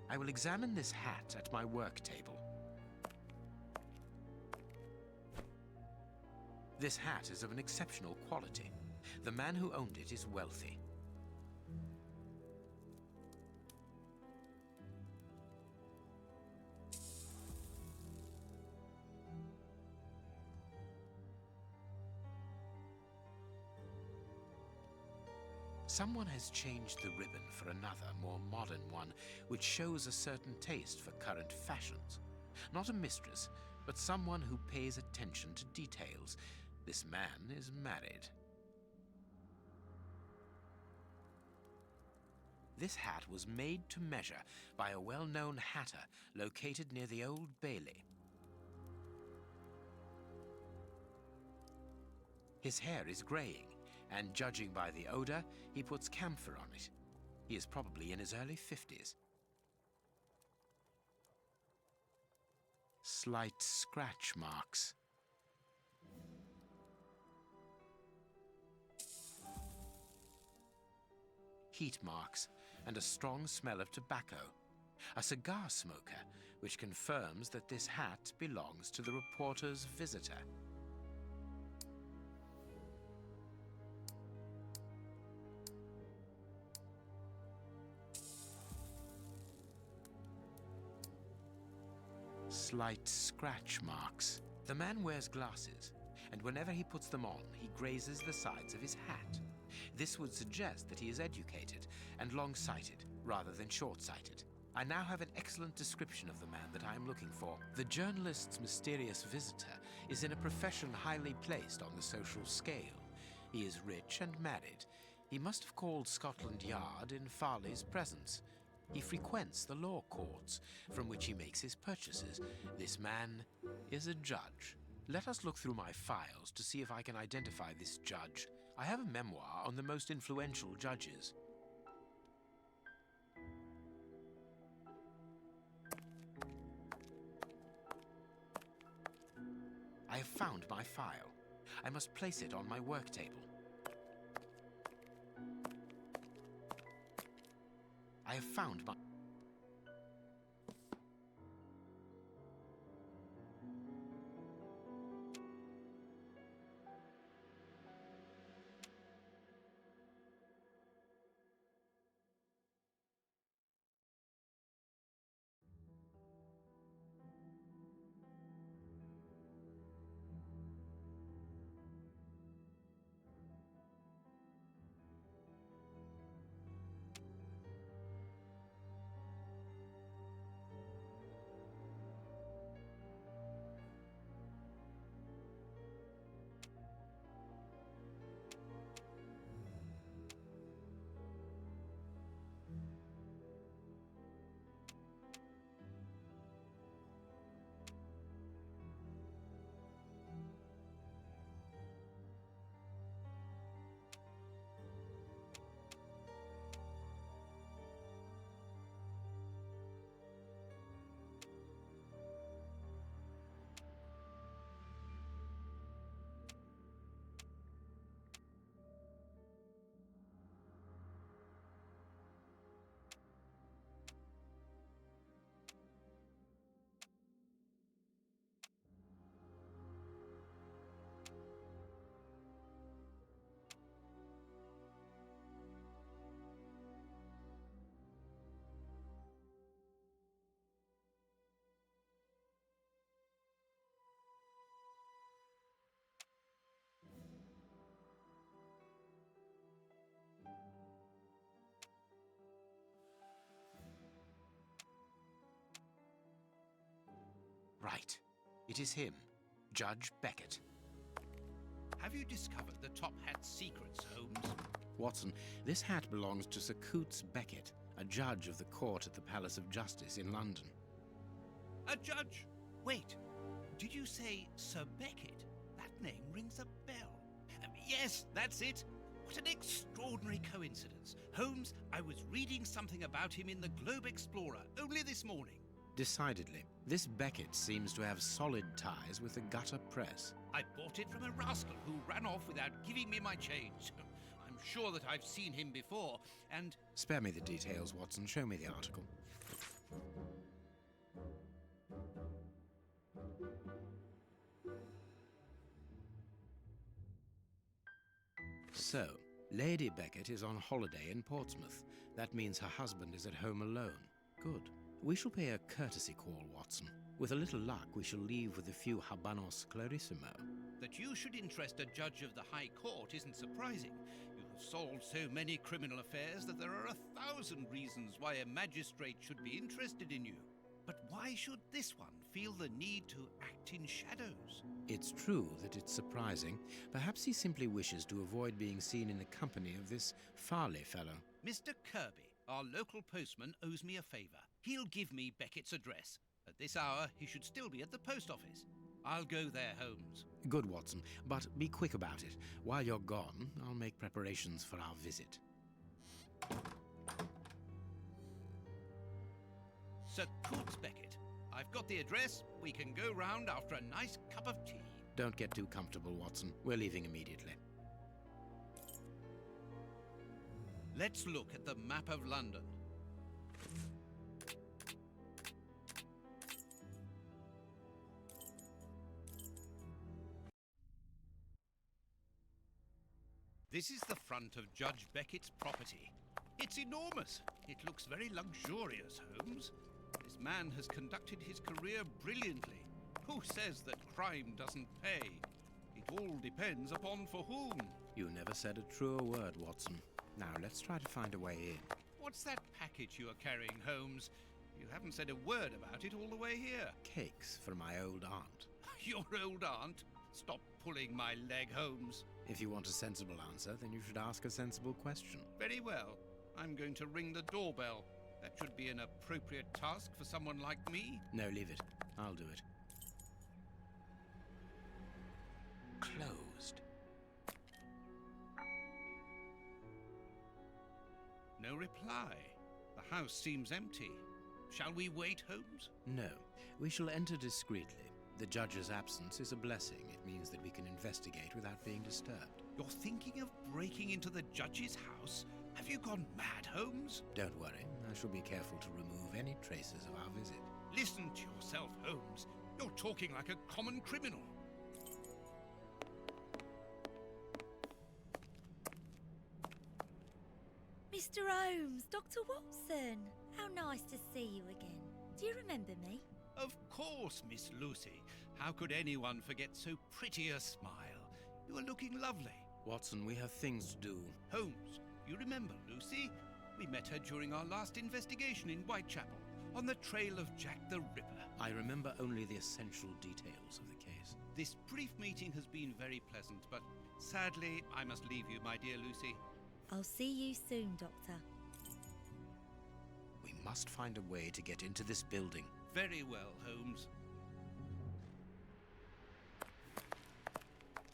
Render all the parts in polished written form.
I will examine this hat at my work table. This hat is of an exceptional quality. The man who owned it is wealthy. Someone has changed the ribbon for another, more modern one, which shows a certain taste for current fashions. Not a mistress, but someone who pays attention to details. This man is married. This hat was made to measure by a well-known hatter located near the Old Bailey. His hair is graying, and judging by the odor, he puts camphor on it. He is probably in his early 50s. Slight scratch marks. Heat marks and a strong smell of tobacco. A cigar smoker, which confirms that this hat belongs to the reporter's visitor. Slight scratch marks. The man wears glasses, and whenever he puts them on, he grazes the sides of his hat. This would suggest that he is educated and long-sighted rather than short-sighted. I now have an excellent description of the man that I am looking for. The journalist's mysterious visitor is in a profession highly placed on the social scale. He is rich and married. He must have called Scotland Yard in Farley's presence. He frequents the law courts, from which he makes his purchases. This man is a judge. Let us look through my files to see if I can identify this judge. I have a memoir on the most influential judges. I have found my file. I must place it on my work table. I have found my... Right. It is him, Judge Beckett. Have you discovered the top hat's secrets, Holmes? Watson, this hat belongs to Sir Coutts Beckett, a judge of the court at the Palace of Justice in London. A judge? Wait, did you say Sir Beckett? That name rings a bell. Yes, that's it. What an extraordinary coincidence. Holmes, I was reading something about him in the Globe Explorer only this morning. Decidedly, this Beckett seems to have solid ties with the gutter press. I bought it from a rascal who ran off without giving me my change. I'm sure that I've seen him before, and... Spare me the details, Watson. Show me the article. So, Lady Beckett is on holiday in Portsmouth. That means her husband is at home alone. Good. We shall pay a courtesy call, Watson. With a little luck, we shall leave with a few habanos clarissimo. That you should interest a judge of the High Court isn't surprising. You have solved so many criminal affairs that there are 1,000 reasons why a magistrate should be interested in you. But why should this one feel the need to act in shadows? It's true that it's surprising. Perhaps he simply wishes to avoid being seen in the company of this Farley fellow. Mr. Kirby, our local postman, owes me a favour. He'll give me Beckett's address. At this hour, he should still be at the post office. I'll go there, Holmes. Good, Watson, but be quick about it. While you're gone, I'll make preparations for our visit. Sir Coutts Beckett, I've got the address. We can go round after a nice cup of tea. Don't get too comfortable, Watson. We're leaving immediately. Let's look at the map of London. This is the front of Judge Beckett's property. It's enormous. It looks very luxurious, Holmes. This man has conducted his career brilliantly. Who says that crime doesn't pay? It all depends upon for whom. You never said a truer word, Watson. Now, let's try to find a way in. What's that package you are carrying, Holmes? You haven't said a word about it all the way here. Cakes for my old aunt. Your old aunt? Stop pulling my leg, Holmes. If you want a sensible answer, then you should ask a sensible question. Very well. I'm going to ring the doorbell. That should be an appropriate task for someone like me. No, leave it. I'll do it. Closed. No reply. The house seems empty. Shall we wait, Holmes? No. We shall enter discreetly. The judge's absence is a blessing. It means that we can investigate without being disturbed. You're thinking of breaking into the judge's house? Have you gone mad, Holmes? Don't worry. I shall be careful to remove any traces of our visit. Listen to yourself, Holmes. You're talking like a common criminal. Mr. Holmes, Dr. Watson. How nice to see you again. Do you remember me? Of course, Miss Lucy. How could anyone forget so pretty a smile? You are looking lovely. Watson, we have things to do. Holmes, you remember Lucy? We met her during our last investigation in Whitechapel, on the trail of Jack the Ripper. I remember only the essential details of the case. This brief meeting has been very pleasant, but sadly, I must leave you, my dear Lucy. I'll see you soon, Doctor. We must find a way to get into this building. Very well, Holmes.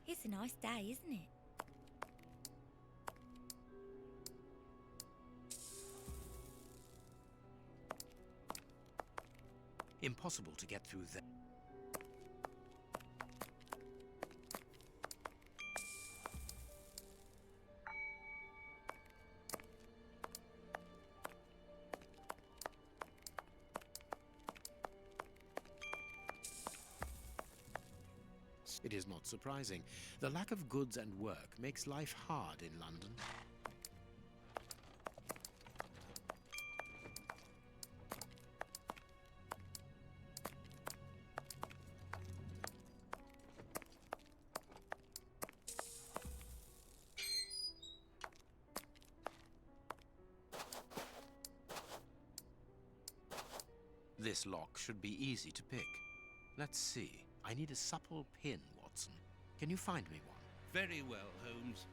It's a nice day, isn't it? Impossible to get through there. It is not surprising. The lack of goods and work makes life hard in London. This lock should be easy to pick. Let's see. I need a supple pin, Watson. Can you find me one? Very well, Holmes.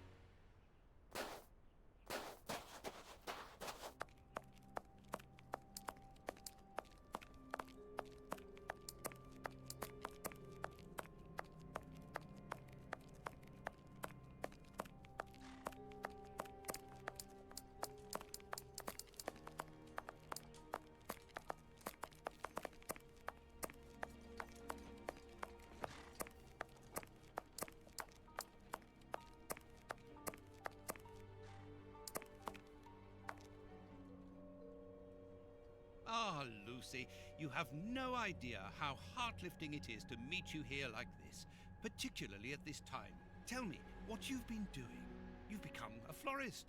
Ah, Lucy, you have no idea how heart-lifting it is to meet you here like this, particularly at this time. Tell me what you've been doing. You've become a florist.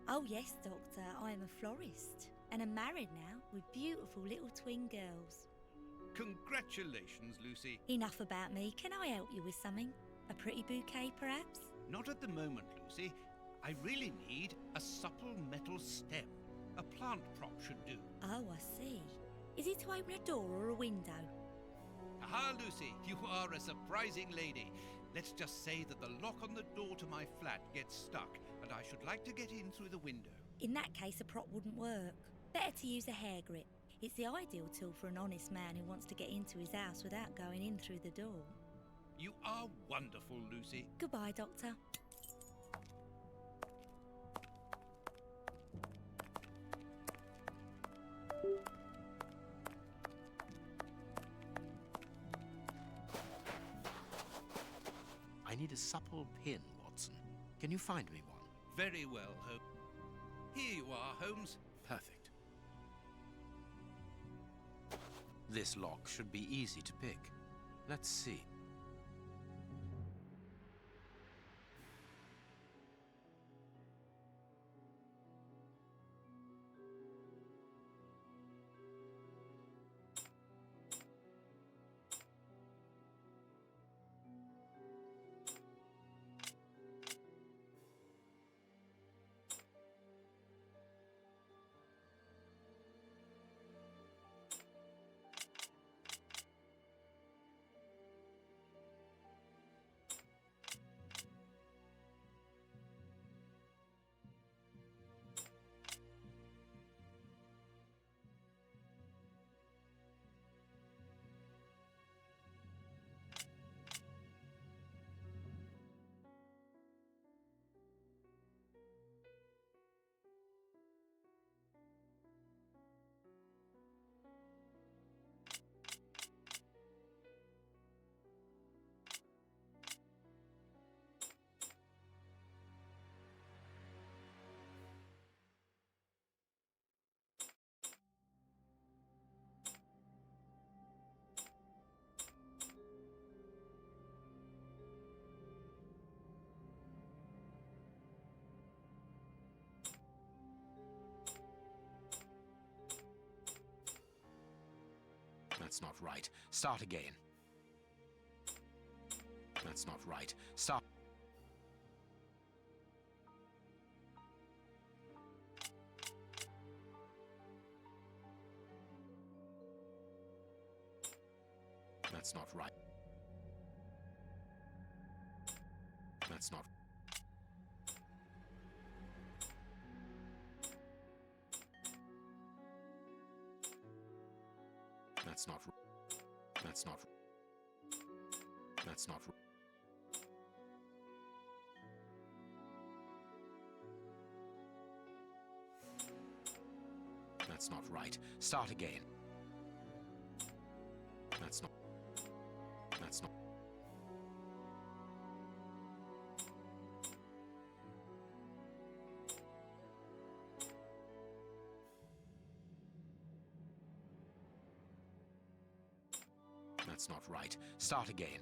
Oh yes, Doctor, I am a florist. And am married now with beautiful little twin girls. Congratulations, Lucy. Enough about me. Can I help you with something? A pretty bouquet, perhaps? Not at the moment, Lucy. I really need a supple metal stem. A plant prop should do. Oh, I see. Is it to open a door or a window? Aha, Lucy, you are a surprising lady. Let's just say that the lock on the door to my flat gets stuck, and I should like to get in through the window. In that case, a prop wouldn't work. Better to use a hair grip. It's the ideal tool for an honest man who wants to get into his house without going in through the door. You are wonderful, Lucy. Goodbye, Doctor. I need a supple pin, Watson. Can you find me one? Very well, Holmes. Here you are, Holmes. Perfect. This lock should be easy to pick. Let's see. That's not right. Start again. That's not right. Start. That's not right. That's not. That's not. That's not. That's not. That's not right. Start again. That's not. That's not. That's not right. Start again.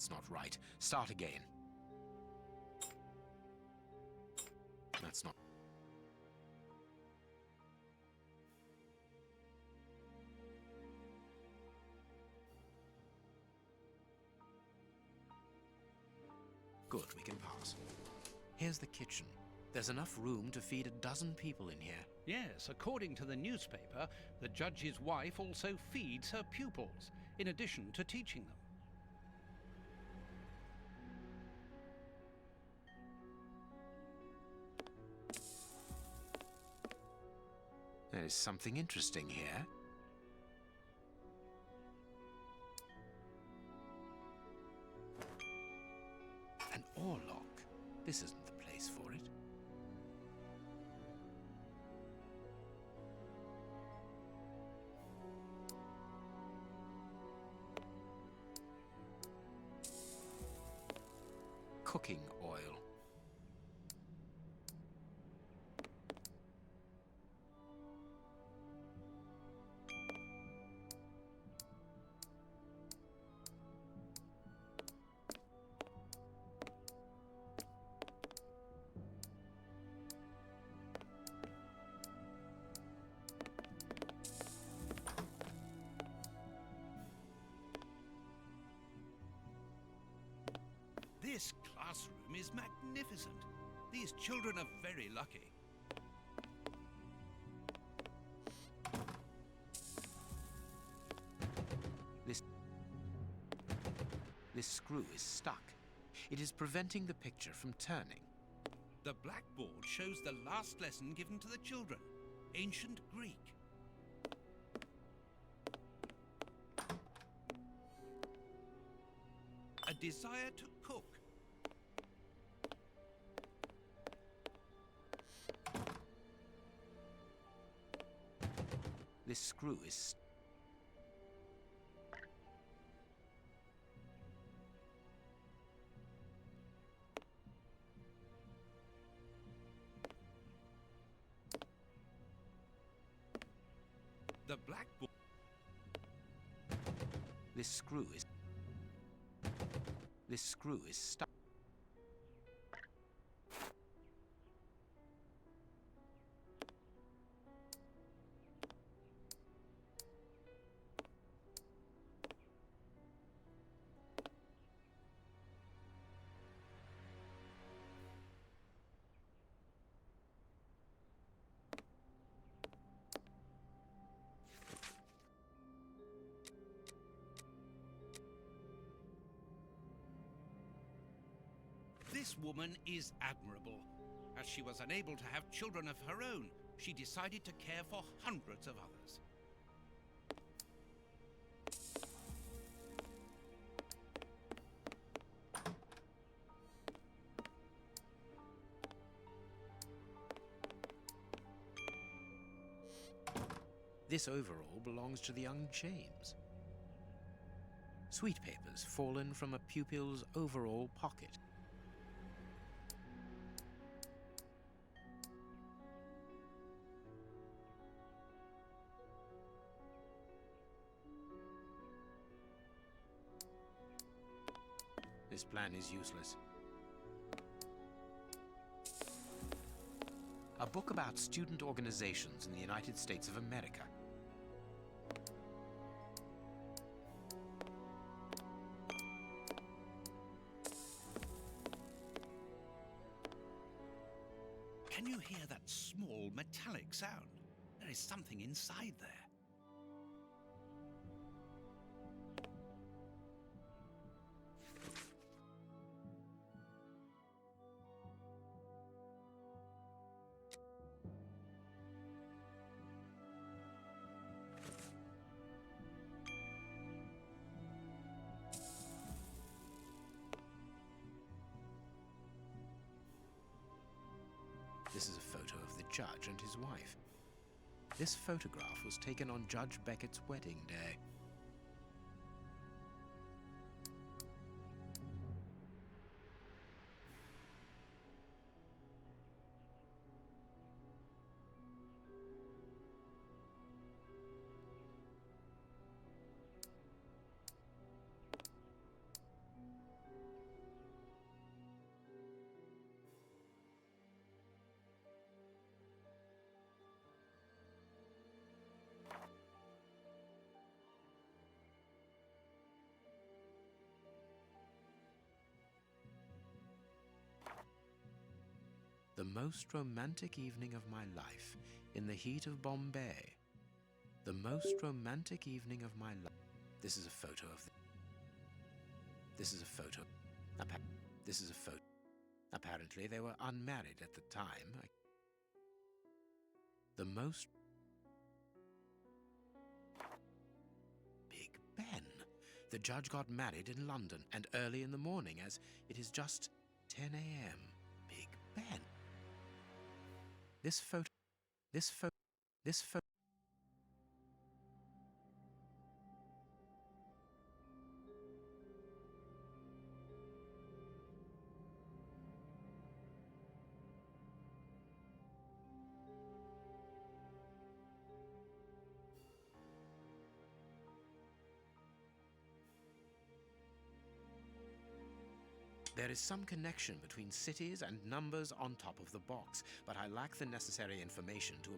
That's not right. Start again. That's not... Good, we can pass. Here's the kitchen. There's enough room to feed 12 people in here. Yes, according to the newspaper, the judge's wife also feeds her pupils, in addition to teaching them. There is something interesting here. An oarlock. This isn't the place for it. Cooking oil. This classroom is magnificent. These children are very lucky. This screw is stuck. It is preventing the picture from turning. The blackboard shows the last lesson given to the children, ancient Greek. A desire to cook. This screw is... The blackboard. This screw is... This screw is stuck. This woman is admirable. As she was unable to have children of her own, she decided to care for hundreds of others. This overall belongs to the young James. Sweet papers fallen from a pupil's overall pocket. This plan is useless. A book about student organizations in the United States of America. Can you hear that small metallic sound? There is something inside there. This is a photo of the judge and his wife. This photograph was taken on Judge Beckett's wedding day. The most romantic evening of my life, in the heat of Bombay. The most romantic evening of my life. This is a photo of This is a photo. This is a photo. Apparently they were unmarried at the time. The most... Big Ben. The judge got married in London, and early in the morning, as it is just 10 a.m. Big Ben. This photo... This photo... This photo... There is some connection between cities and numbers on top of the box, but I lack the necessary information to...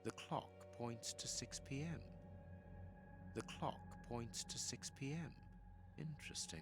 The clock points to 6 p.m. The clock points to 6 p.m. Interesting.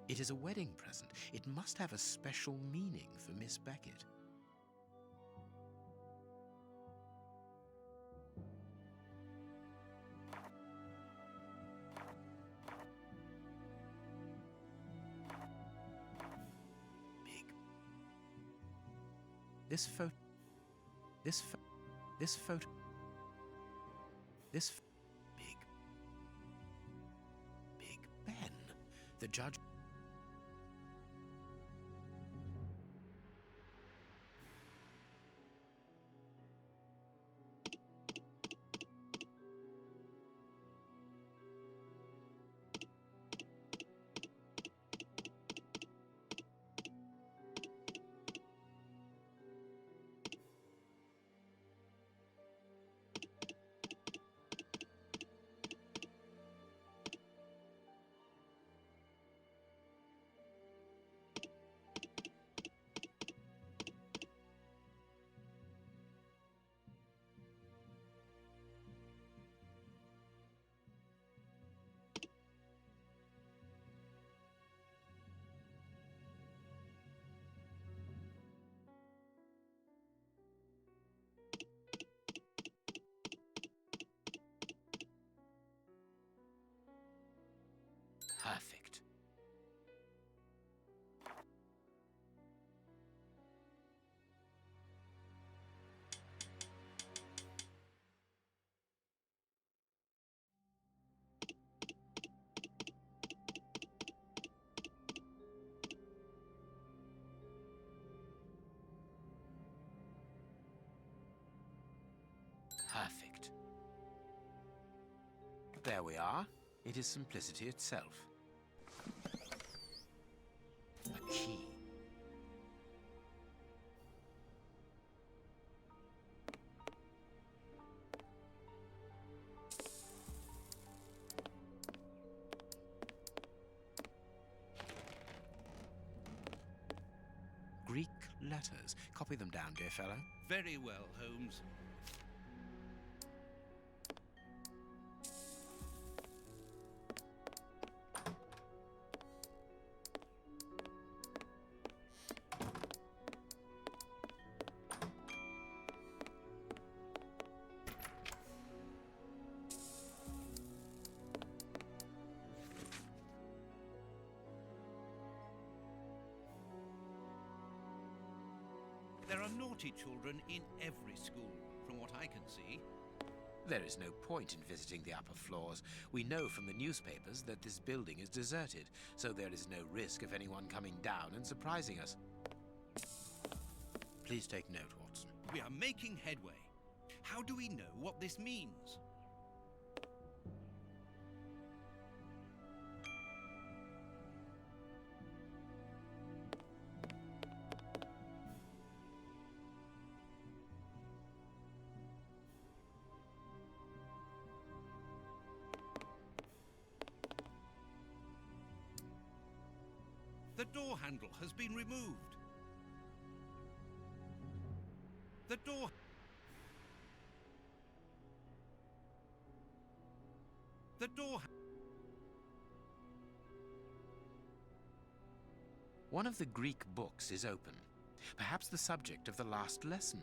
It is a wedding present. It must have a special meaning for Miss Beckett. Big. This photo... This photo... This photo... This... Big. Big Ben. The judge... Perfect. Perfect. There we are. It is simplicity itself. A key. Greek letters. Copy them down, dear fellow. Very well, Holmes. There are naughty children in every school, from what I can see. There is no point in visiting the upper floors. We know from the newspapers that this building is deserted, so there is no risk of anyone coming down and surprising us. Please take note, Watson. We are making headway. How do we know what this means? The door handle has been removed. The door... The door... One of the Greek books is open. Perhaps the subject of the last lesson.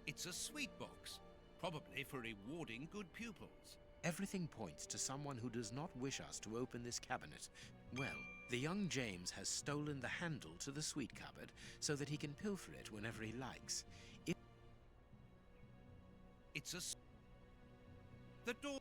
It's a sweet box, probably for rewarding good pupils. Everything points to someone who does not wish us to open this cabinet. Well, the young James has stolen the handle to the sweet cupboard so that he can pilfer it whenever he likes. It's a... The door...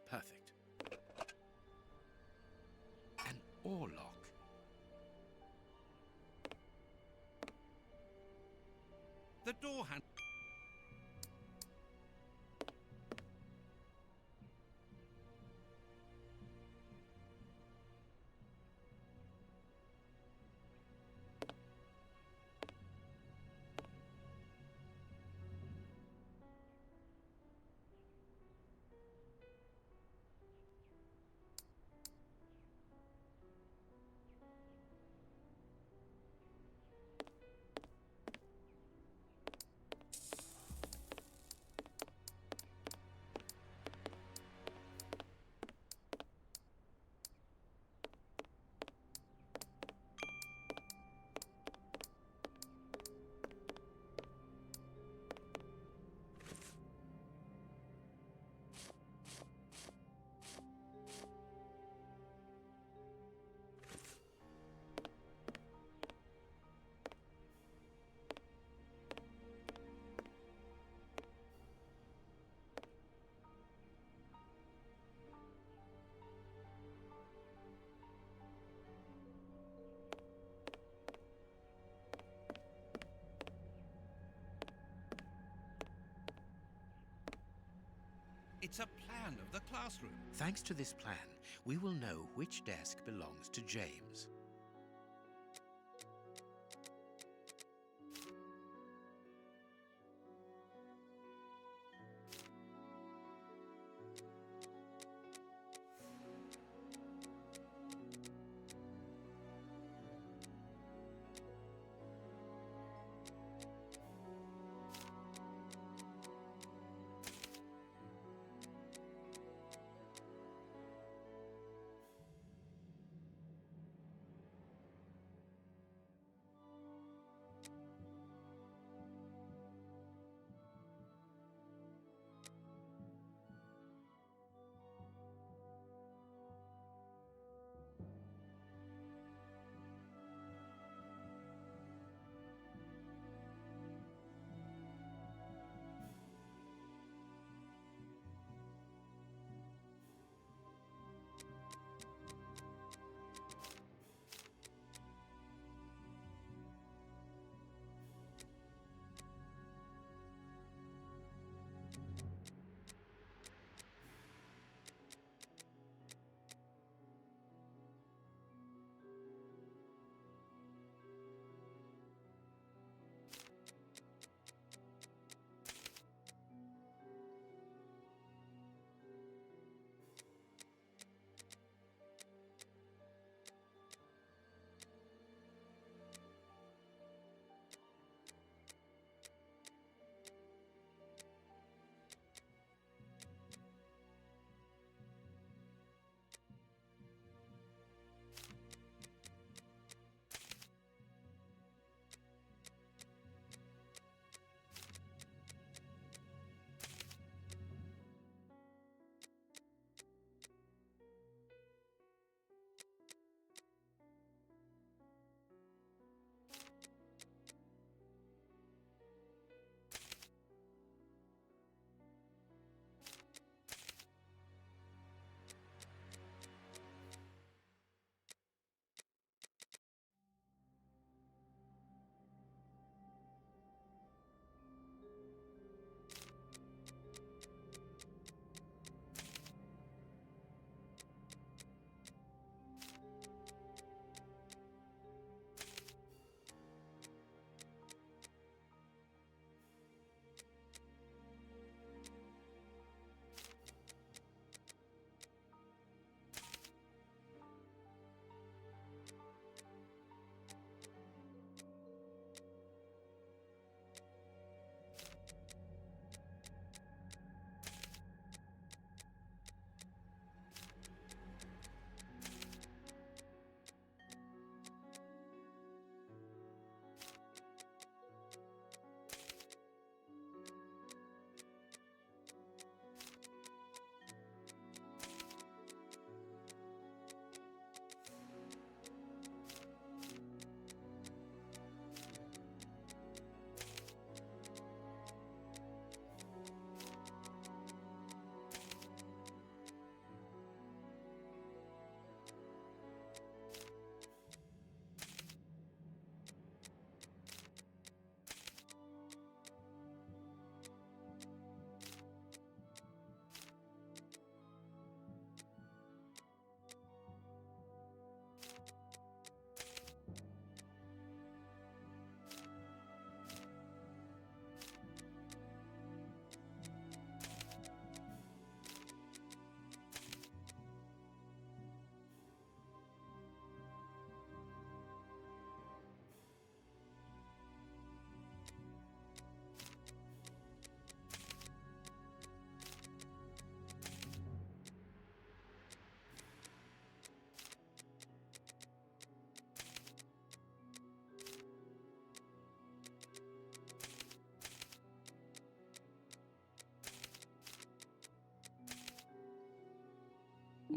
Perfect. An oarlock. The door handle... It's a plan of the classroom. Thanks to this plan, we will know which desk belongs to James.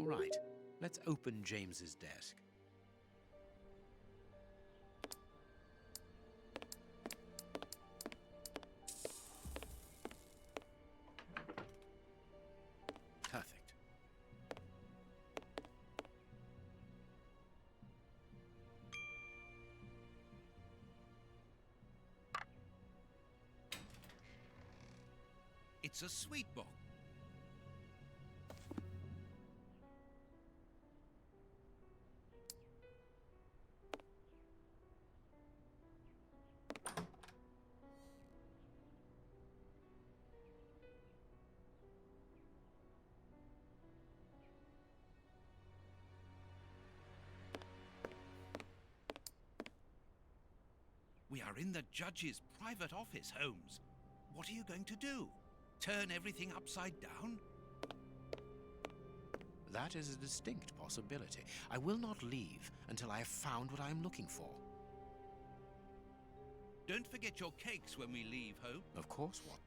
All right, let's open James's desk. Perfect. It's a sweet box. We are in the judge's private office, Holmes. What are you going to do? Turn everything upside down? That is a distinct possibility. I will not leave until I have found what I am looking for. Don't forget your cakes when we leave, Holmes. Of course, what?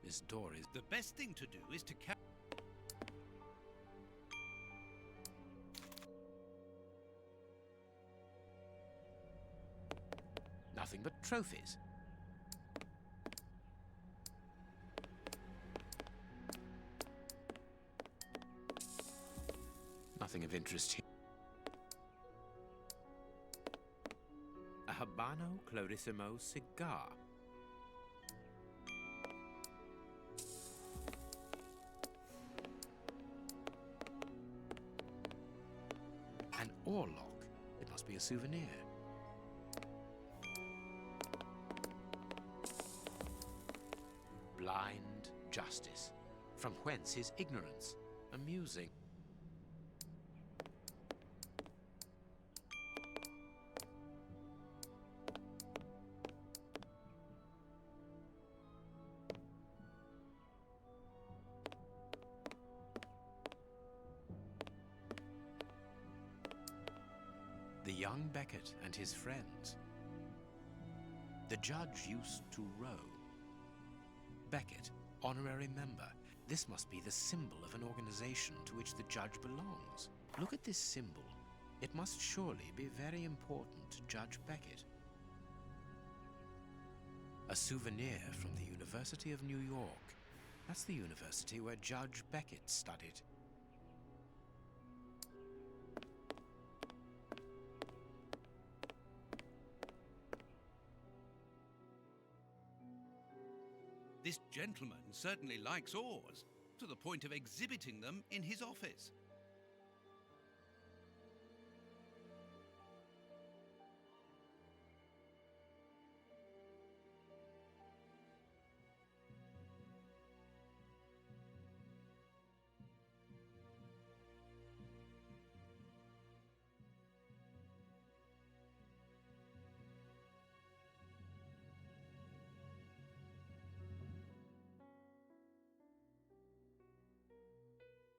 This door is... The best thing to do is to nothing but trophies. Nothing of interest here. A Habano Clarissimo cigar. An oarlock. It must be a souvenir. Blind justice. From whence his ignorance? Amusing. The young Beckett and his friends. The judge used to row. Beckett, honorary member. This must be the symbol of an organization to which the judge belongs. Look at this symbol. It must surely be very important to Judge Beckett. A souvenir from the University of New York. That's the university where Judge Beckett studied. This gentleman certainly likes oars, to the point of exhibiting them in his office.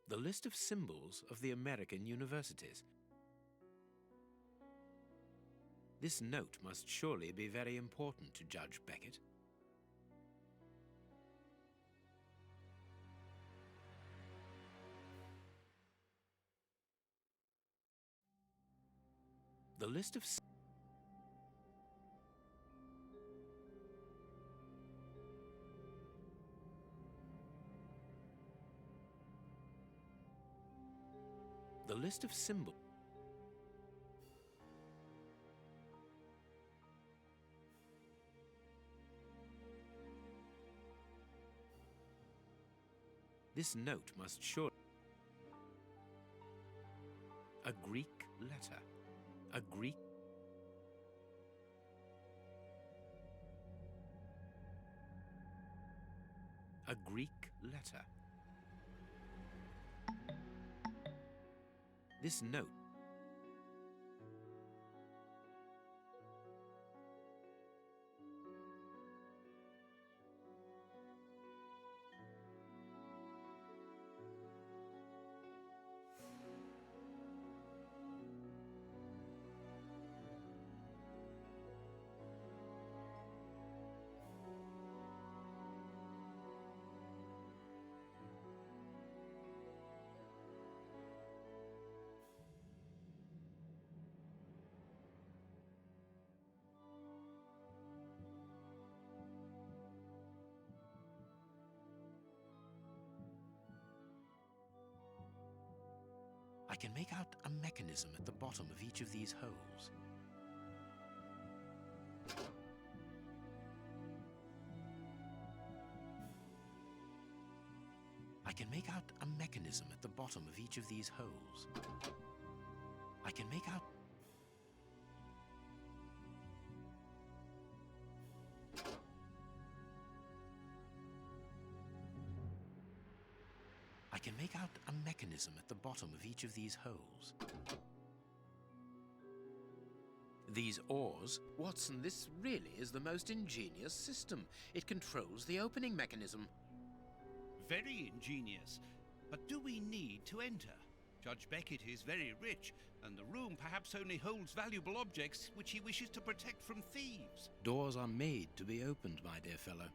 The list of symbols of the American universities. This note must surely be very important to Judge Beckett. The list of symbols. This note must surely... A Greek letter. A Greek... A Greek letter. This note. I can make out a mechanism at the bottom of each of these holes. I can make out a mechanism at the bottom of each of these holes. I can make out... I can can make out a mechanism at the bottom of each of these holes. These oars? Watson, this really is the most ingenious system. It controls the opening mechanism. Very ingenious. But do we need to enter? Judge Beckett is very rich, and the room perhaps only holds valuable objects which he wishes to protect from thieves. Doors are made to be opened, my dear fellow.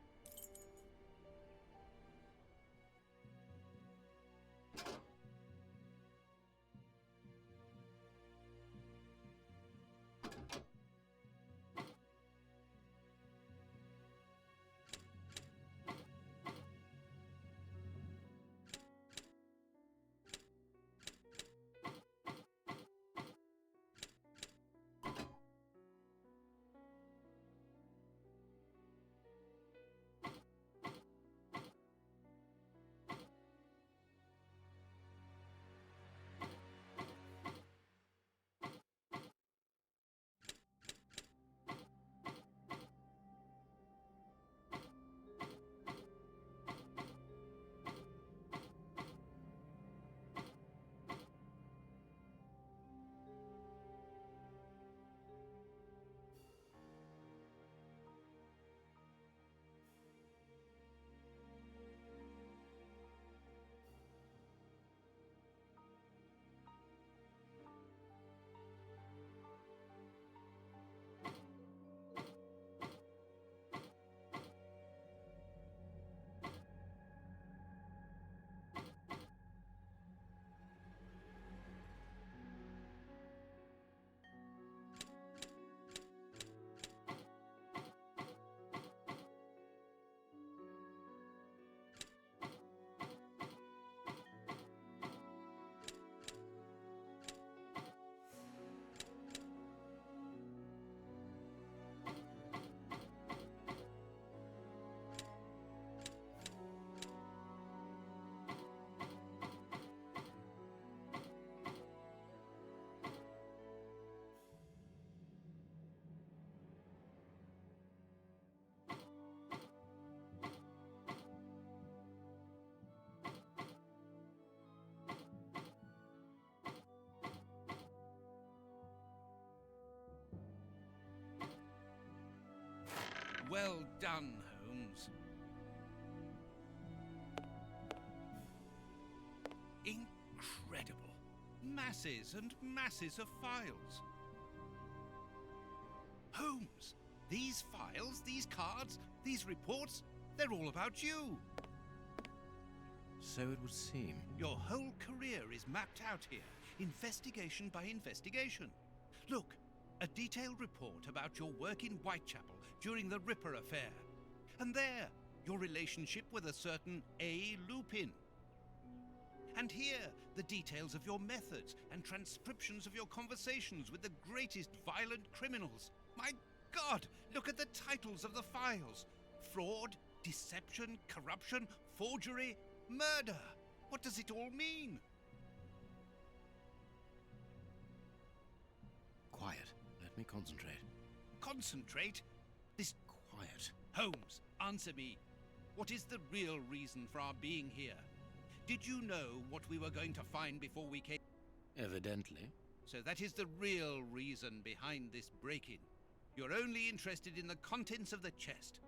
Well done, Holmes. Incredible. Masses and masses of files. Holmes, these files, these cards, these reports, they're all about you. So it would seem. Your whole career is mapped out here, investigation by investigation. Look, a detailed report about your work in Whitechapel during the Ripper affair. And there, your relationship with a certain A. Lupin. And here, the details of your methods and transcriptions of your conversations with the greatest violent criminals. My God, look at the titles of the files. Fraud, deception, corruption, forgery, murder. What does it all mean? Quiet. Let me concentrate. Concentrate? Quiet. Holmes, answer me. What is the real reason for our being here? Did you know what we were going to find before we came? Evidently. So that is the real reason behind this break-in. You're only interested in the contents of the chest.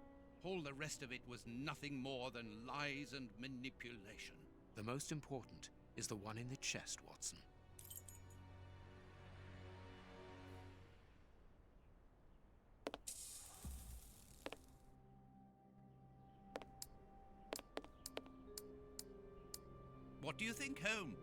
All the rest of it was nothing more than lies and manipulation. The most important is the one in the chest, Watson. What do you think, Holmes?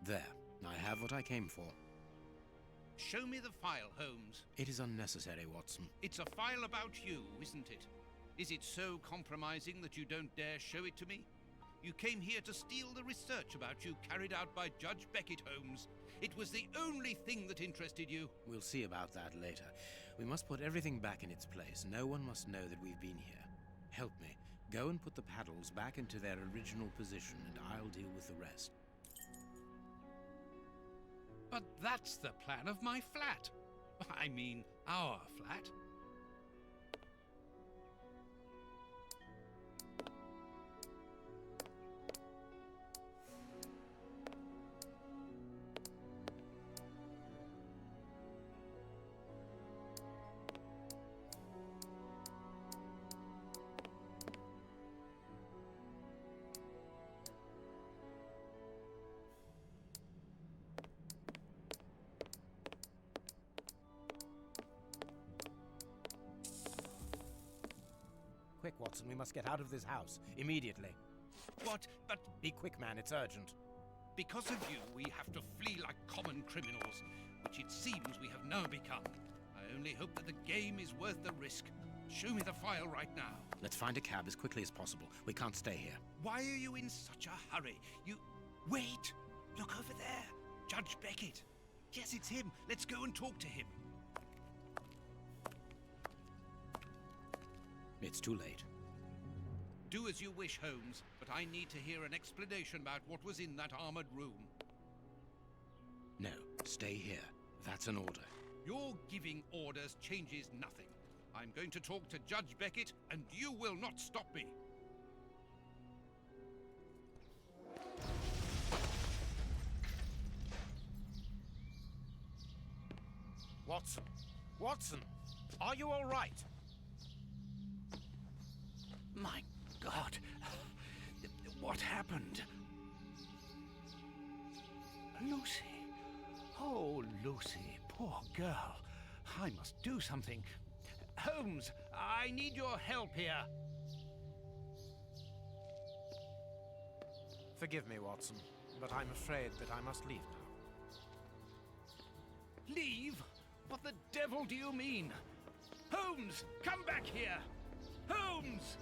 There. I have what I came for. Show me the file, Holmes. It is unnecessary, Watson. It's a file about you, isn't it? Is it so compromising that you don't dare show it to me? You came here to steal the research about you carried out by Judge Beckett, Holmes. It was the only thing that interested you. We'll see about that later. We must put everything back in its place. No one must know that we've been here. Help me. Go and put the paddles back into their original position, and I'll deal with the rest. But that's the plan of my flat. I mean, our flat. Quick, Watson, we must get out of this house. Immediately. What? But Be quick, man, it's urgent. because of you, we have to flee like common criminals, which it seems we have now become. I only hope that the game is worth the risk. Show me the file right now. Let's find a cab as quickly as possible. We can't stay here. Why are you in such a hurry? You... Wait! Look over there! Judge Beckett! Yes, it's him. Let's go and talk to him. It's too late. Do as you wish, Holmes, but I need to hear an explanation about what was in that armored room. No, stay here. That's an order. Your giving orders changes nothing. I'm going to talk to Judge Beckett, and you will not stop me. Watson! Watson! Are you all right? My God! What happened? Lucy! Oh, Lucy, poor girl. I must do something. Holmes, I need your help here. Forgive me, Watson, but I'm afraid that I must leave now. Leave? What the devil do you mean? Holmes, come back here! Holmes!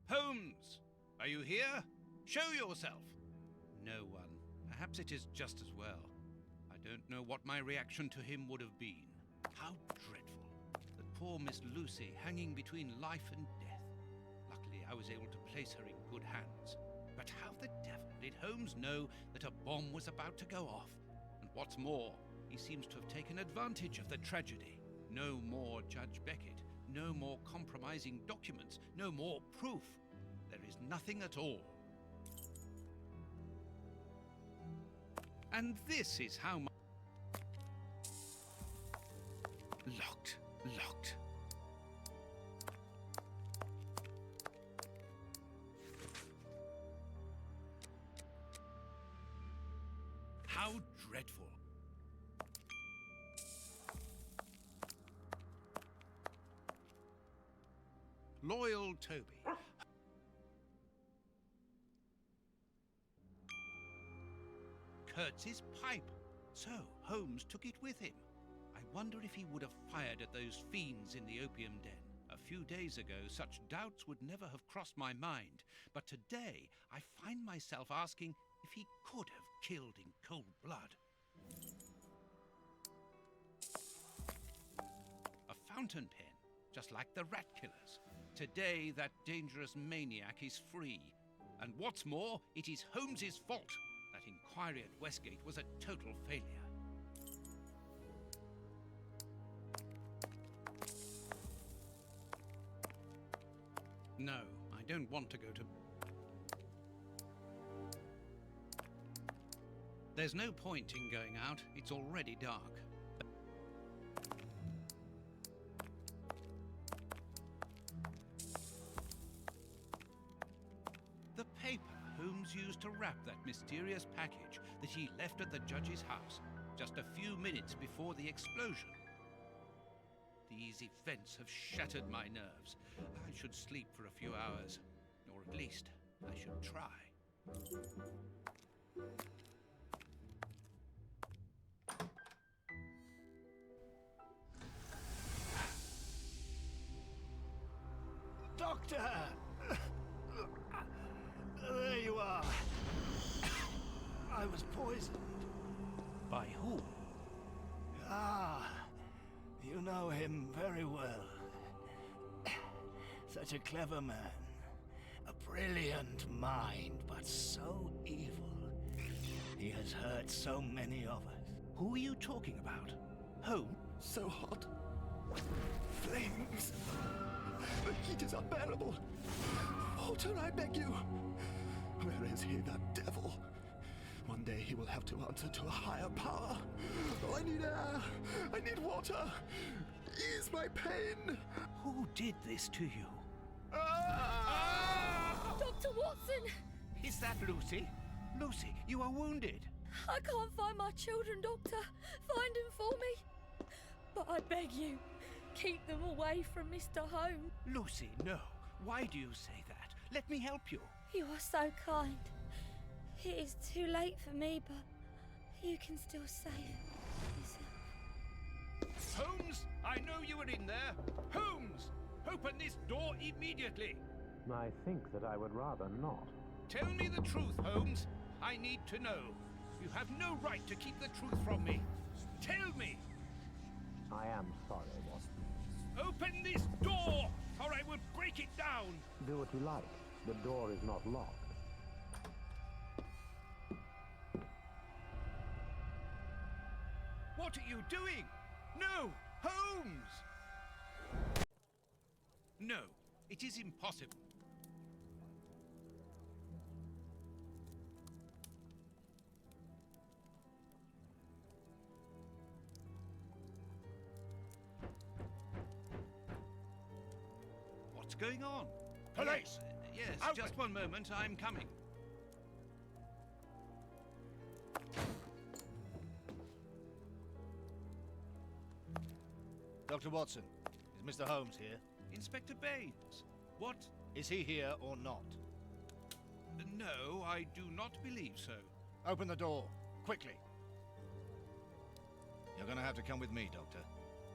Holmes! Are you here? Show yourself! No one. Perhaps it is just as well. I don't know what my reaction to him would have been. How dreadful. That poor Miss Lucy hanging between life and death. Luckily, I was able to place her in good hands. But how the devil did Holmes know that a bomb was about to go off? And what's more, he seems to have taken advantage of the tragedy. No more Judge Beckett. No more compromising documents. No more proof. There is nothing at all. And this is how my... Locked. Locked. How dreadful. Loyal Toby. Kurtz's pipe. So, Holmes took it with him. I wonder if he would have fired at those fiends in the opium den. A few days ago, such doubts would never have crossed my mind. But today, I find myself asking if he could have killed in cold blood. A fountain pen, just like the rat killers. Today, that dangerous maniac is free. And what's more, it is Holmes's fault. That inquiry at Westgate was a total failure. No, I don't want to go to... There's no point in going out. It's already dark. The paper Holmes used to wrap that mysterious package that he left at the judge's house just a few minutes before the explosion. These events have shattered my nerves. I should sleep for a few hours, or At least, I should try. Doctor! There you are. I was poisoned. By who? Ah, you know him very well. Such a clever man. A brilliant mind, but so evil. He has hurt so many of us. Who are you talking about? Holmes? So hot. Flames. The heat is unbearable. Walter, I beg you. Where is he, that devil? One day he will have to answer to a higher power. Oh, I need air. I need water. Ease my pain. Who did this to you? Dr. Watson! Is that Lucy? Lucy, you are wounded. I can't find my children, Doctor. Find them for me. But I beg you, keep them away from Mr. Holmes. Lucy, no. Why do you say that? Let me help you. You are so kind. It is too late for me, but you can still save yourself. Holmes, I know you are in there. Holmes, open this door immediately. I think that I would rather not. Tell me the truth, Holmes. I need to know. You have no right to keep the truth from me. Tell me. I am sorry, Watson. Open this door, or I will break it down. Do what you like. The door is not locked. What are you doing? No, Holmes! No, it is impossible. What's going on? Police! Yes, Open! just one moment, I'm coming. Dr. Watson, is Mr. Holmes here? Inspector Baines, what? Is he here or not? No, I do not believe so. Open the door, quickly. You're going to have to come with me, Doctor.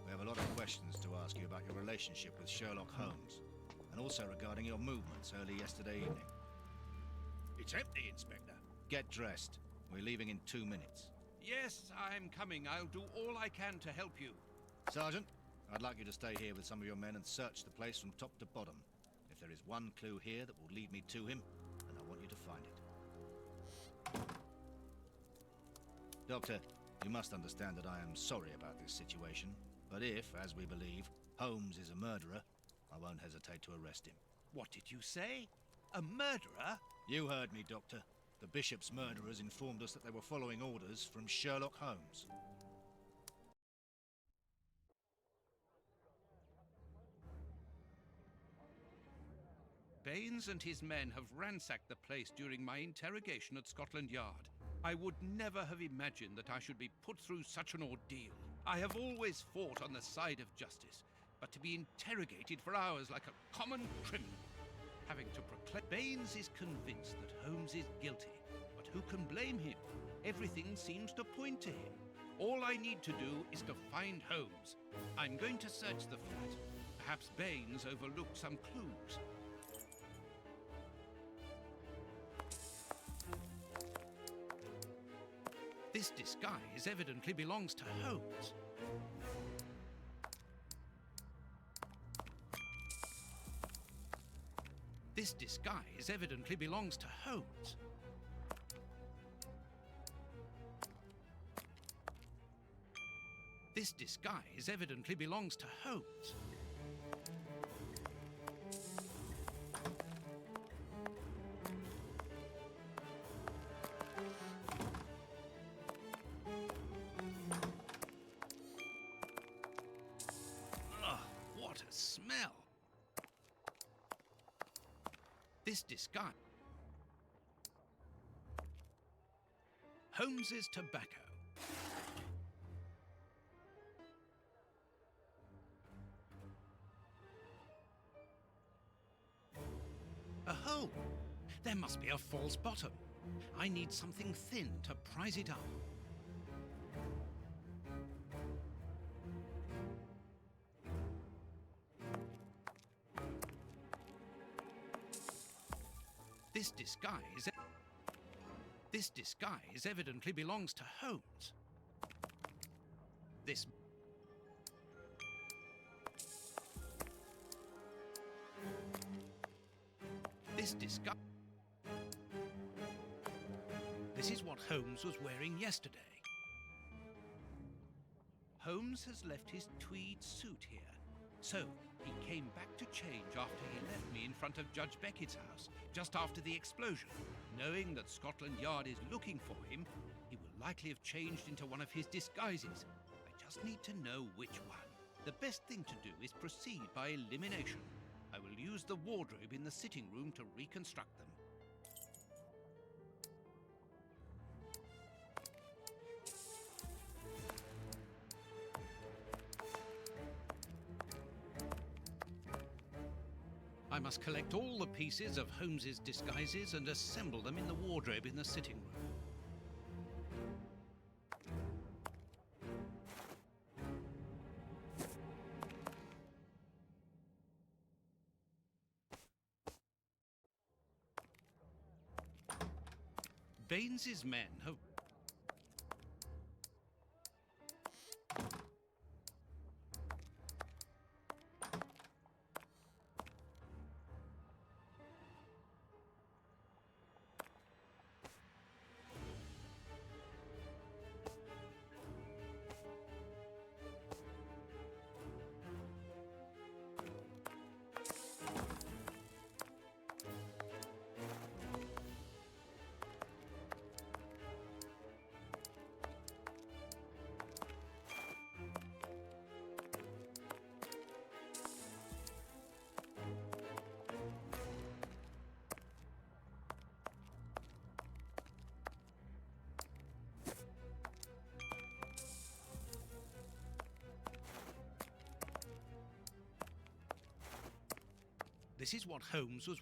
We have a lot of questions to ask you about your relationship with Sherlock Holmes, and also regarding your movements early yesterday evening. It's empty, Inspector. Get dressed. We're leaving in 2 minutes. Yes, I'm coming. I'll do all I can to help you. Sergeant, I'd like you to stay here with some of your men and search the place from top to bottom. If there is one clue here that will lead me to him, then I want you to find it. Doctor, you must understand that I am sorry about this situation, but if, as we believe, Holmes is a murderer, I won't hesitate to arrest him. What did you say? A murderer? You heard me, Doctor. The Bishop's murderers informed us that they were following orders from Sherlock Holmes. Baines and his men have ransacked the place during my interrogation at Scotland Yard. I would never have imagined that I should be put through such an ordeal. I have always fought on the side of justice, but to be interrogated for hours like a common criminal, having to proclaim... Baines is convinced that Holmes is guilty, but who can blame him? Everything seems to point to him. All I need to do is to find Holmes. I'm going to search the flat. Perhaps Baines overlooked some clues. This disguise evidently belongs to Holmes. This disguise evidently belongs to Holmes. This disguise evidently belongs to Holmes. What a smell! This disguise... Holmes's tobacco. A hole. There must be a false bottom. I need something thin to prise it up. This disguise evidently belongs to Holmes. This disguise. This is what Holmes was wearing yesterday. Holmes has left his tweed suit here, so he came back to change after he left me in front of Judge Beckett's house, just after the explosion. Knowing that Scotland Yard is looking for him, he will likely have changed into one of his disguises. I just need to know which one. The best thing to do is proceed by elimination. I will use the wardrobe in the sitting room to reconstruct them. I must collect all the pieces of Holmes's disguises and assemble them in the wardrobe in the sitting room. Baines's men have... This is what Holmes was...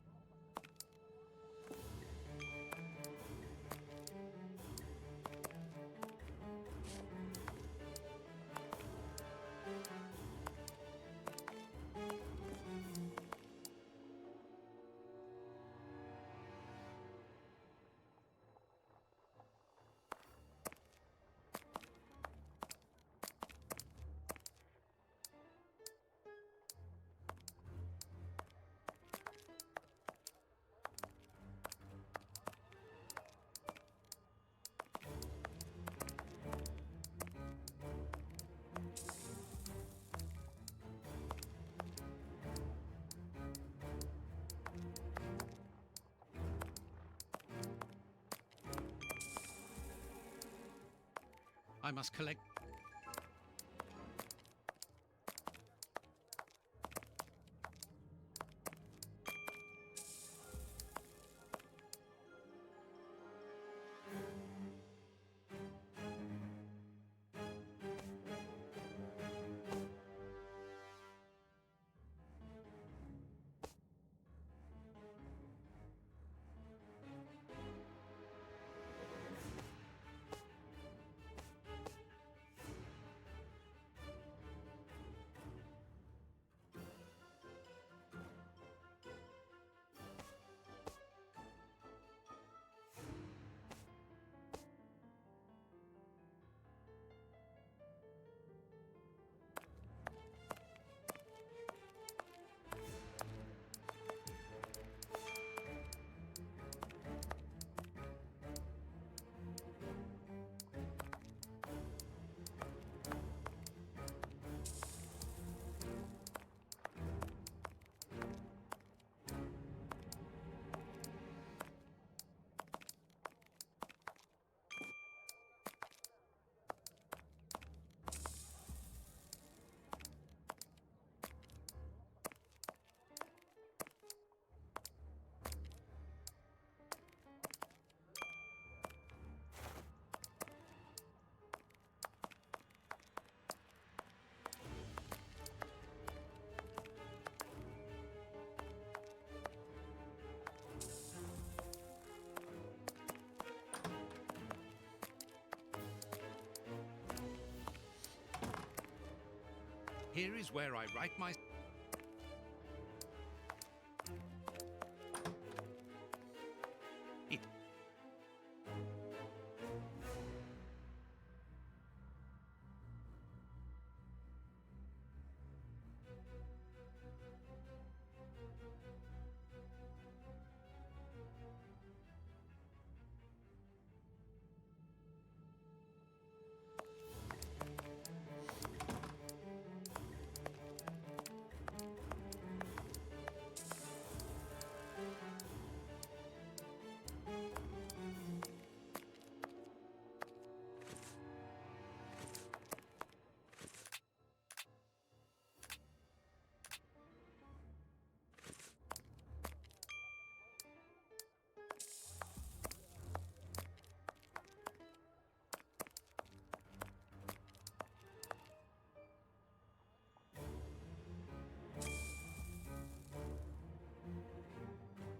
I must collect... Here is where I write my...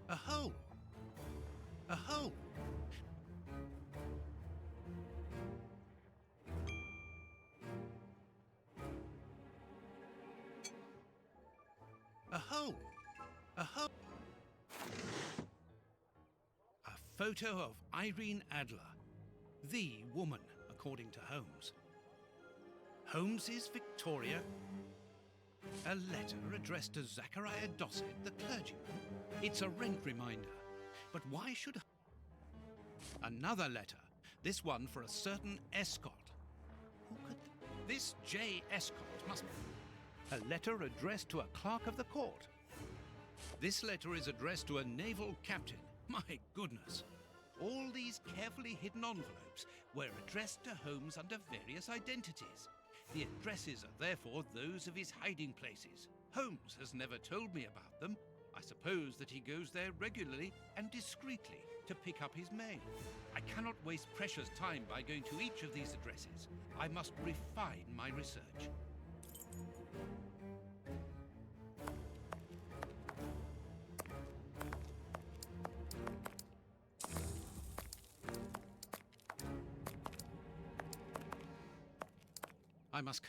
A hole! A hole! A hole! A hole! A photo of Irene Adler, the woman, according to Holmes. Holmes's Victoria. A letter addressed to Zachariah Dossett, the clergyman. It's a rent reminder. But why should... Another letter. This one for a certain Escott. Who could... This J. Escott must be... A letter addressed to a clerk of the court. This letter is addressed to a naval captain. My goodness. All these carefully hidden envelopes were addressed to Holmes under various identities. The addresses are therefore those of his hiding places. Holmes has never told me about them. I suppose that he goes there regularly and discreetly to pick up his mail. I cannot waste precious time by going to each of these addresses. I must refine my research. I must...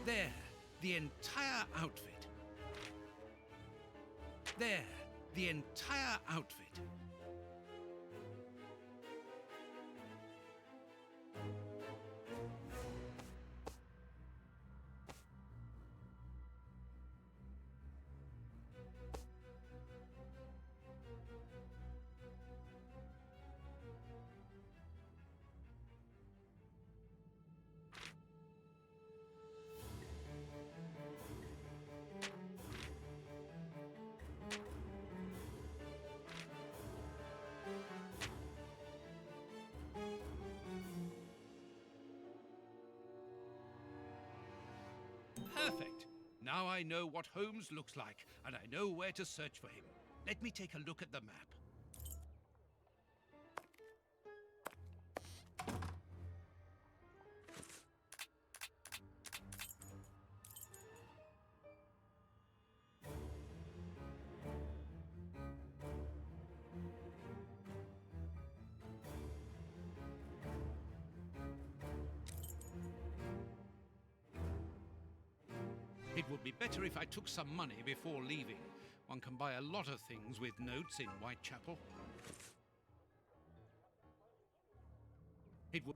There, the entire outfit. There, the entire outfit. Perfect. Now I know what Holmes looks like, and I know where to search for him. Let me take a look at the map. It would be better if I took some money before leaving. One can buy a lot of things with notes in Whitechapel. It would...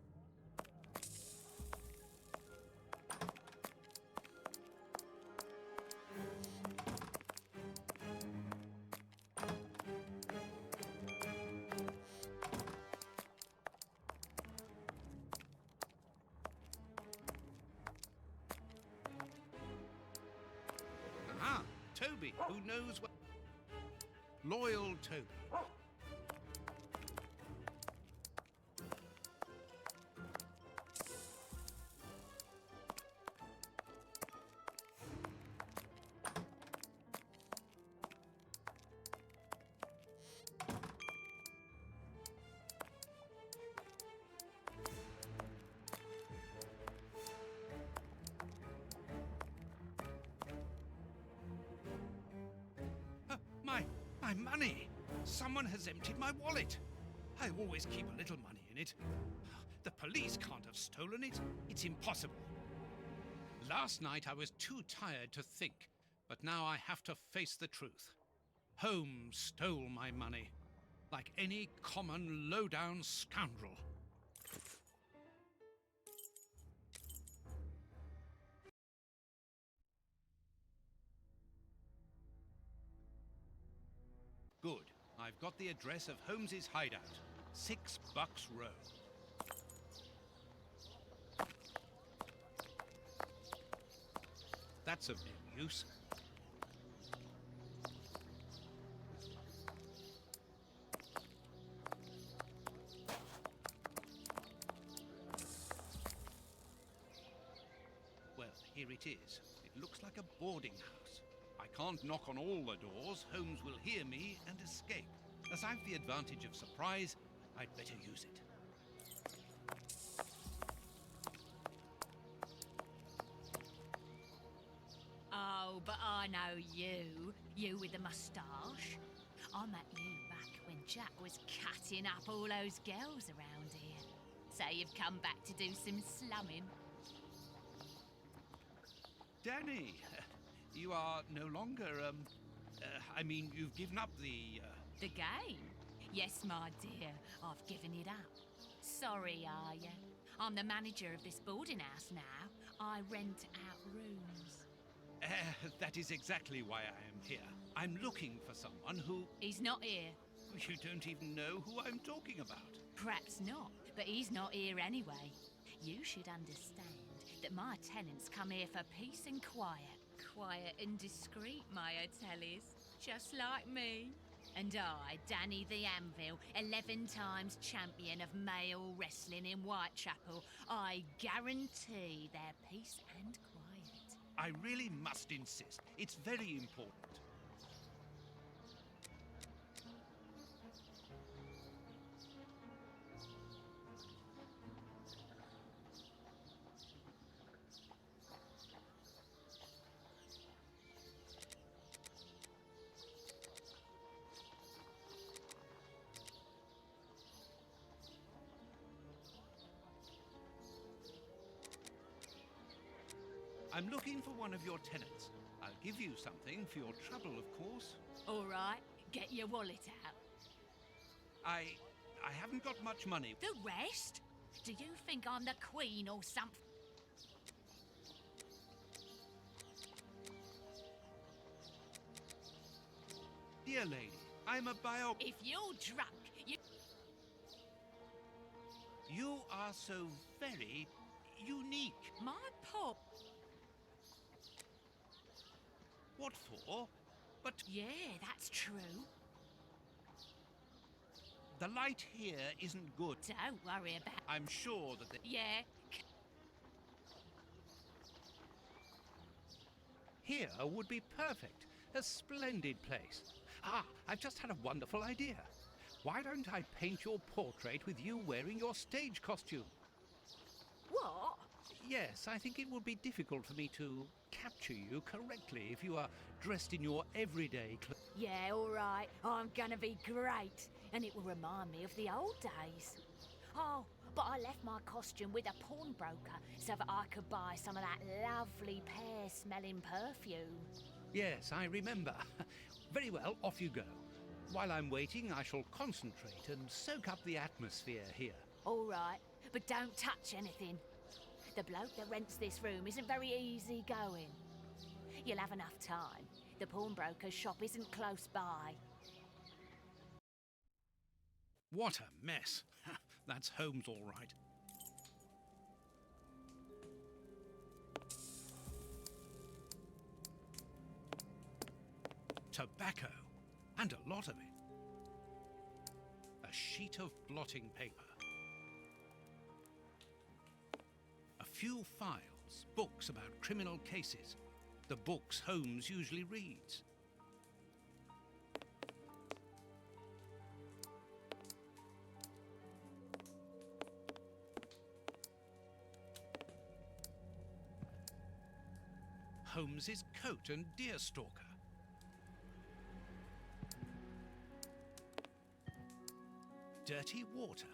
Toby, who knows what... Loyal Toby. money! Someone has emptied my wallet. I always keep a little money in it. The police can't have stolen it. It's impossible. Last night I was too tired to think, but now I have to face the truth. Holmes stole my money, like any common low-down scoundrel. Good. I've got the address of Holmes's hideout. 6 Bucks Row. That's of no use. Well, here it is. It looks like a boarding house. I can't knock on all the doors. Holmes will hear me and escape. As I've the advantage of surprise, I'd better use it. Oh, but I know you. You with the moustache. I met you back when Jack was cutting up all those girls around here. So you've come back to do some slumming. Danny, you are no longer, you've given up the, The game? Yes, my dear, I've given it up. Sorry, are you? I'm the manager of this boarding house now. I rent out rooms. That is exactly why I am here. I'm looking for someone who... He's not here. You don't even know who I'm talking about. Perhaps not, but he's not here anyway. You should understand that my tenants come here for peace and quiet. Quiet and discreet, my Atellies. Just like me. And I, Danny the Anvil, 11 times champion of male wrestling in Whitechapel, I guarantee their peace and quiet. I really must insist. It's very important. I'm looking for one of your tenants. I'll give you something for your trouble, of course. All right, get your wallet out. I haven't got much money. The rest? Do you think I'm the Queen or something? Dear lady, I'm a bio... If you're drunk, You are so very unique. My pop. What for? But Yeah, that's true. the light here isn't good. Don't worry about... I'm sure that the... Yeah, Here would be perfect. A splendid place. Ah, I've just had a wonderful idea. Why don't I paint your portrait with you wearing your stage costume? what? Yes, I think it would be difficult for me to capture you correctly if you are dressed in your everyday clothes. Yeah, all right. I'm gonna be great. And it will remind me of the old days. Oh, but I left my costume with a pawnbroker so that I could buy some of that lovely pear-smelling perfume. Yes, I remember. Very well, off you go. While I'm waiting, I shall concentrate and soak up the atmosphere here. All right, but don't touch anything. The bloke that rents this room isn't very easy going. You'll have enough time. The pawnbroker's shop isn't close by. What a mess. That's Holmes, all right. Tobacco, and a lot of it. A sheet of blotting paper. A few files, books about criminal cases. The books Holmes usually reads. Holmes's coat and deerstalker. Dirty water.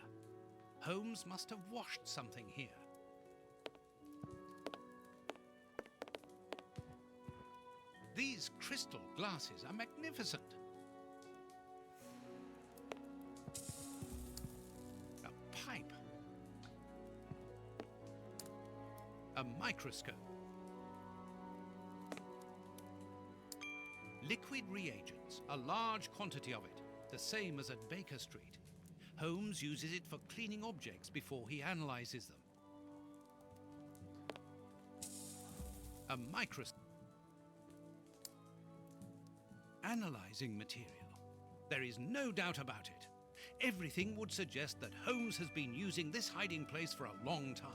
Holmes must have washed something here. These crystal glasses are magnificent. A pipe. A microscope. Liquid reagents, a large quantity of it, the same as at Baker Street. Holmes uses it for cleaning objects before he analyzes them. A microscope. Analyzing material. There is no doubt about it. Everything would suggest that Holmes has been using this hiding place for a long time.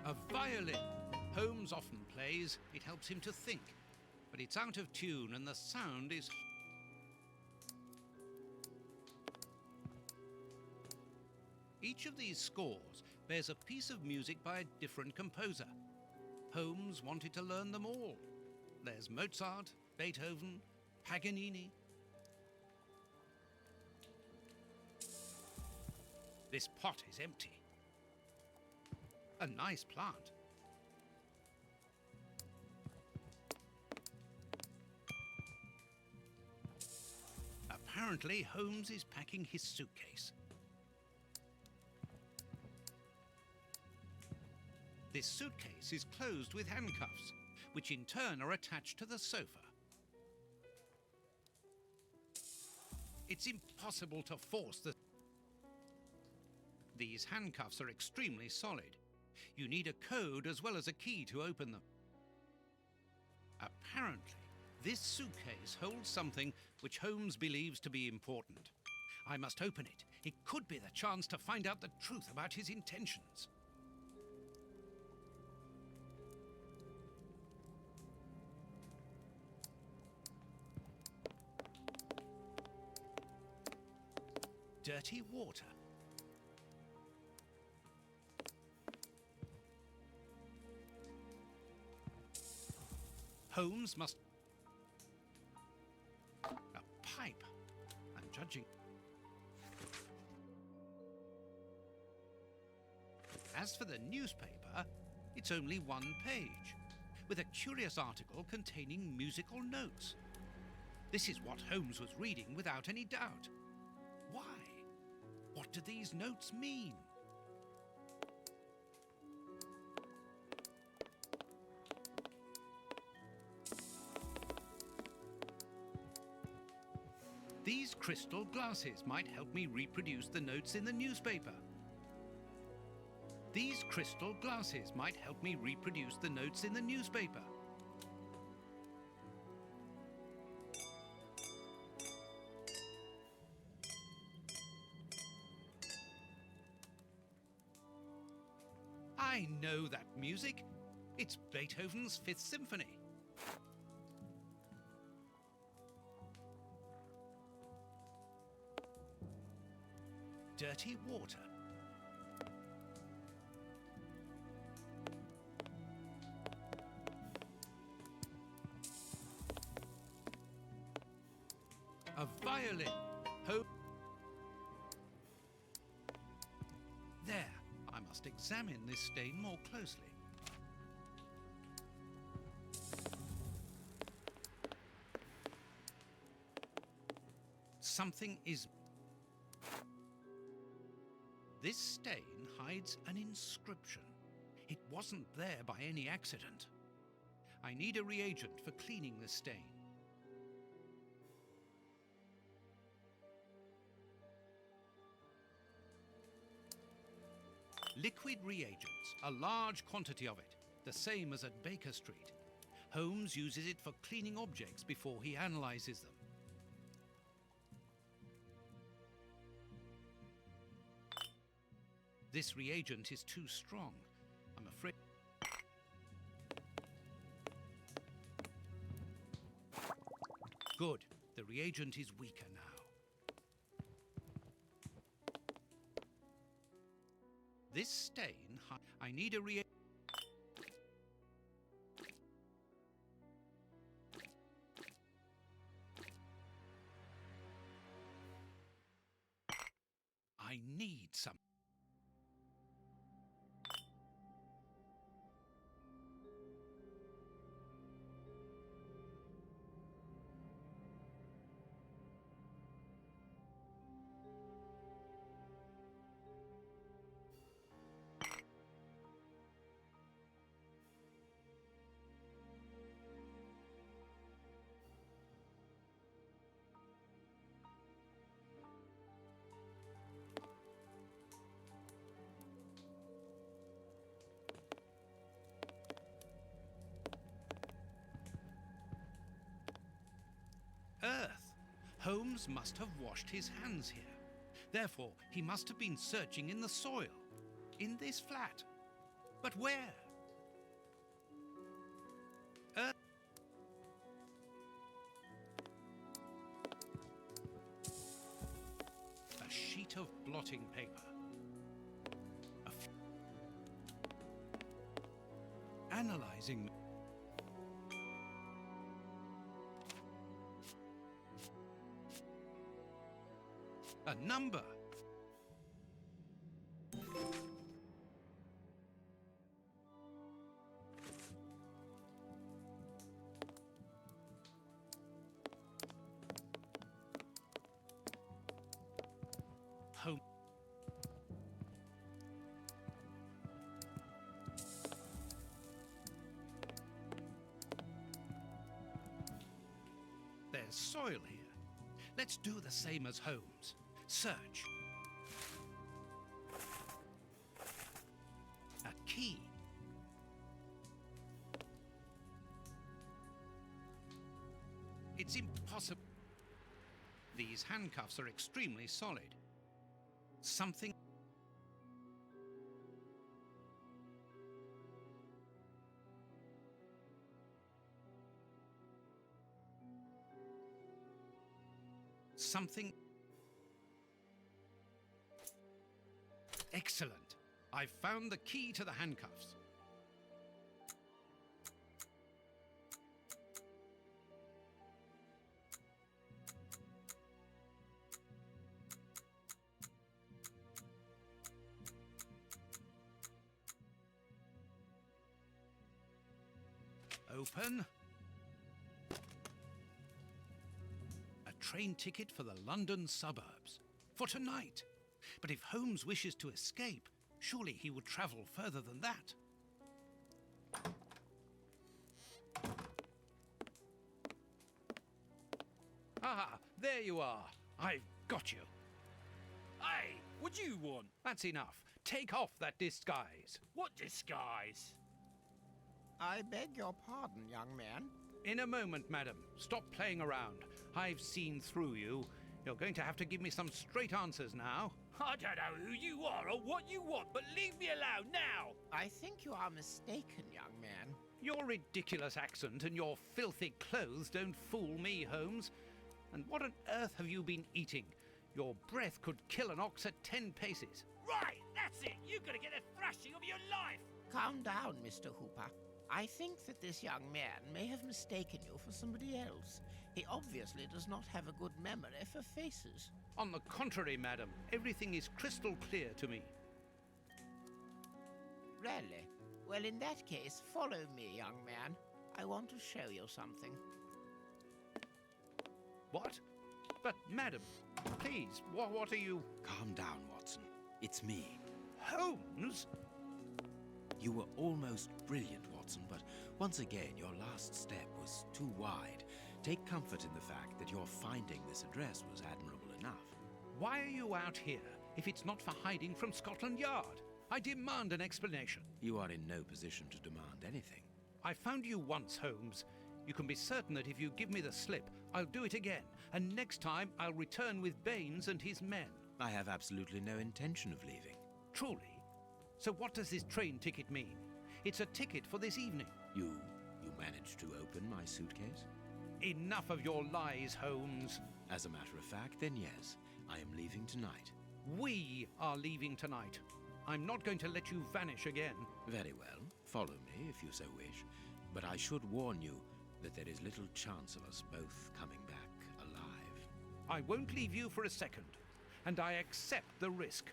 A violin. Holmes often plays. It helps him to think. But it's out of tune and the sound is... Each of these scores bears a piece of music by a different composer. Holmes wanted to learn them all. There's Mozart, Beethoven, Paganini. This pot is empty. A nice plant. Apparently, Holmes is packing his suitcase. This suitcase is closed with handcuffs, which in turn are attached to the sofa. It's impossible to force the... These handcuffs are extremely solid. You need a code as well as a key to open them. Apparently, this suitcase holds something which Holmes believes to be important. I must open it. It could be the chance to find out the truth about his intentions. Dirty water. Holmes must... A pipe. I'm judging... As for the newspaper, it's only one page, with a curious article containing musical notes. This is what Holmes was reading without any doubt. Why? What do these notes mean? These crystal glasses might help me reproduce the notes in the newspaper. These crystal glasses might help me reproduce the notes in the newspaper. I know that music. It's Beethoven's Fifth Symphony. Dirty water. A violin. There. I must examine this stain more closely. Something is... This stain hides an inscription. It wasn't there by any accident. I need a reagent for cleaning the stain. Liquid reagents, a large quantity of it, the same as at Baker Street. Holmes uses it for cleaning objects before he analyzes them. This reagent is too strong. I'm afraid... Good. The reagent is weaker now. This stain, I need a reagent. I need some. Earth. Holmes must have washed his hands here. Therefore, he must have been searching in the soil, in this flat. But where? Earth. A sheet of blotting paper. Analyzing. A number. Home. There's soil here. Let's do the same as Holmes. Search. A key. It's impossible. These handcuffs are extremely solid. Something. Something. Excellent. I've found the key to the handcuffs. Open. A train ticket for the London suburbs. For tonight. But if Holmes wishes to escape, surely he would travel further than that. Ah, there you are. I've got you. Hey, what do you want? That's enough. Take off that disguise. What disguise? I beg your pardon, young man. In a moment, madam. Stop playing around. I've seen through you. You're going to have to give me some straight answers now. I don't know who you are or what you want, but leave me alone now! I think you are mistaken, young man. Your ridiculous accent and your filthy clothes don't fool me, Holmes. And what on earth have you been eating? Your breath could kill an ox at 10 paces. Right, that's it! You're gonna get a thrashing of your life! Calm down, Mr. Hooper. I think that this young man may have mistaken you for somebody else. He obviously does not have a good memory for faces. On the contrary, madam, everything is crystal clear to me. Really? Well, in that case, follow me, young man. I want to show you something. What? But, madam, please, what are you... Calm down, Watson. It's me. Holmes? You were almost brilliant, Watson, but once again, your last step was too wide. Take comfort in the fact that your finding this address was admirable enough. Why are you out here if it's not for hiding from Scotland Yard? I demand an explanation. You are in no position to demand anything. I found you once, Holmes. You can be certain that if you give me the slip, I'll do it again. And next time, I'll return with Baines and his men. I have absolutely no intention of leaving. Truly? So what does this train ticket mean? It's a ticket for this evening. You managed to open my suitcase? Enough of your lies, Holmes. As a matter of fact, then yes, I am leaving tonight. We are leaving tonight. I'm not going to let you vanish again. Very well. Follow me if you so wish. But I should warn you that there is little chance of us both coming back alive. I won't leave you for a second, and I accept the risk.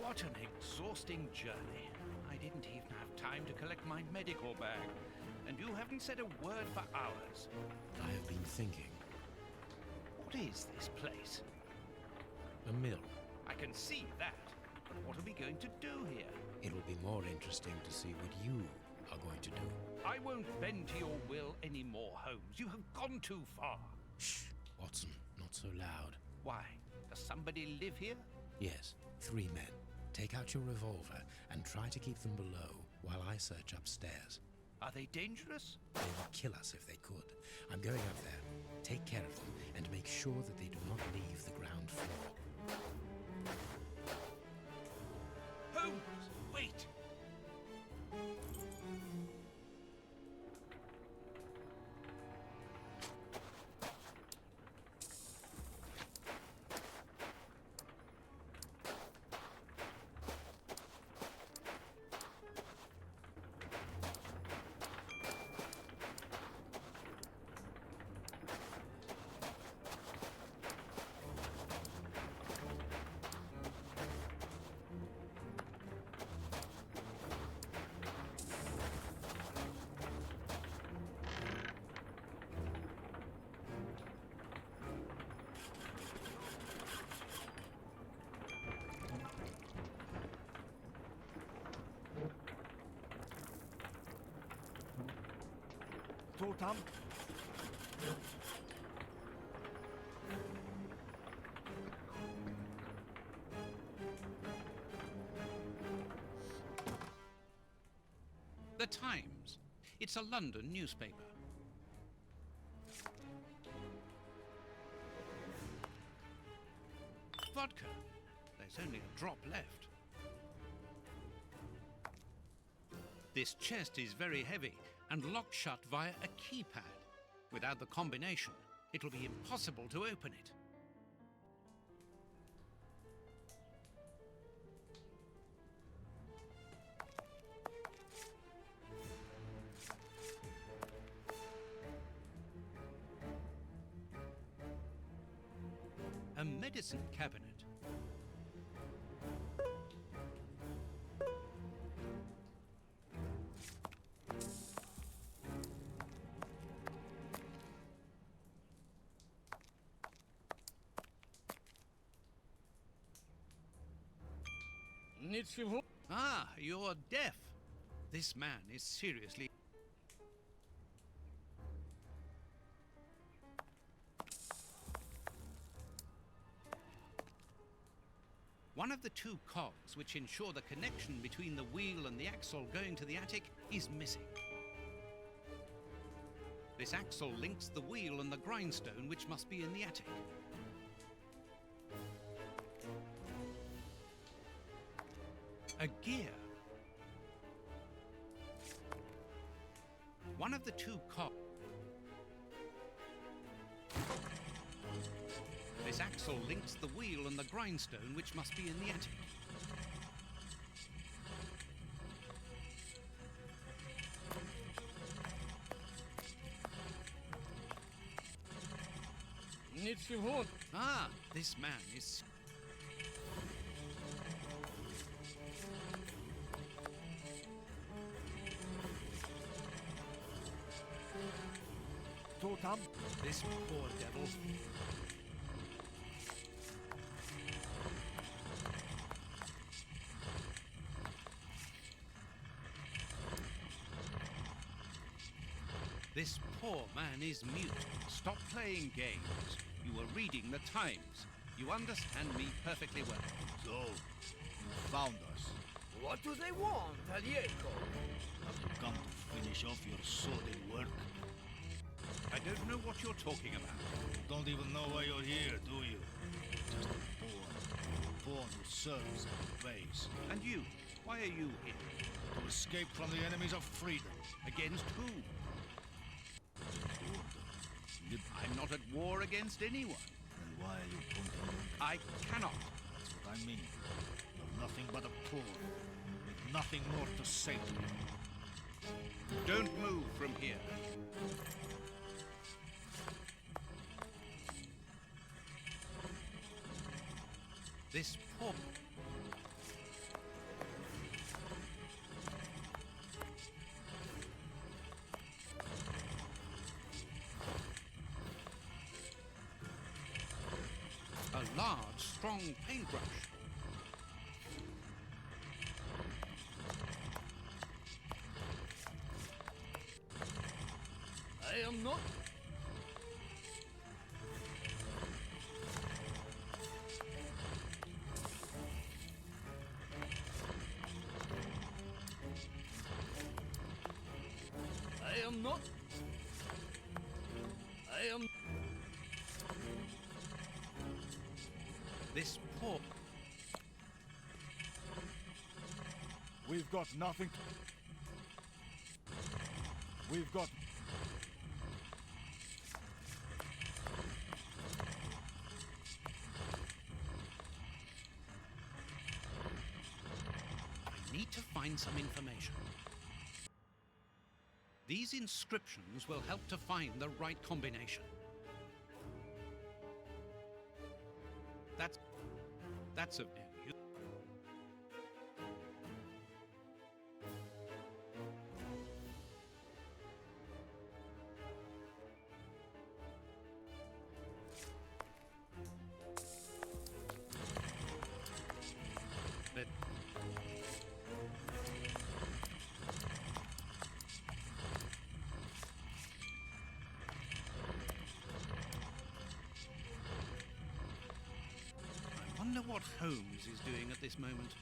What an exhausting journey. I didn't even have time to collect my medical bag. And you haven't said a word for hours. I have been thinking. What is this place? A mill. I can see that. But what are we going to do here? It will be more interesting to see what you are going to do. I won't bend to your will anymore, Holmes. You have gone too far. Shh, Watson, not so loud. Why? Does somebody live here? Yes, 3 men. Take out your revolver and try to keep them below while I search upstairs. Are they dangerous? They would kill us if they could. I'm going up there. Take care of them and make sure that they do not leave the ground floor. Holmes, wait! Totam. The Times. It's a London newspaper. Vodka. There's only a drop left. This chest is very heavy and locked shut via a keypad. Without the combination, it'll be impossible to open it. A medicine cabinet. Ah, you're deaf. This man is seriously... One of the 2 cogs which ensure the connection between the wheel and the axle going to the attic is missing. This axle links the wheel and the grindstone which must be in the attic. A gear. One of the 2 cogs. This axle links the wheel and the grindstone which must be in the attic. Ah, this man is... Totam. This poor devil. This poor man is mute. Stop playing games. You were reading the Times. You understand me perfectly well. So, you found us. What do they want, Alieko? Have you come to finish off your sordid work? I don't know what you're talking about. You don't even know why you're here, do you? Just a pawn who serves and obeys. And you? Why are you here? To escape from the enemies of freedom. Against who? I'm not at war against anyone. Then why are you pointing your... I cannot. That's what I mean. You're nothing but a pawn, with nothing more to say to you. Don't move from here. This poor... A large, strong paintbrush. I am not. I am not. I am. This poor... We've got nothing to... We've got... I need to find some information. These inscriptions will help to find the right combination. That's of no use. But I wonder what Holmes is doing at this moment.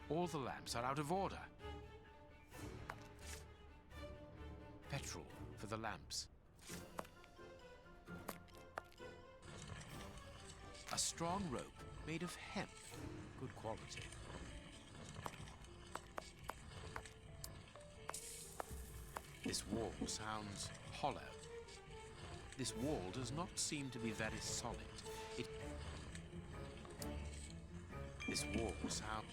All the lamps are out of order. Petrol for the lamps. A strong rope made of hemp. Good quality. This wall sounds hollow. This wall does not seem to be very solid. This wall sounds...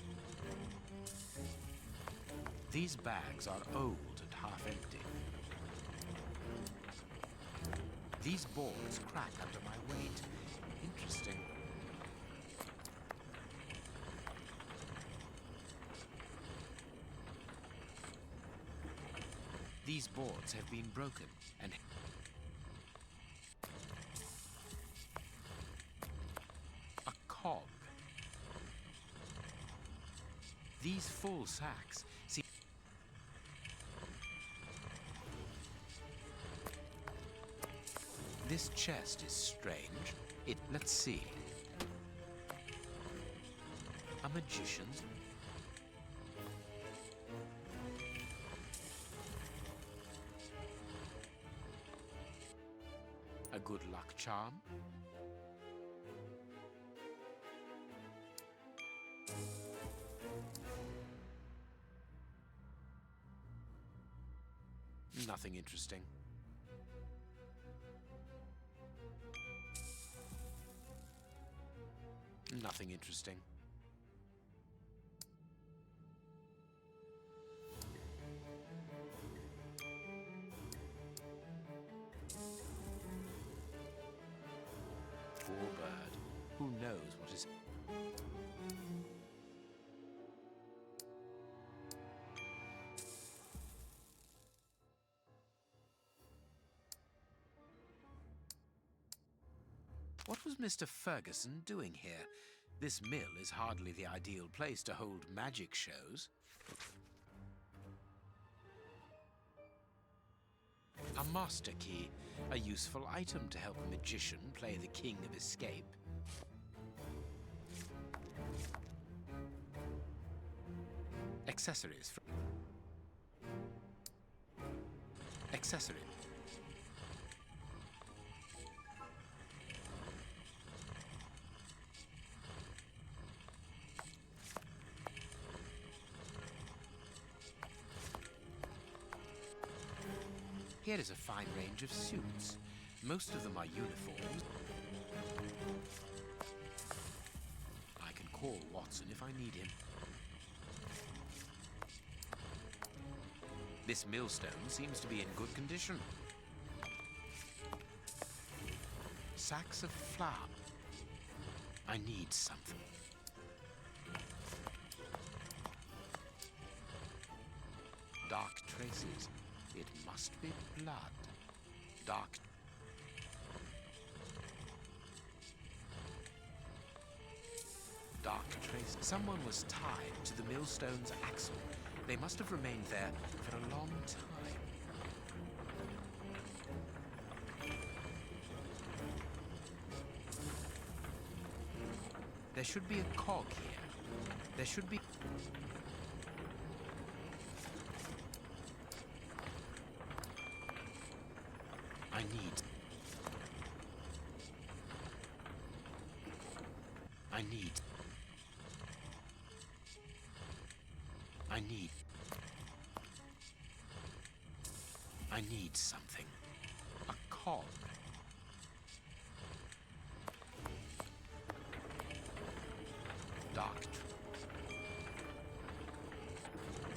These bags are old and half empty. These boards crack under my weight. Interesting. These boards have been broken and... A cog. These full sacks seem... This chest is strange. Let's see. A magician's... A good luck charm? Nothing interesting. Nothing interesting. Poor bird. Who knows what is... What was Mr. Ferguson doing here? This mill is hardly the ideal place to hold magic shows. A master key, a useful item to help a magician play the king of escape. Accessories. Accessory. Here is a fine range of suits. Most of them are uniforms. I can call Watson if I need him. This millstone seems to be in good condition. Sacks of flour. I need something. Dark traces. It must be blood. Dark. Dark trace. Someone was tied to the millstone's axle. They must have remained there for a long time. There should be a cog here. There should be... I need... something. A cog. Dark.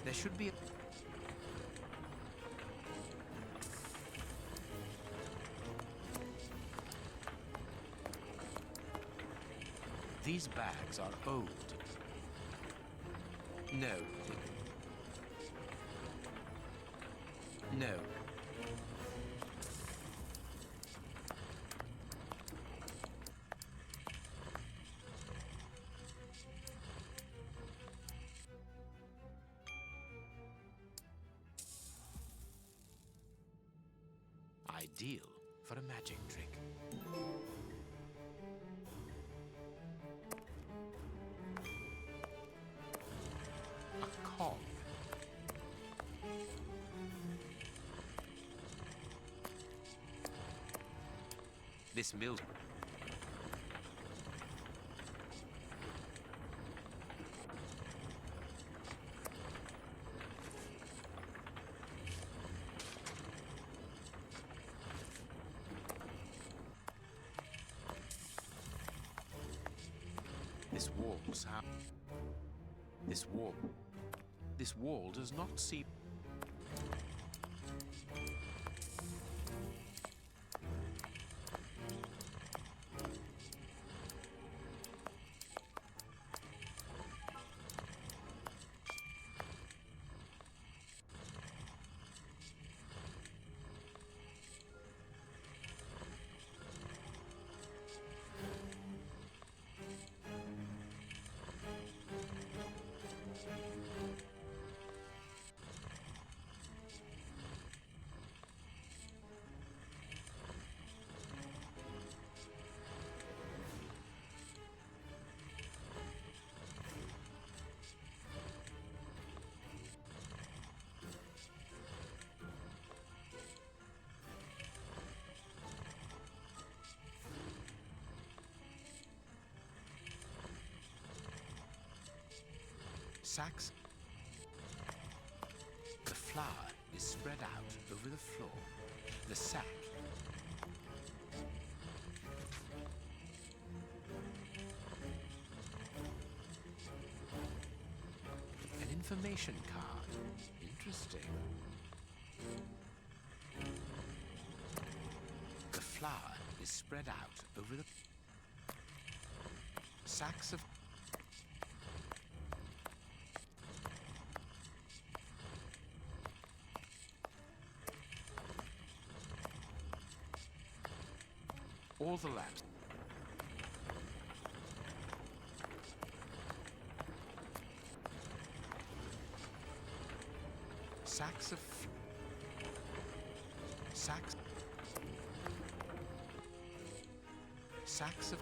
There should be a... These bags are old. No. No. Ideal for a magic trick. A cog. This mill... This wall does not seem... Sacks. The flour is spread out over the floor. The sack. An information card. Interesting. The flour is spread out over the sacks of all the lamps. Sacks of sacks. Sacks of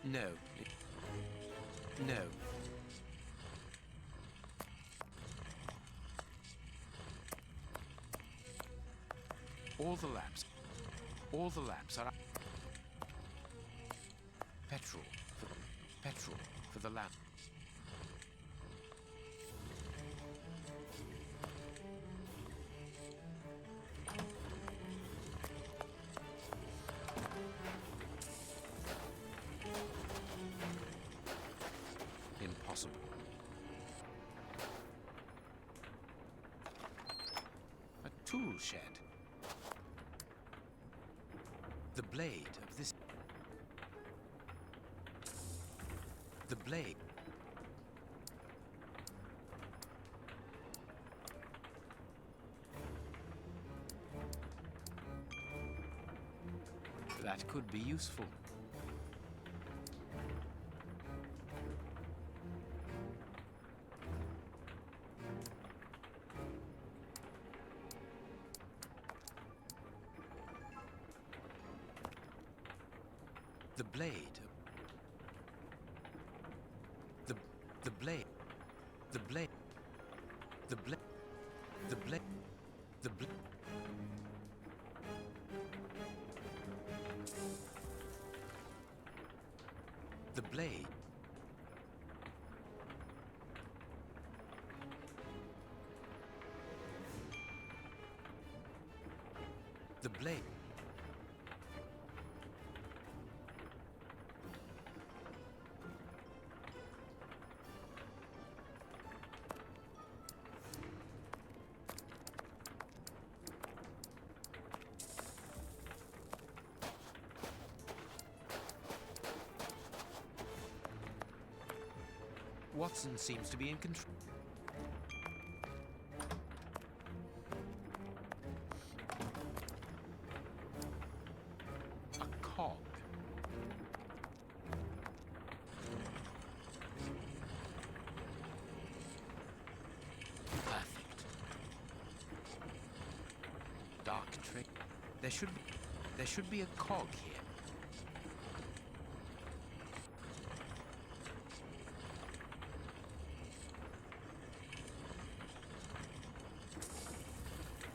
no. No. All the lamps. All the lamps are petrol for the lamp. Impossible. A tool shed. The blade of this. The blade. That could be useful. The blade. The blade. The blade. The blade. The blade. The blade. The blade. The blade. Watson seems to be in control. A cog. Perfect. Dark trick. There should be a cog here.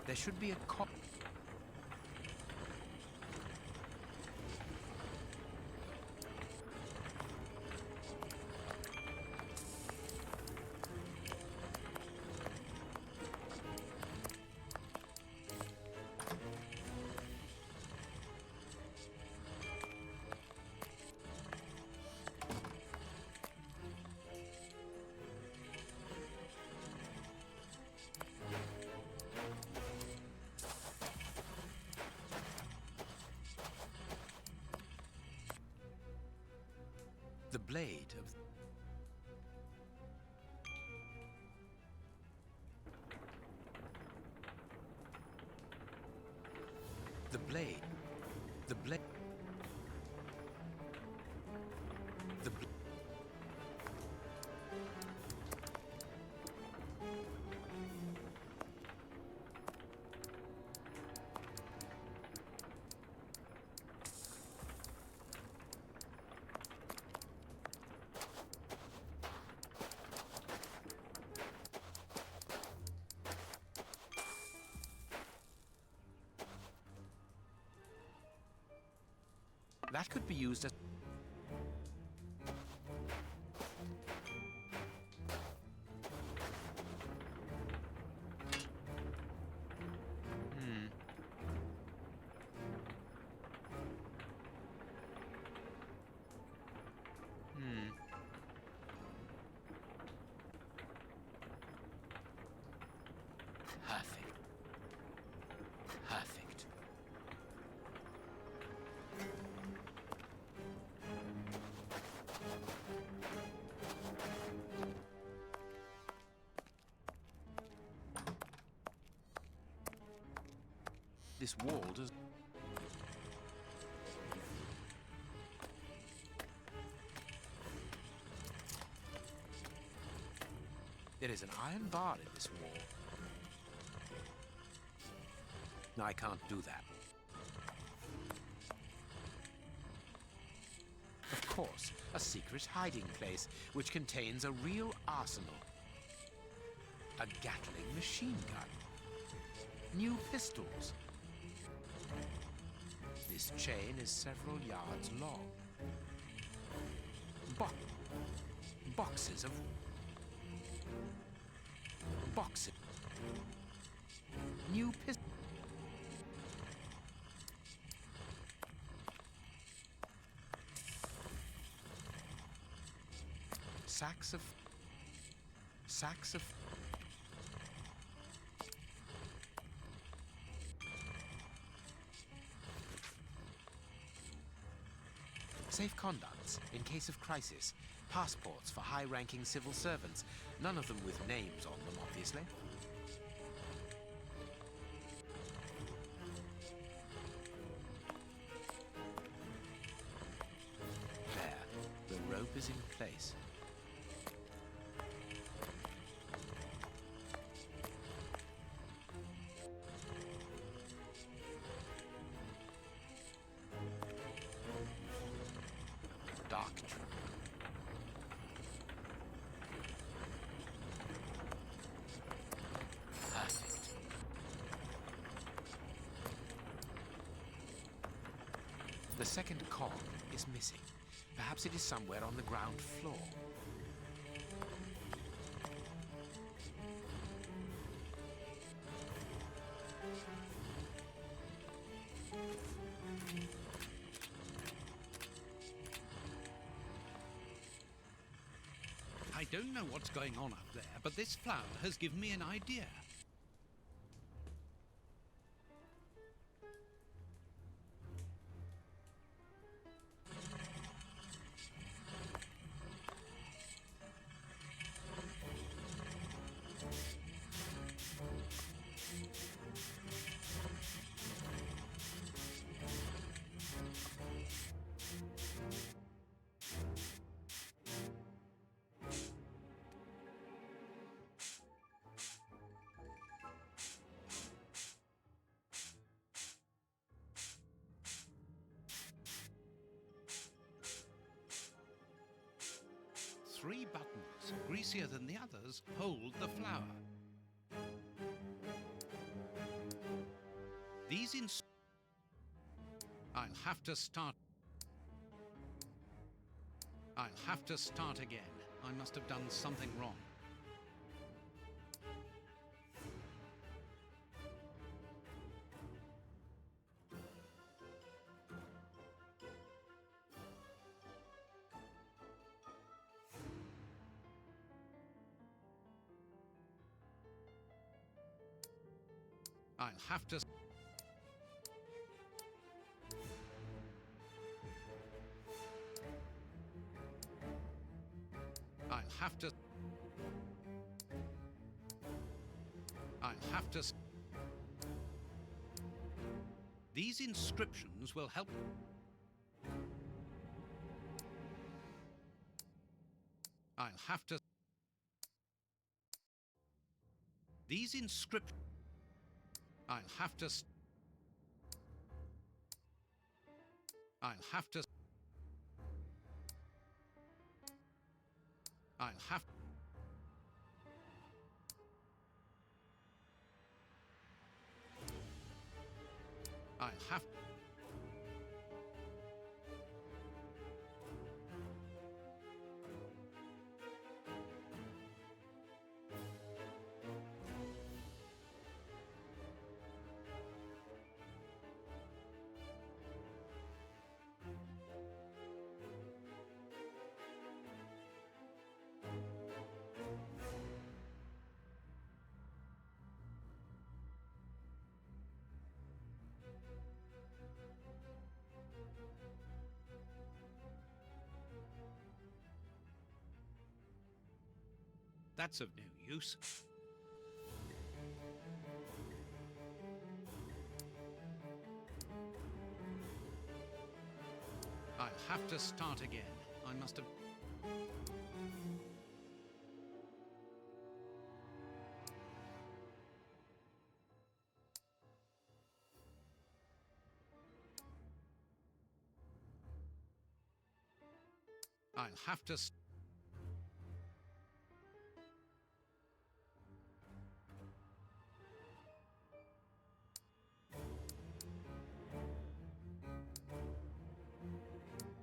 There should be a cop. The blade of the blade. The blade. The bl That could be used as... Perfect. Perfect. This wall does... There is an iron bar in this wall. No, I can't do that. Of course, a secret hiding place which contains a real arsenal. A Gatling machine gun. New pistols. This chain is several yards long. Boxes of... Boxes. New pistols. Sacks of... Safe conducts in case of crisis. Passports for high-ranking civil servants. None of them with names on them, obviously. There. The rope is in place. Doctrine. Perfect. The second cog is missing. Perhaps it is somewhere on the ground floor. I don't know what's going on up there, but this flower has given me an idea. Three buttons, greasier than the others, hold the flower. These I'll have to start again. I must have done something wrong. I'll have to... These inscriptions will help... I'll have to... These inscriptions... I'll have to... I'll have to... I'll have... I'll have... that's of no use. I'll have to start again. I must have... I'll have to...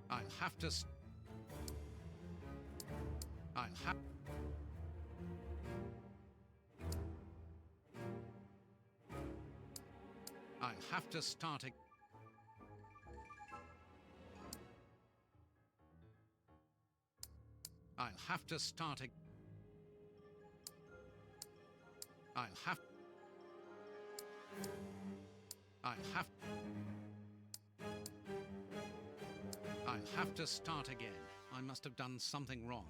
I'll have to... I'll have... I'll have to start again. I'll have to start again. I'll have... I'll have... I'll have to start again. I must have done something wrong.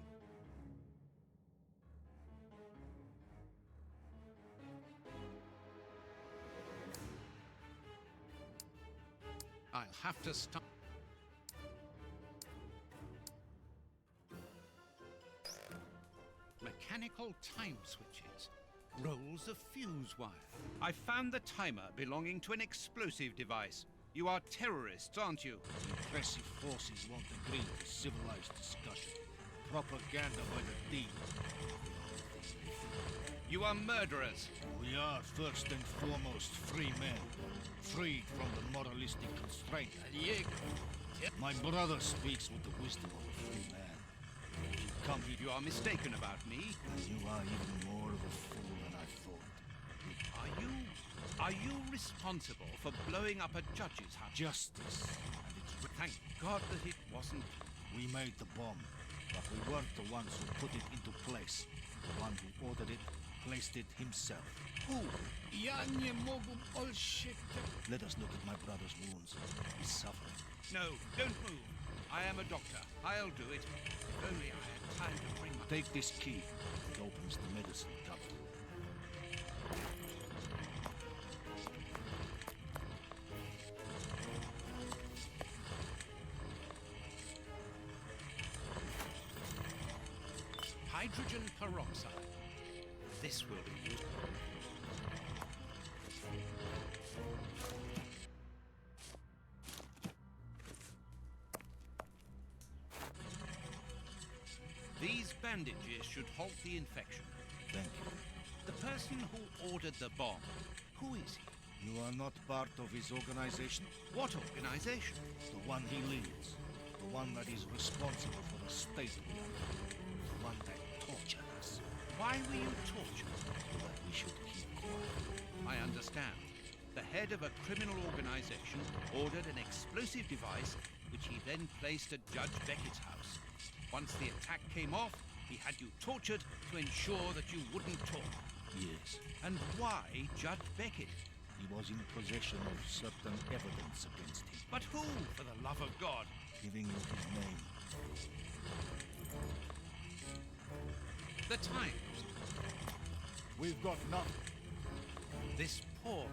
I'll have to start... Mechanical time switches. Rolls of fuse wire. I found the timer belonging to an explosive device. You are terrorists, aren't you? The oppressive forces won't agree to civilized discussion. Propaganda by the deed. You are murderers. We are first and foremost free men, freed from the moralistic constraint. My brother speaks with the wisdom of a free man. If you come here, You are mistaken about me. you are even more of a fool than I thought. Are you responsible for blowing up a judge's house? Justice, and it's Thank God that it wasn't. We made the bomb, but we weren't the ones who put it into place. The one who ordered it placed it himself. Who? Let us look at my brother's wounds. He's suffering. No, don't move. I am a doctor. I'll do it. If only I had time to bring my... Take this key. It opens the medicine cupboard. Hydrogen peroxide. This will be used. These bandages should halt the infection. Thank you. The person who ordered the bomb, who is he? You are not part of his organization? What organization? The one he leads. The one that is responsible for the state we are in. The one that tortured us. Why were you tortured? So that we should keep quiet. I understand. The head of a criminal organization ordered an explosive device which he then placed at Judge Beckett's house. Once the attack came off, he had you tortured to ensure that you wouldn't talk. Yes. And why Judge Beckett? He was in possession of certain evidence against him. But who, for the love of God? Giving you his name. The Times. We've got nothing. This poor...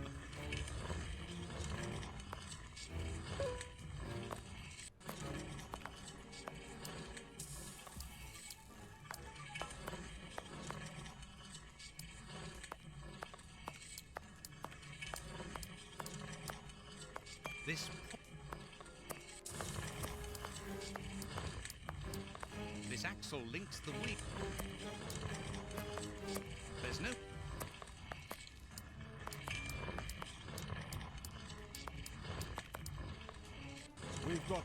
This axle links the wheel. There's no... We've got...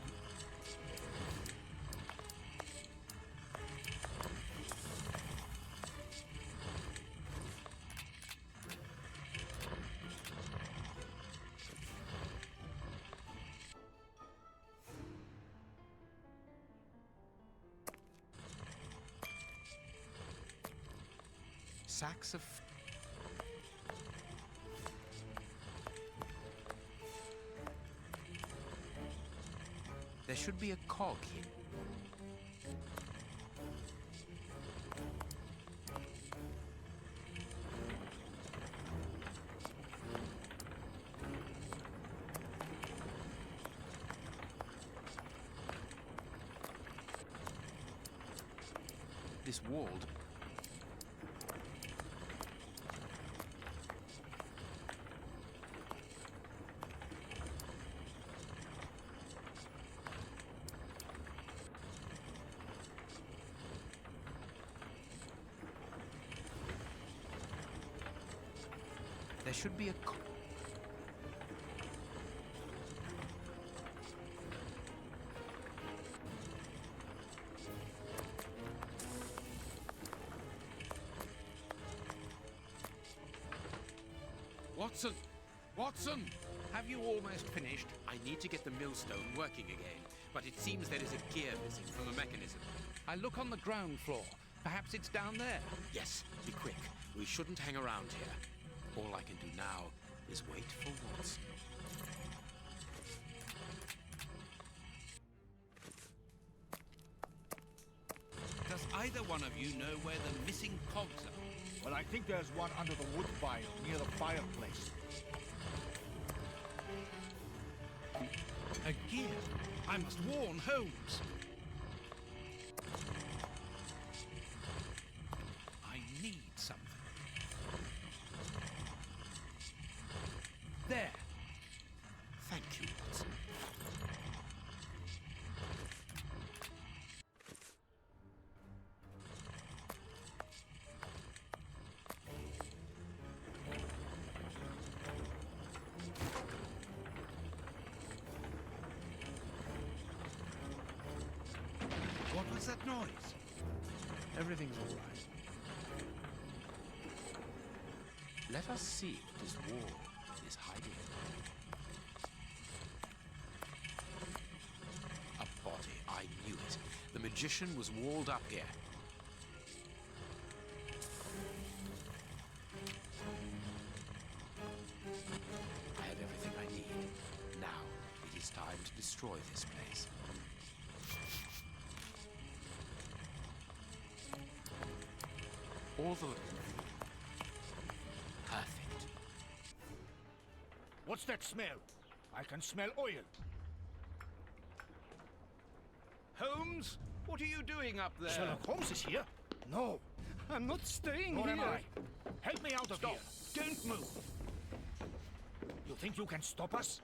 Sacks of... There should be a cog here. this walled... There should be a... Watson! Watson! Have you almost finished? I need to get the millstone working again, but it seems there is a gear missing from the mechanism. I look on the ground floor. Perhaps it's down there. Yes, be quick. We shouldn't hang around here. All I can do now is wait for Watson. Does either one of you know where the missing cogs are? Well, I think there's one under the wood pile near the fireplace. A gear. I must warn Holmes. I need something. There. Thank you, Watson. What was that noise? Everything's all right. Let us see what this wall is hiding. A body. I knew it. The magician was walled up here. I have everything I need. Now, it is time to destroy this place. All the... Perfect. What's that smell? I can smell oil. Holmes, what are you doing up there? Sherlock Holmes is here? No. I'm not staying Nor here. am I. Help me out of Stop. here. Don't move. You think you can stop us?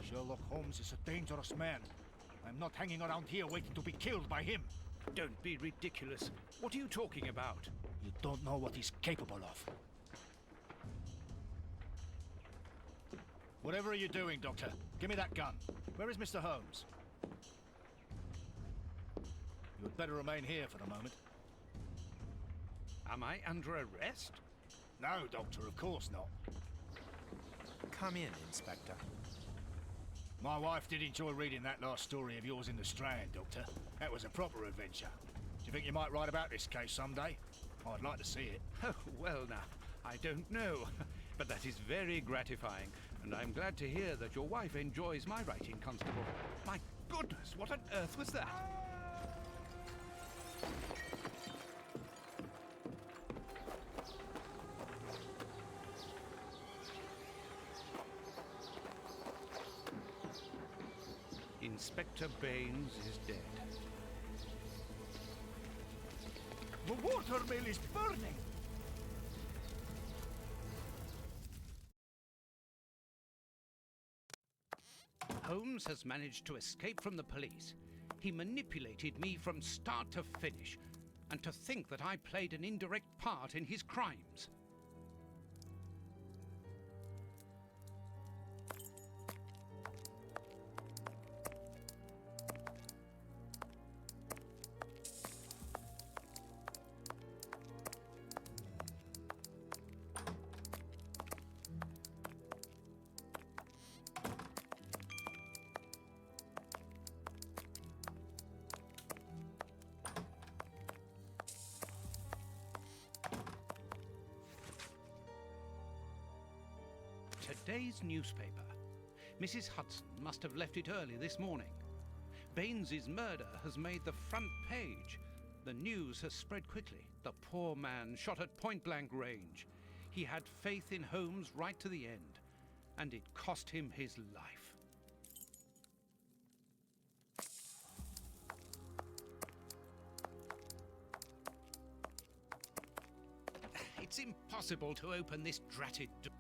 Sherlock Holmes is a dangerous man. I'm not hanging around here waiting to be killed by him. Don't be ridiculous. What are you talking about? You don't know what he's capable of. Whatever are you doing, Doctor? Give me that gun. Where is Mr. Holmes? You'd better remain here for the moment. Am I under arrest? No, Doctor, of course not. Come in, Inspector. My wife did enjoy reading that last story of yours in the Strand, Doctor. That was a proper adventure. Do you think you might write about this case someday? I'd like to see it. Oh, well now, I don't know. But that is very gratifying, and I'm glad to hear that your wife enjoys my writing, Constable. My goodness, what on earth was that? Inspector Baines is dead. The watermill is burning! Holmes has managed to escape from the police. He manipulated me from start to finish, and to think that I played an indirect part in his crimes. Today's newspaper. Mrs. Hudson must have left it early this morning. Baines's murder has made the front page. The news has spread quickly. The poor man shot at point-blank range. He had faith in Holmes right to the end, and it cost him his life. It's impossible to open this dratted door.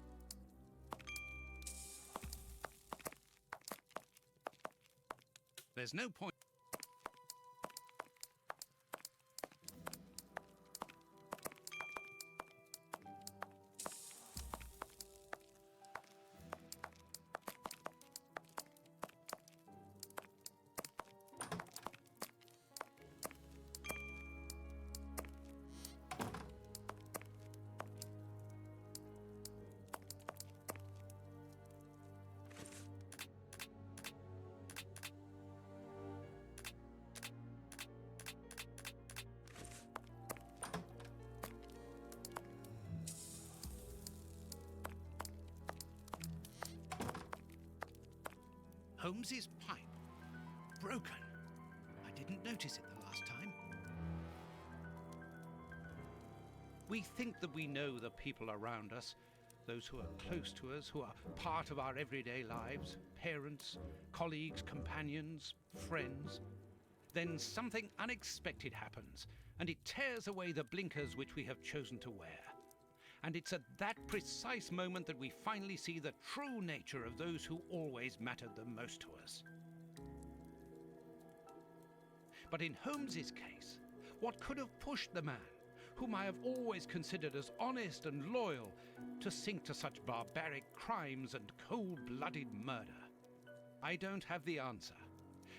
There's no point. Holmes's pipe. Broken. I didn't notice it the last time. We think that we know the people around us, those who are close to us, who are part of our everyday lives, parents, colleagues, companions, friends. Then something unexpected happens, and it tears away the blinkers which we have chosen to wear. And it's at that precise moment that we finally see the true nature of those who always mattered the most to us. But in Holmes's case, what could have pushed the man, whom I have always considered as honest and loyal, to sink to such barbaric crimes and cold-blooded murder? I don't have the answer.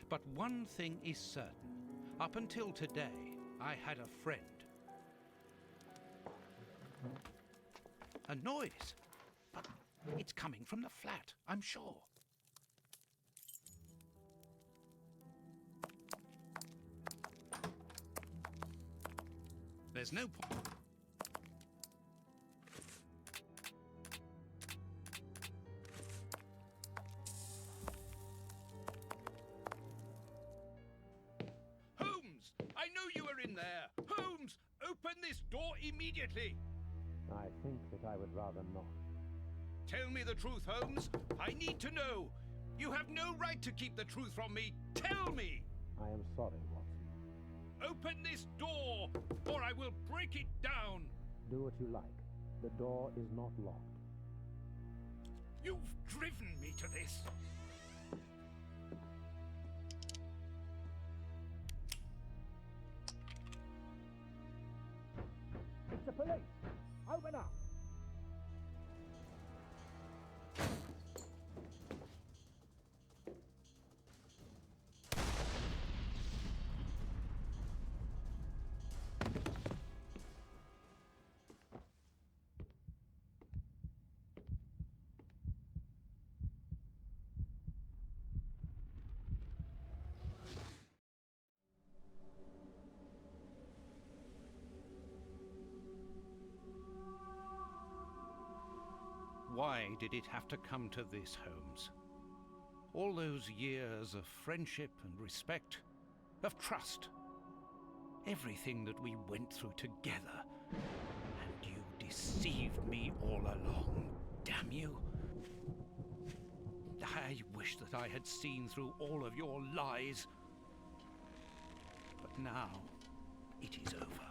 But one thing is certain. Up until today, I had a friend. A noise, but it's coming from the flat, I'm sure. There's no point. Holmes! I know you are in there! Holmes! Open this door immediately! I think that I would rather not. Tell me the truth, Holmes. I need to know. You have no right to keep the truth from me. Tell me! I am sorry, Watson. Open this door, or I will break it down. Do what you like. The door is not locked. You've driven me to this. It's the police! Open up! Why did it have to come to this, Holmes? All those years of friendship and respect, of trust. Everything that we went through together. And you deceived me all along. Damn you. I wish that I had seen through all of your lies. But now, it is over.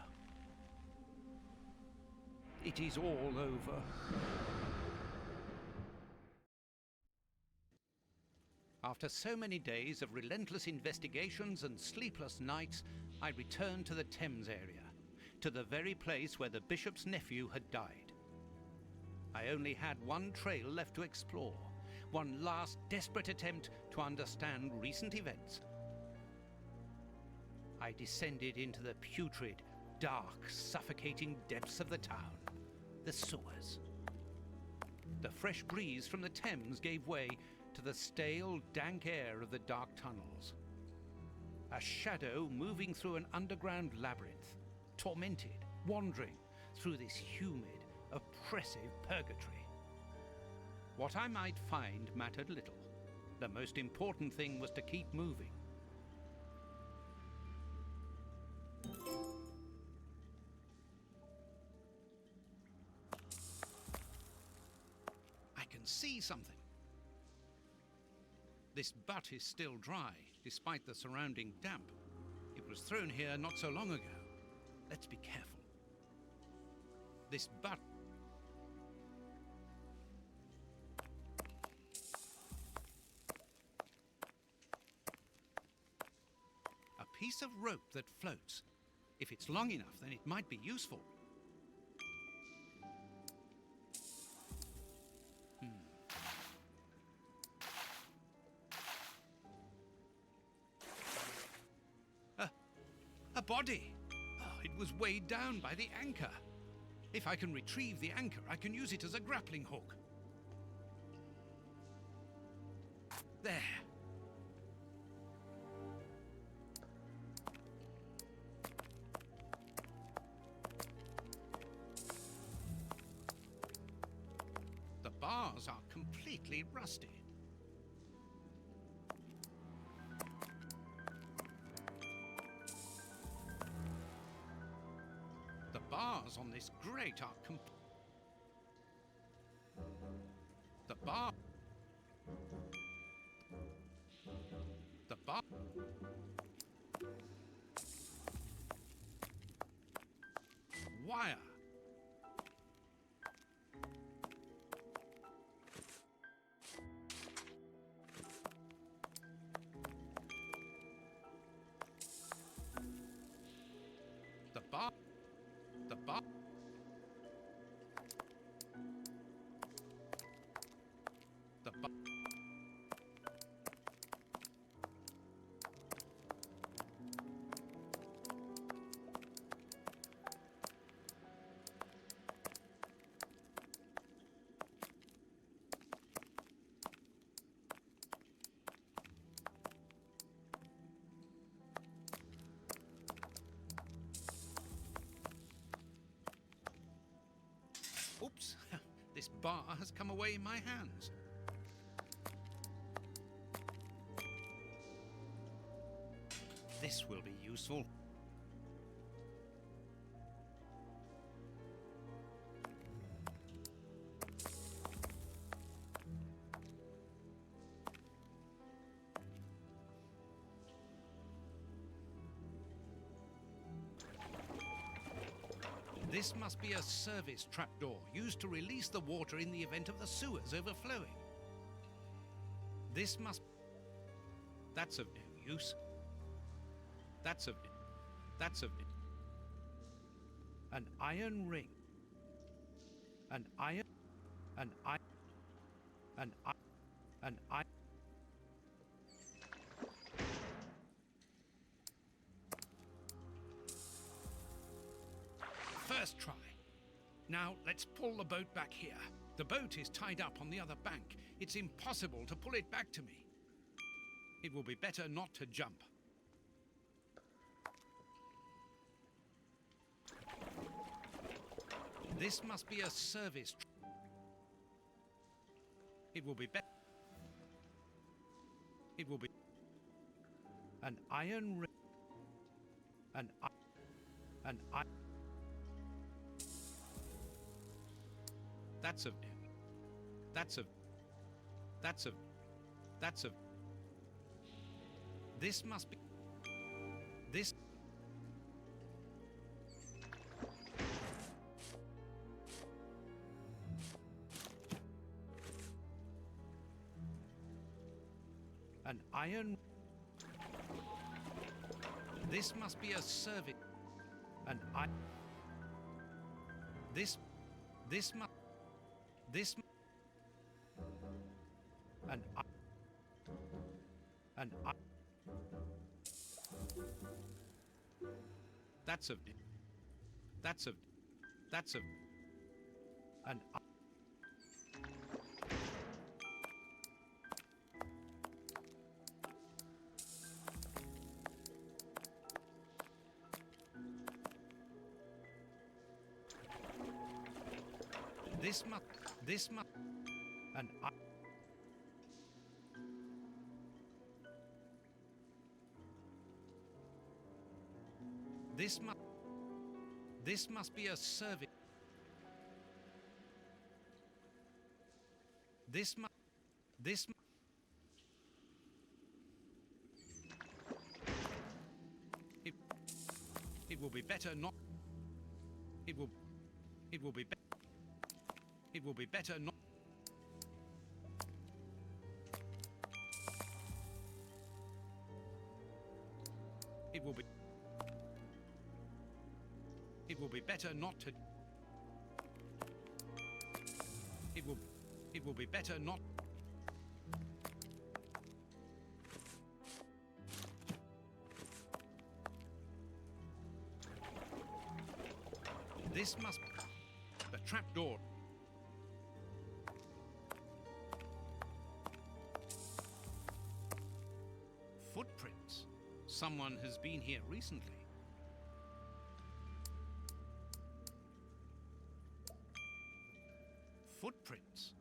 It is all over. After so many days of relentless investigations and sleepless nights, I returned to the Thames area, to the very place where the bishop's nephew had died. I only had one trail left to explore, one last desperate attempt to understand recent events. I descended into the putrid, dark, suffocating depths of the town, the sewers. The fresh breeze from the Thames gave way to the stale, dank air of the dark tunnels. A shadow moving through an underground labyrinth, tormented, wandering through this humid, oppressive purgatory. What I might find mattered little. The most important thing was to keep moving. I can see something. This butt is still dry, despite the surrounding damp. It was thrown here not so long ago. Let's be careful. This but. A piece of rope that floats. If it's long enough, then it might be useful. A body! Oh, it was weighed down by the anchor. If I can retrieve the anchor, I can use it as a grappling hook. There. The bars are completely rusty. The bars on this grate are The bar. Wire. The bar. The bar. The bar. Oops, this bar has come away in my hands. This will be useful. This must be a service trapdoor used to release the water in the event of the sewers overflowing. This must... That's of no use. That's of... An iron ring. An iron... An iron... An iron... An iron... First try. Now, let's pull the boat back here. The boat is tied up on the other bank. It's impossible to pull it back to me. It will be better not to jump. This must be a service. It will be better. It will be an iron ring. An iron. That's of. This must be. This. An iron. This must be a service. An iron. This must. This. An. That's of. An. This must, and this must be a service. It will be better not. It will. It will be better not. It will be better not to. It will be better not. This must be the trapdoor. Footprints. Someone has been here recently. Footprints.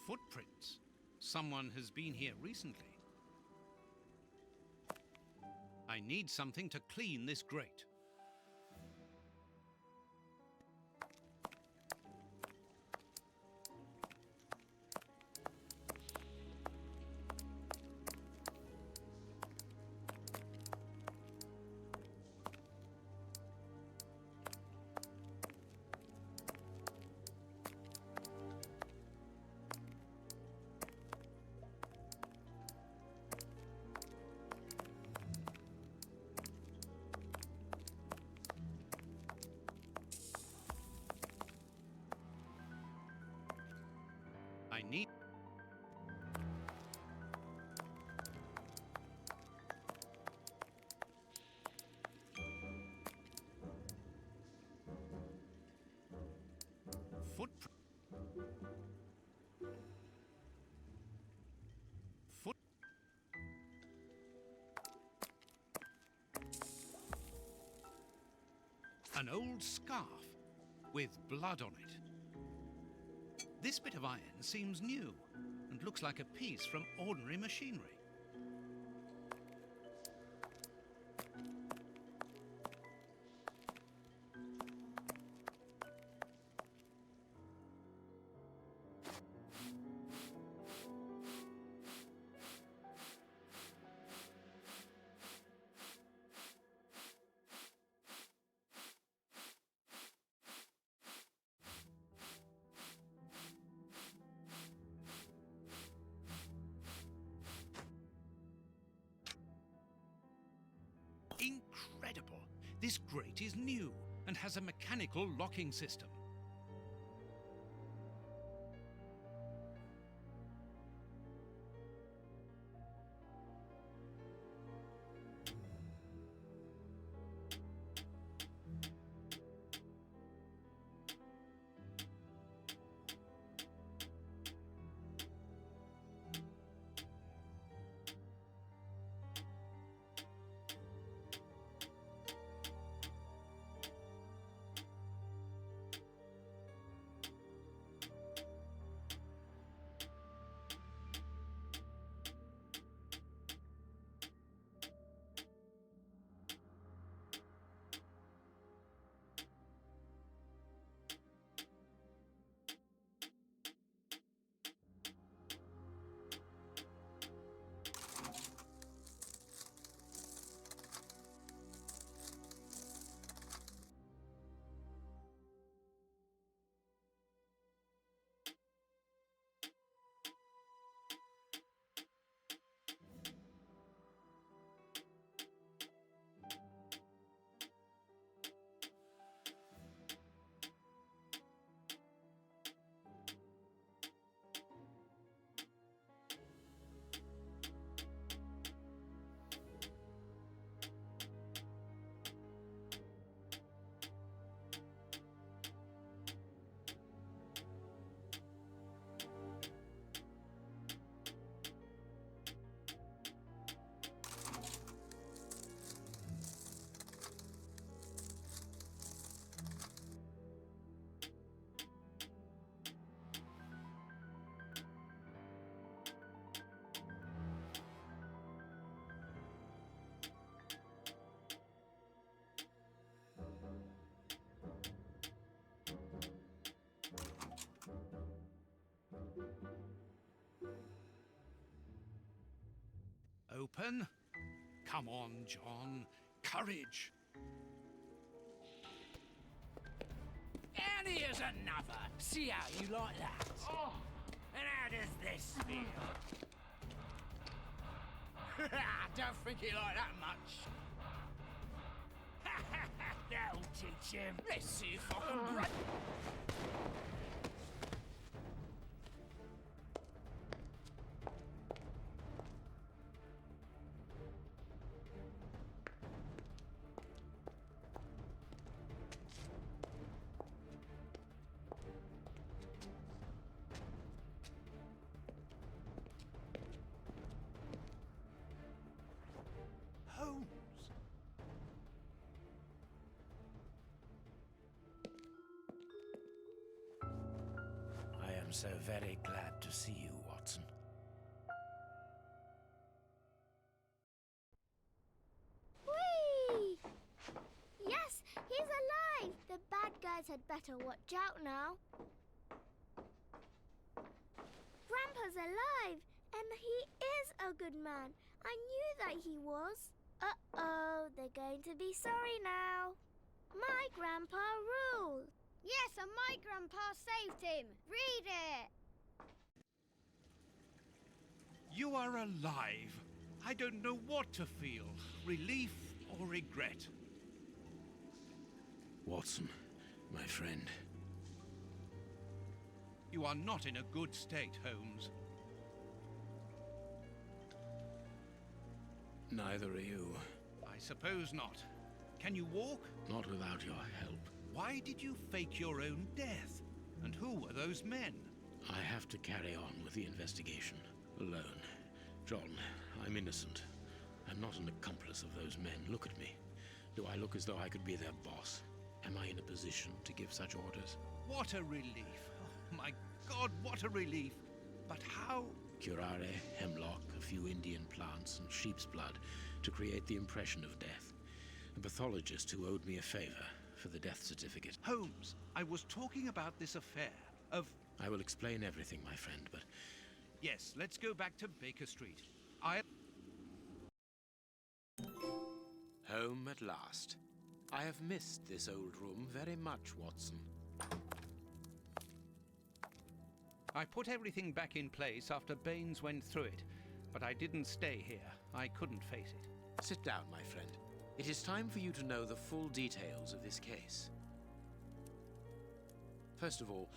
Footprints. Someone has been here recently. I need something to clean this grate. I need... Footprint. An old scarf with blood on it. This bit of iron seems new and looks like a piece from ordinary machinery. Incredible! This grate is new and has a mechanical locking system. open. Come on, John. Courage. And here's another. See how you like that? Oh. And how does this feel? Don't think he like that much. That'll teach him. Let's see if I can break. Holmes. I am so very glad to see you, Watson. Whee! Yes, he's alive! The bad guys had better watch out now. Grandpa's alive, and he is a good man. I knew that he was. Uh-oh, they're going to be sorry now. My grandpa ruled. Yes, and my grandpa saved him. Read it. You are alive. I don't know what to feel. Relief or regret. Watson, my friend. You are not in a good state, Holmes. Neither are you. I suppose not. Can you walk? Not without your help. Why did you fake your own death? And who were those men? I have to carry on with the investigation. Alone. John, I'm innocent. I'm not an accomplice of those men. Look at me. Do I look as though I could be their boss? Am I in a position to give such orders? What a relief. Oh, my God, what a relief. But how? Curare, hemlock, a few Indian plants, and sheep's blood to create the impression of death. A pathologist who owed me a favor for the death certificate. Holmes, I was talking about this affair of... I will explain everything, my friend, but... Yes, let's go back to Baker Street. Home at last. I have missed this old room very much, Watson. I put everything back in place after Baines went through it, but I didn't stay here. I couldn't face it. Sit down, my friend. It is time for you to know the full details of this case. First of all,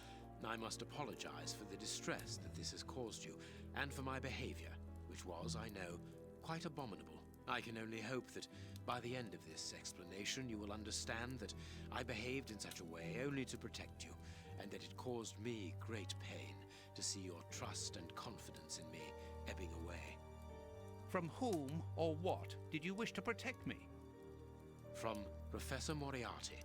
I must apologize for the distress that this has caused you, and for my behavior, which was, I know, quite abominable. I can only hope that by the end of this explanation you will understand that I behaved in such a way only to protect you, and that it caused me great pain to see your trust and confidence in me ebbing away. From whom or what did you wish to protect me? From Professor Moriarty.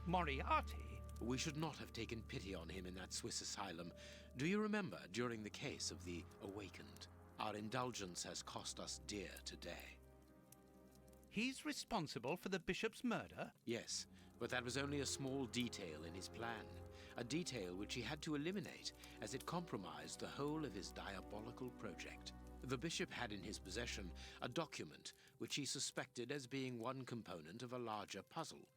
Moriarty? We should not have taken pity on him in that Swiss asylum. Do you remember during the case of the Awakened? Our indulgence has cost us dear today. He's responsible for the bishop's murder? Yes, but that was only a small detail in his plan. A detail which he had to eliminate, as it compromised the whole of his diabolical project. The bishop had in his possession a document which he suspected as being one component of a larger puzzle.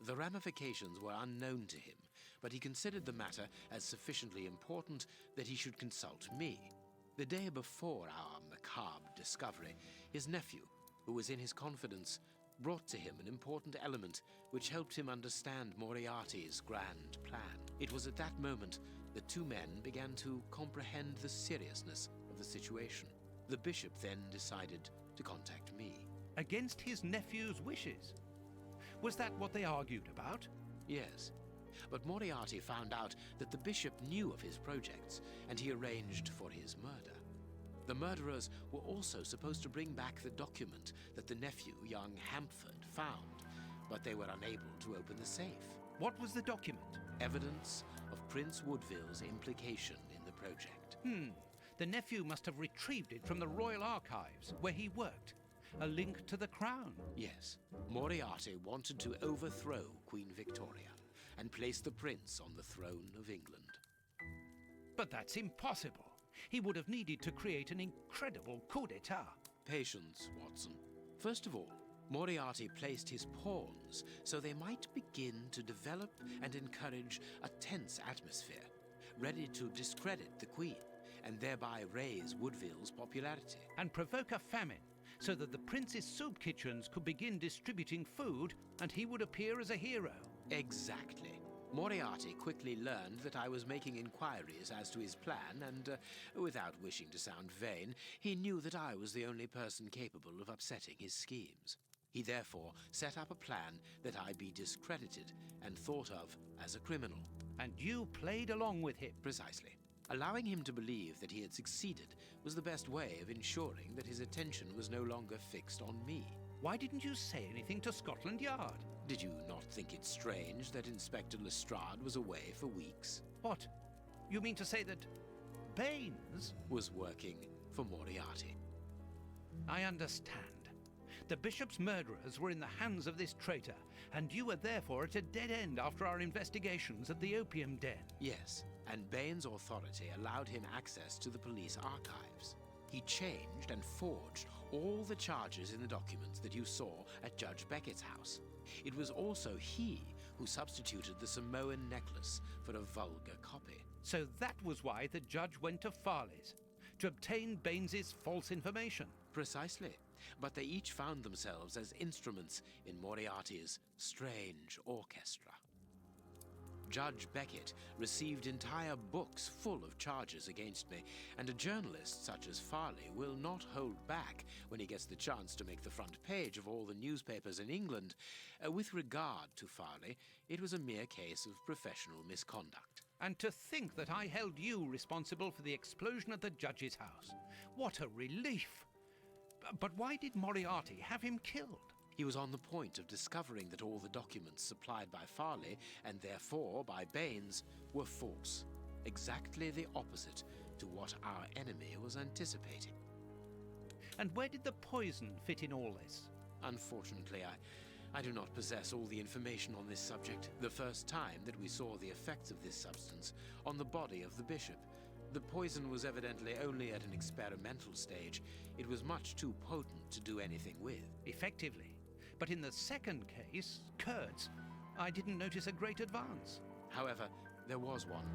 The ramifications were unknown to him, but he considered the matter as sufficiently important that he should consult me. The day before our macabre discovery, his nephew, who was in his confidence, brought to him an important element which helped him understand Moriarty's grand plan. It was at that moment the two men began to comprehend the seriousness of the situation. The bishop then decided to contact me. Against his nephew's wishes? Was that what they argued about? Yes, but Moriarty found out that the bishop knew of his projects, and he arranged for his murder. The murderers were also supposed to bring back the document that the nephew, young Hampford, found, but they were unable to open the safe. What was the document? Evidence of Prince Woodville's implication in the project. The nephew must have retrieved it from the Royal Archives, where he worked. A link to the crown. Yes. Moriarty wanted to overthrow Queen Victoria and place the prince on the throne of England. But that's impossible. He would have needed to create an incredible coup d'etat. Patience, Watson. First of all, Moriarty placed his pawns so they might begin to develop and encourage a tense atmosphere, ready to discredit the Queen and thereby raise Woodville's popularity. And provoke a famine, so that the prince's soup kitchens could begin distributing food and he would appear as a hero. Exactly. Moriarty quickly learned that I was making inquiries as to his plan, and without wishing to sound vain, he knew that I was the only person capable of upsetting his schemes. He therefore set up a plan that I be discredited and thought of as a criminal. And you played along with him. Precisely. Allowing him to believe that he had succeeded was the best way of ensuring that his attention was no longer fixed on me. Why didn't you say anything to Scotland Yard? Did you not think it strange that Inspector Lestrade was away for weeks? What? You mean to say that Baines was working for Moriarty? I understand. The bishop's murderers were in the hands of this traitor, and you were therefore at a dead end after our investigations at the opium den. Yes, and Baines' authority allowed him access to the police archives. He changed and forged all the charges in the documents that you saw at Judge Beckett's house. It was also he who substituted the Samoan necklace for a vulgar copy. So that was why the judge went to Farley's, to obtain Baines's false information. Precisely. But they each found themselves as instruments in Moriarty's strange orchestra. Judge Beckett received entire books full of charges against me, and a journalist such as Farley will not hold back when he gets the chance to make the front page of all the newspapers in England. With regard to Farley, it was a mere case of professional misconduct. And to think that I held you responsible for the explosion at the judge's house. What a relief! But why did Moriarty have him killed? He was on the point of discovering that all the documents supplied by Farley, and therefore by Baines, were false. Exactly the opposite to what our enemy was anticipating. And where did the poison fit in all this? Unfortunately, I do not possess all the information on this subject. The first time that we saw the effects of this substance on the body of the bishop, the poison was evidently only at an experimental stage. It was much too potent to do anything with. Effectively. But in the second case, Kurtz, I didn't notice a great advance. However, there was one.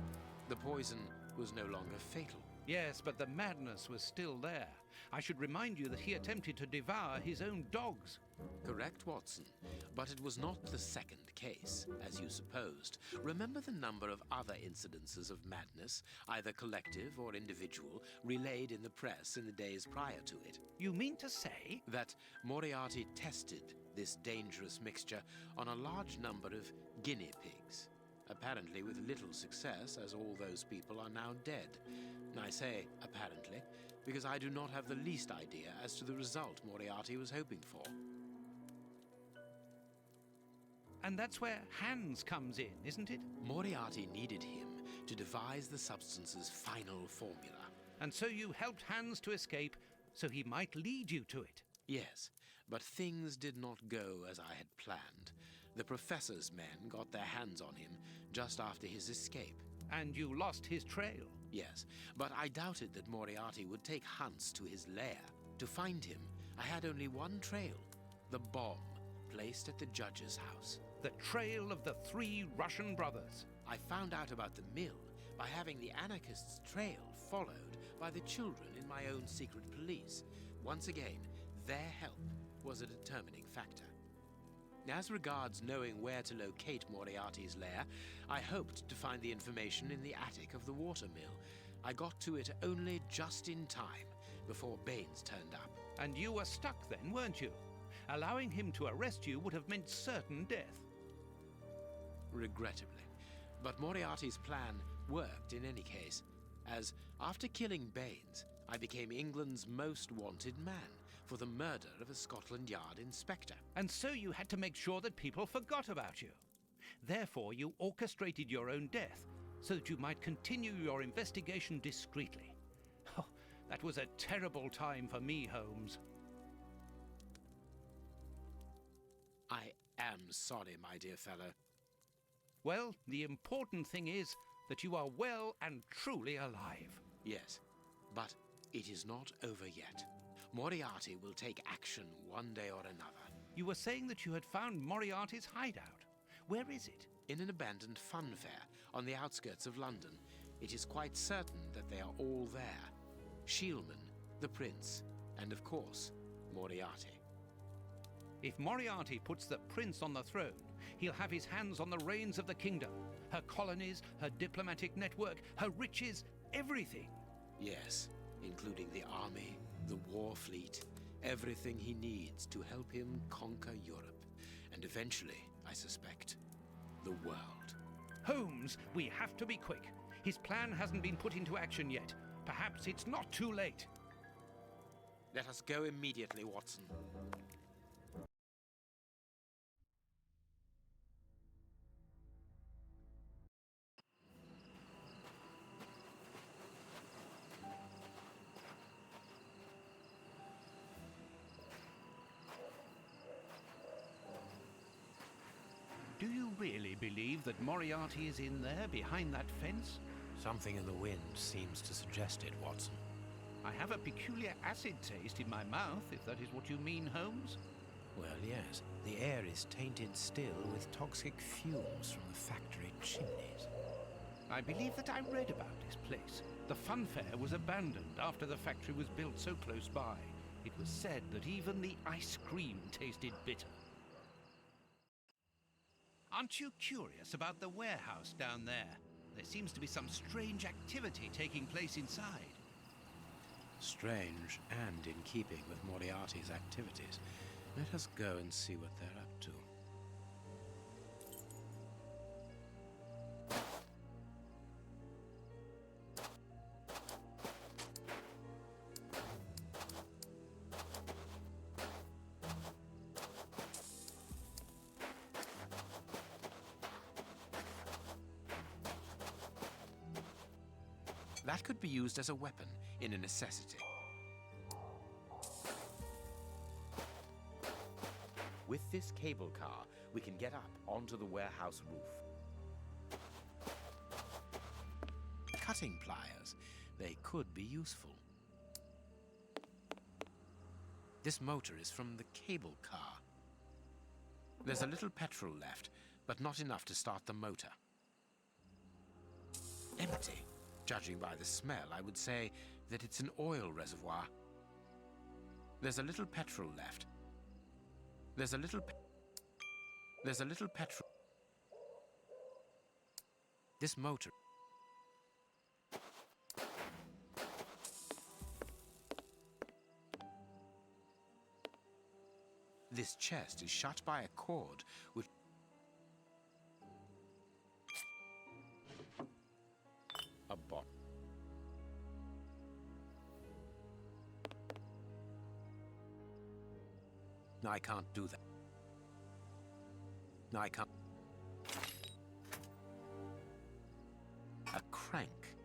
The poison was no longer fatal. Yes, but the madness was still there. I should remind you that he attempted to devour his own dogs. Correct, Watson. But it was not the second case, as you supposed. Remember the number of other incidences of madness, either collective or individual, relayed in the press in the days prior to it? You mean to say? That Moriarty tested this dangerous mixture on a large number of guinea pigs. Apparently with little success, as all those people are now dead. I say apparently, because I do not have the least idea as to the result Moriarty was hoping for. And that's where Hans comes in, isn't it? Moriarty needed him to devise the substance's final formula. And so you helped Hans to escape, so he might lead you to it. Yes, but things did not go as I had planned. The professor's men got their hands on him just after his escape. And you lost his trail? Yes, but I doubted that Moriarty would take Hans to his lair. To find him, I had only one trail, the bomb placed at the judge's house. The trail of the 3 Russian brothers. I found out about the mill by having the anarchists' trail followed by the children in my own secret police. Once again, their help was a determining factor. As regards knowing where to locate Moriarty's lair, I hoped to find the information in the attic of the watermill. I got to it only just in time before Baines turned up. And you were stuck then, weren't you? Allowing him to arrest you would have meant certain death. Regrettably. But Moriarty's plan worked in any case, as after killing Baines, I became England's most wanted man for the murder of a Scotland Yard inspector. And so you had to make sure that people forgot about you. Therefore, you orchestrated your own death so that you might continue your investigation discreetly. Oh, that was a terrible time for me, Holmes. I am sorry, my dear fellow. Well, the important thing is that you are well and truly alive. Yes, but it is not over yet. Moriarty will take action one day or another. You were saying that you had found Moriarty's hideout. Where is it? In an abandoned fun fair on the outskirts of London. It is quite certain that they are all there. Shieldman, the Prince, and of course, Moriarty. If Moriarty puts the Prince on the throne, he'll have his hands on the reins of the kingdom. Her colonies, her diplomatic network, her riches, everything. Yes, including the army, the war fleet, everything he needs to help him conquer Europe. And eventually, I suspect, the world. Holmes, we have to be quick. His plan hasn't been put into action yet. Perhaps it's not too late. Let us go immediately, Watson. Do you really believe that Moriarty is in there, behind that fence? Something in the wind seems to suggest it, Watson. I have a peculiar acid taste in my mouth, if that is what you mean, Holmes. Well, yes. The air is tainted still with toxic fumes from the factory chimneys. I believe that I read about this place. The fun fair was abandoned after the factory was built so close by. It was said that even the ice cream tasted bitter. Aren't you curious about the warehouse down there? There seems to be some strange activity taking place inside. Strange and in keeping with Moriarty's activities. Let us go and see what they're up to. That could be used as a weapon in a necessity. With this cable car, we can get up onto the warehouse roof. Cutting pliers. They could be useful. This motor is from the cable car. There's a little petrol left, but not enough to start the motor. Empty. Judging by the smell, I would say that it's an oil reservoir. There's a little petrol left. There's a little petrol. This motor. This chest is shut by a cord which. A bot. No, I can't do that. No, I can't. A crank.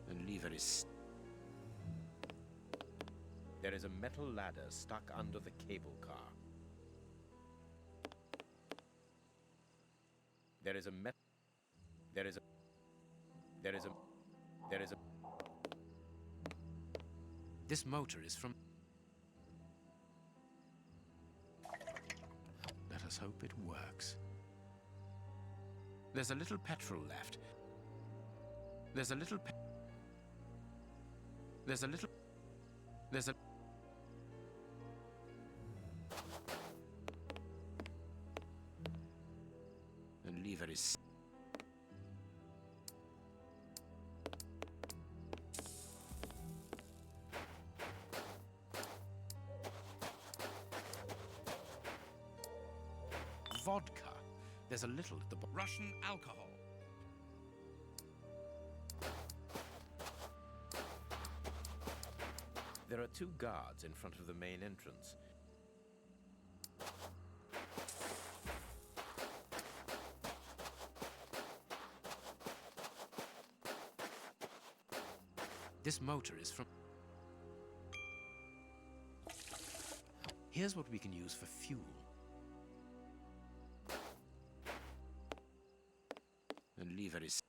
The lever is. There is a metal ladder stuck under the cable car. There is a This motor is from. Let us hope it works. There's a little petrol left. There's a little The lever is. Vodka. There's a little at the bottom. Russian alcohol. There are 2 guards in front of the main entrance. This motor is from. Here's what we can use for fuel. The lever is.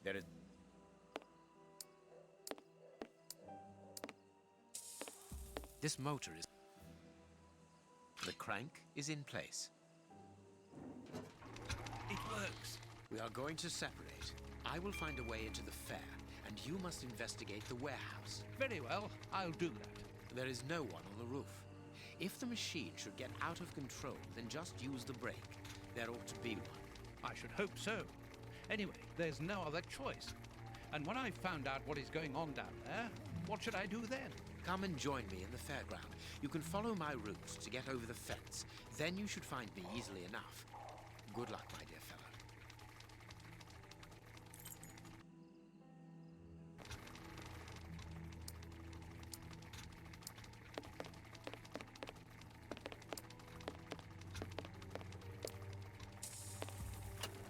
There is... This motor is... The crank is in place. It works. We are going to separate. I will find a way into the fair, and you must investigate the warehouse. Very well, I'll do that. There is no one on the roof. If the machine should get out of control, then just use the brake. There ought to be one. I should hope so. Anyway, there's no other choice. And when I've found out what is going on down there, what should I do then? Come and join me in the fairground. You can follow my route to get over the fence. Then you should find me easily enough. Good luck, my dear fellow.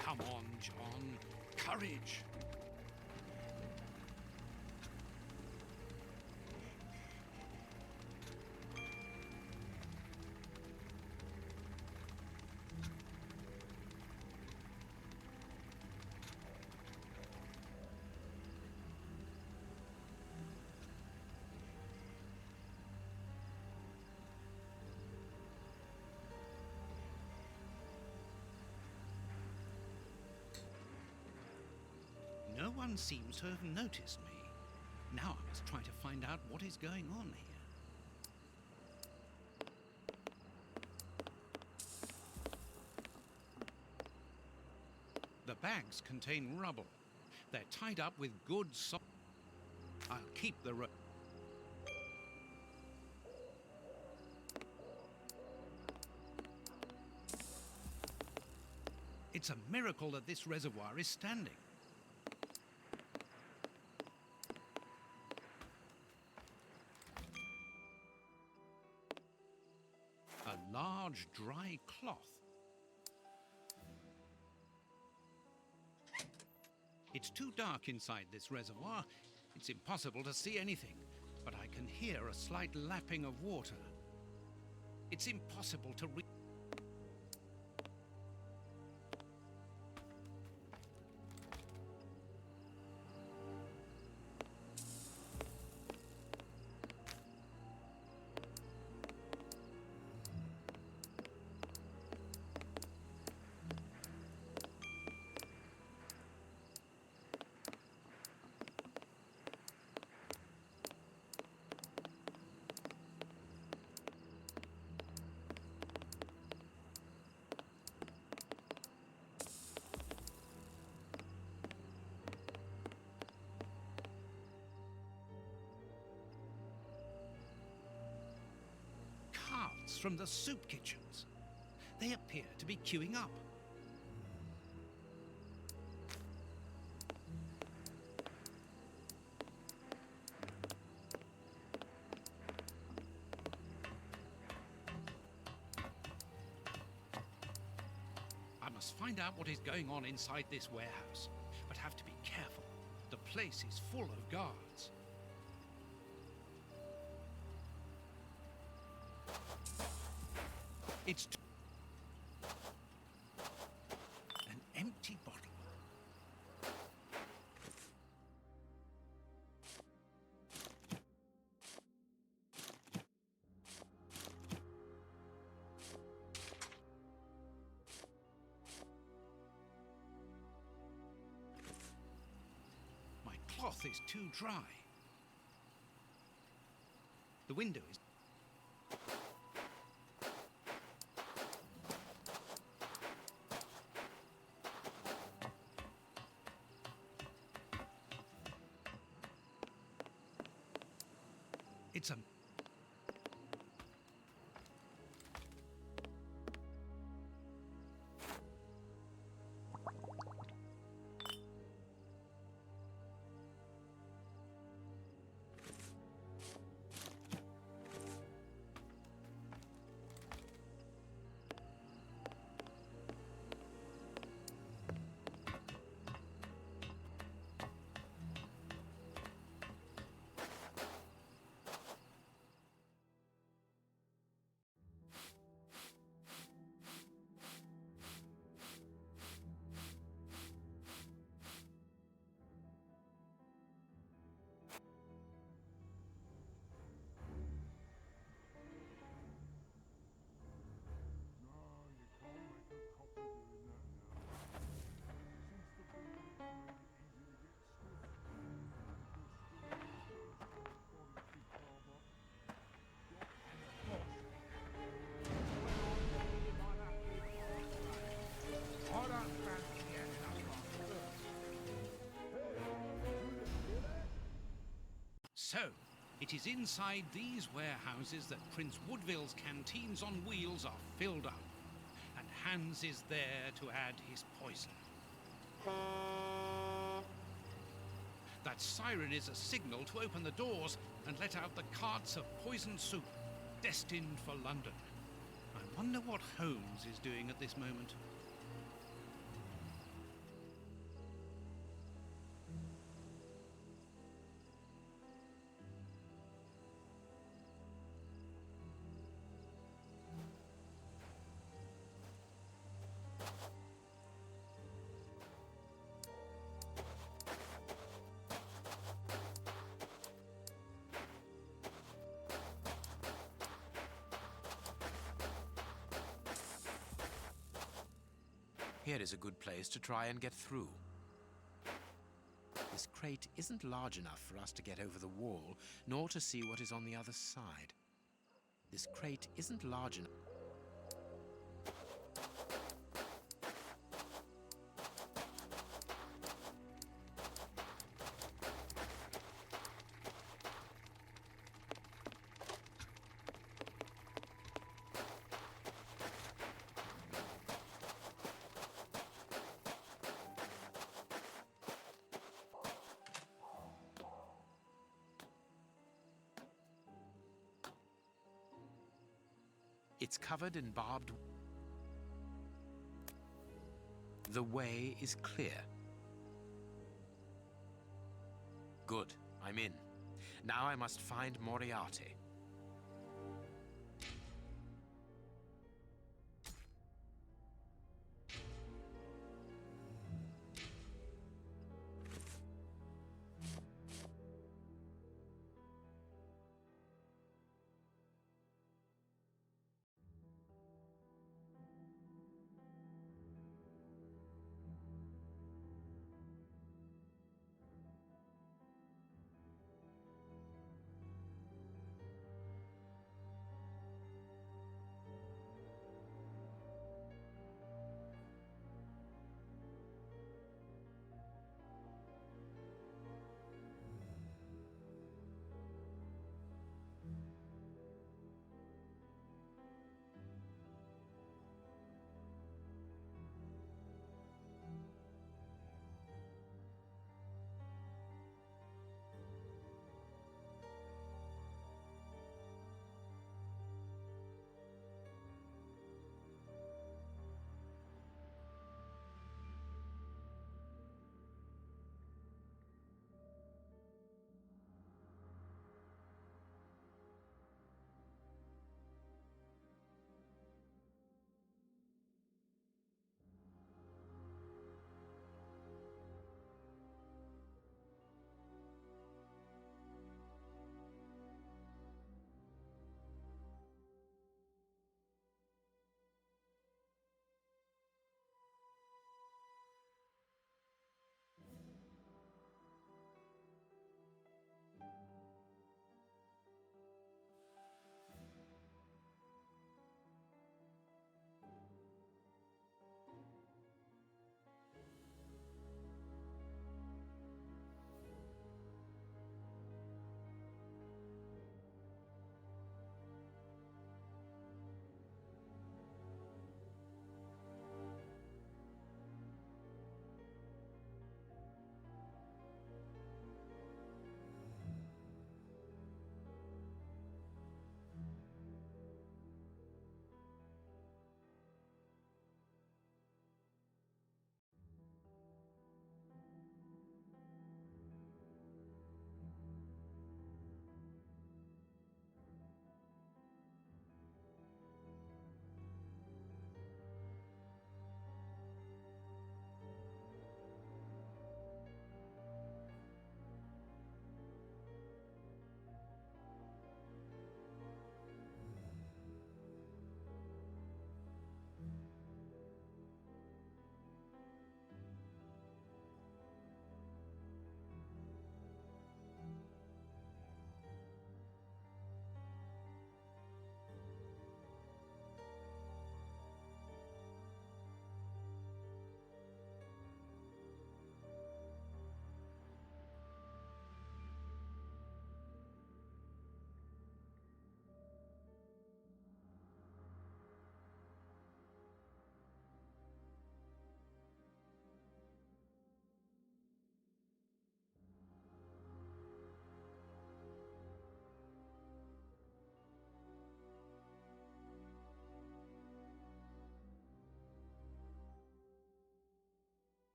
Come on, John. Courage. No one seems to have noticed me. Now I must try to find out what is going on here. The bags contain rubble. They're tied up with good I'll keep the rope. It's a miracle that this reservoir is standing. A large dry cloth. It's too dark inside this reservoir. It's impossible to see anything, but I can hear a slight lapping of water. It's impossible to read. From the soup kitchens. They appear to be queuing up. I must find out what is going on inside this warehouse, but have to be careful. The place is full of guards. It's an empty bottle. My cloth is too dry. The window is... It's a... So, it is inside these warehouses that Prince Woodville's canteens on wheels are filled up. And Hans is there to add his poison. That siren is a signal to open the doors and let out the carts of poisoned soup, destined for London. I wonder what Holmes is doing at this moment. Here is a good place to try and get through. This crate isn't large enough for us to get over the wall, nor to see what is on the other side. This crate isn't large enough. It's covered in barbed. The way is clear. Good, I'm in. Now I must find Moriarty.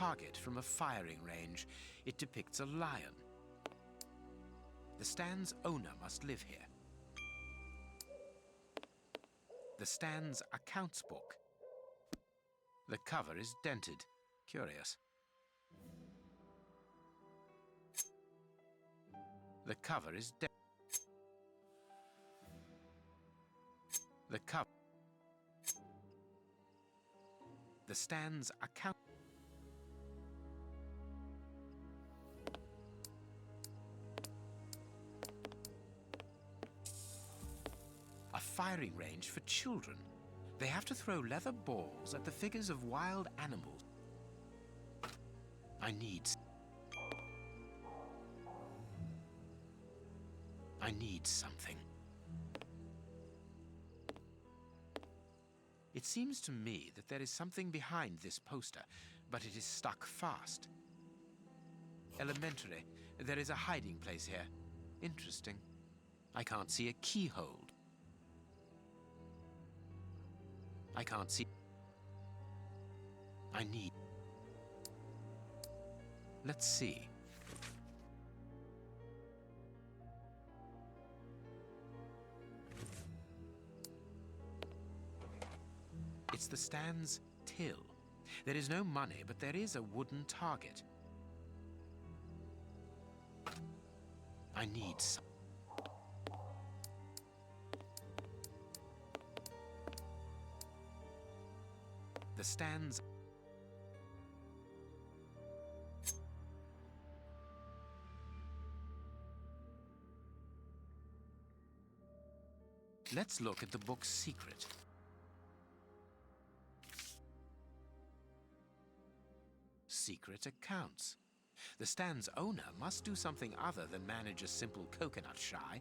target from a firing range. It depicts a lion. The stand's owner must live here. The stand's accounts book. The cover is dented. Curious. The cover is dented. The cover. The stand's account. A firing range for children. They have to throw leather balls at the figures of wild animals. I need something. It seems to me that there is something behind this poster, but it is stuck fast. Elementary. There is a hiding place here. Interesting. I can't see a keyhole. I can't see. I need. Let's see. It's the stand's till. There is no money, but there is a wooden target. I need some. The stands. Let's look at the book's secret. Secret accounts. The stand's owner must do something other than manage a simple coconut shy,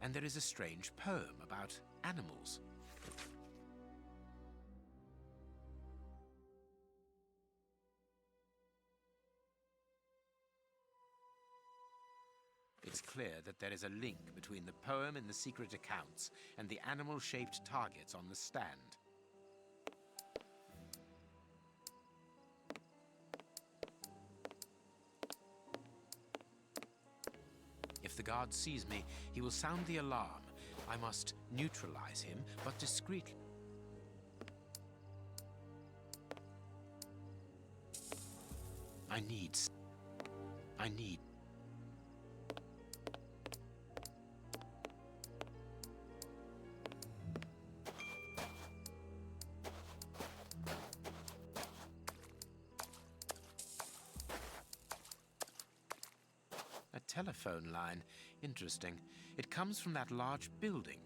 and there is a strange poem about animals. It's clear that there is a link between the poem in the secret accounts and the animal-shaped targets on the stand. If the guard sees me, he will sound the alarm. I must neutralize him, but discreetly. I need. A telephone line. Interesting. It comes from that large building.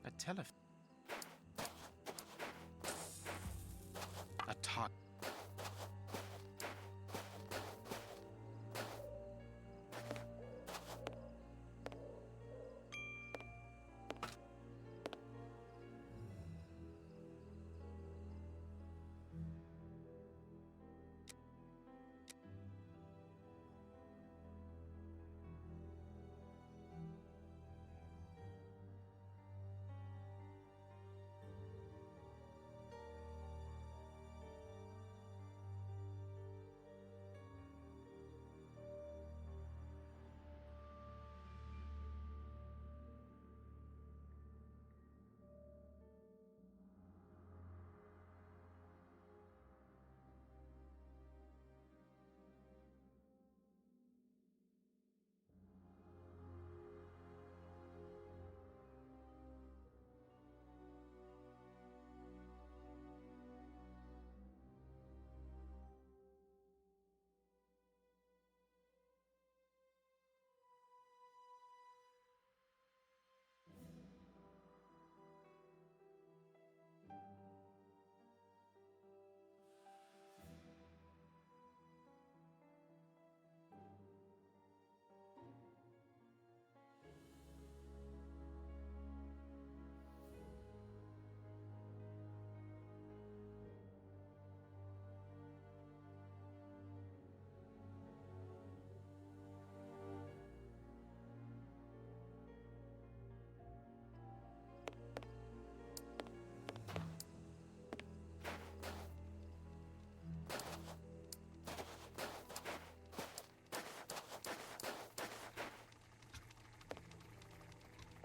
A telephone. A target.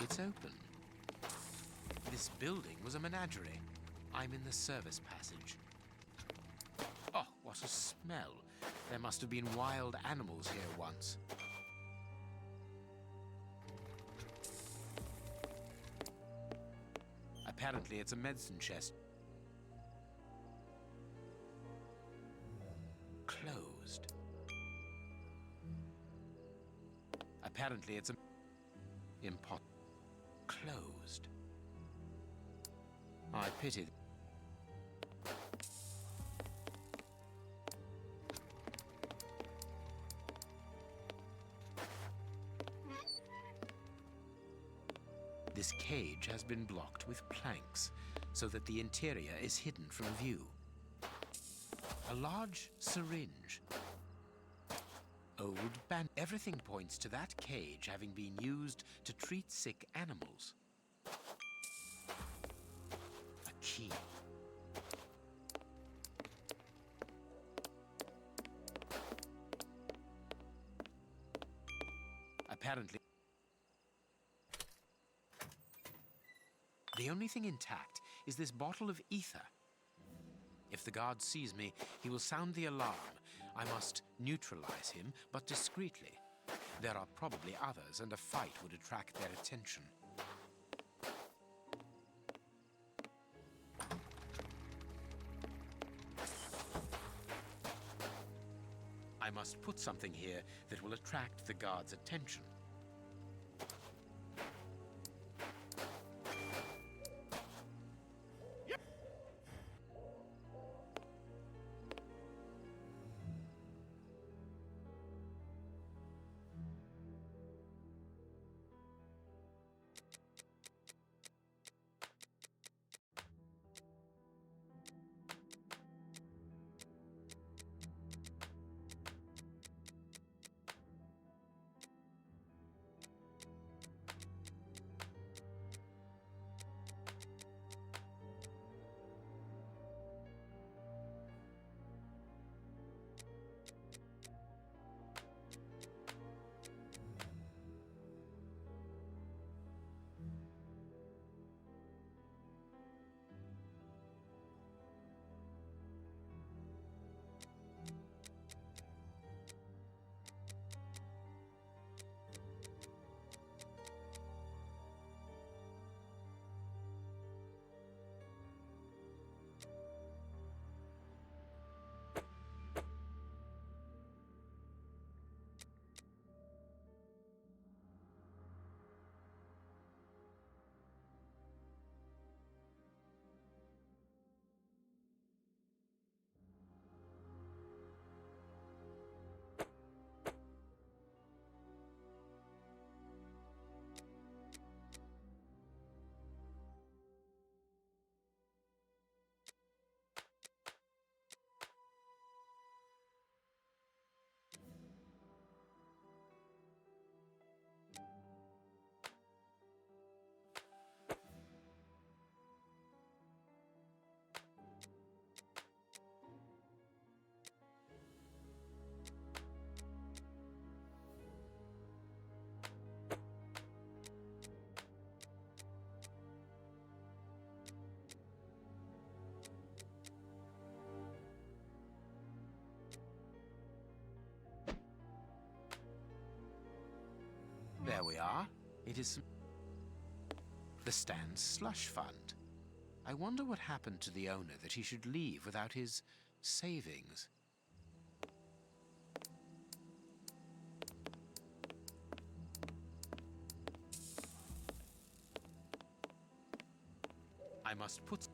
It's open. This building was a menagerie. I'm in the service passage. Oh, what a smell. There must have been wild animals here once. Apparently, it's a medicine chest. Closed. Apparently, it's a... Closed. I pity... This cage has been blocked with planks, so that the interior is hidden from view. A large syringe. Old band. Everything points to that cage having been used to treat sick animals. A key. Apparently, the only thing intact is this bottle of ether. If the guard sees me, he will sound the alarm. I must neutralize him, but discreetly. There are probably others, and a fight would attract their attention. I must put something here that will attract the guard's attention. There we are. It is the Stan's slush fund. I wonder what happened to the owner that he should leave without his savings. I must put...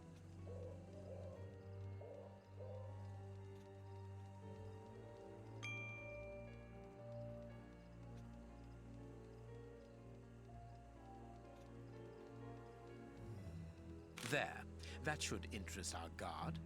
There. That should interest our guard.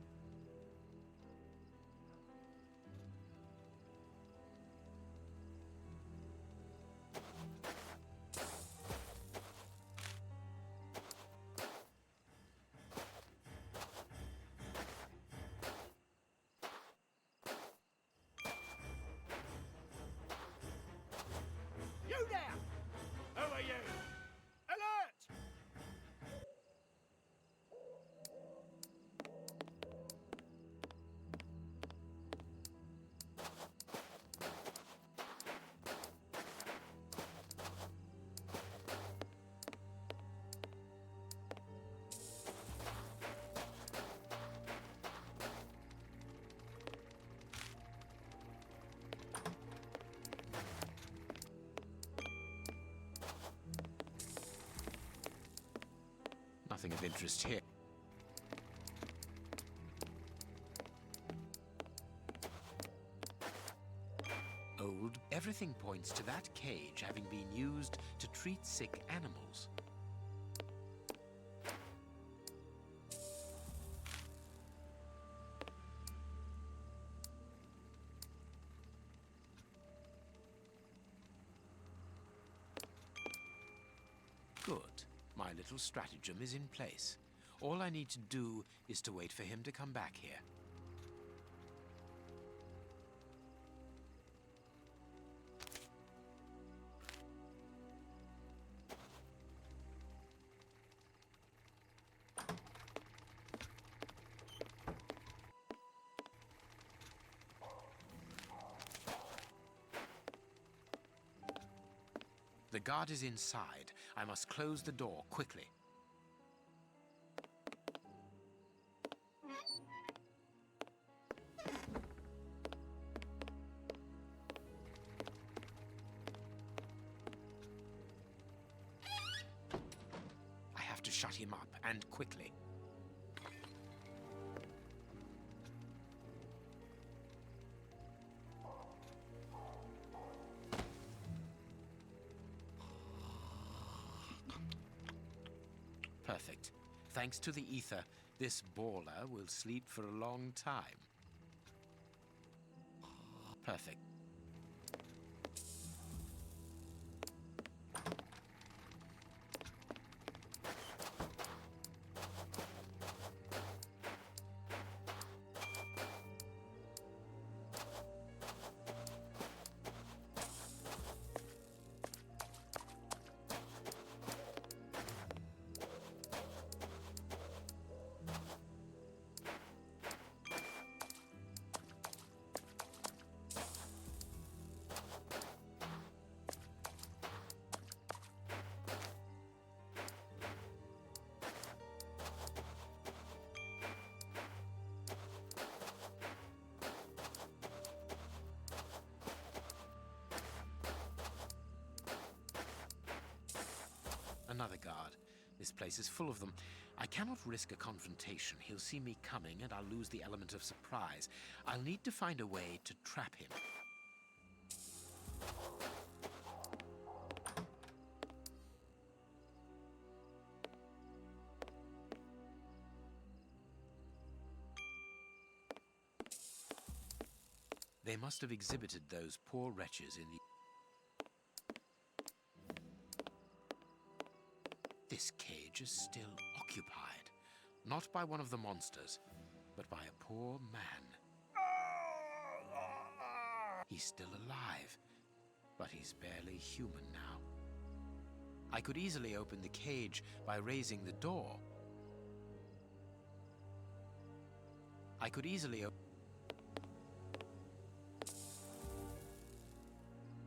You there! Who are you? Alert! nothing of interest here. Old, everything points to that cage having been used to treat sick animals. Good. My little stratagem is in place. All I need to do is to wait for him to come back here. The guard is inside. I must close the door quickly. I have to shut him up, and quickly. Perfect. Thanks to the ether, this baller will sleep for a long time. Perfect. Another guard. This place is full of them. I cannot risk a confrontation. He'll see me coming and I'll lose the element of surprise. I'll need to find a way to trap him. They must have exhibited those poor wretches in the... This cage is still occupied, not by one of the monsters, but by a poor man. He's still alive, but he's barely human now. I could easily open the cage by raising the door. I could easily open...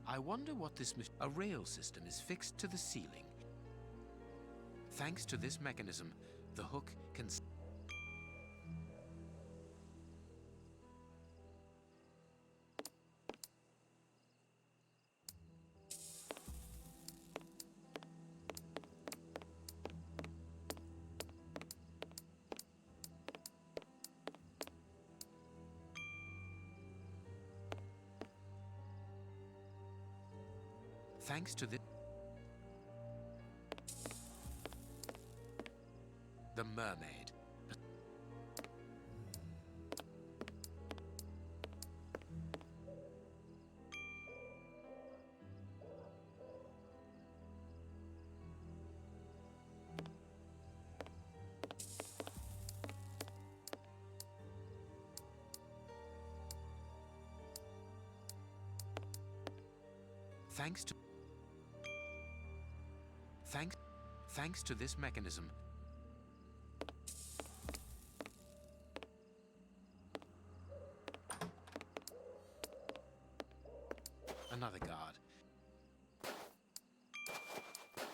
I wonder what this... A rail system is fixed to the ceiling. Thanks to this mechanism, the hook can... Thanks to this... The mermaid. Thanks to this mechanism. Another guard.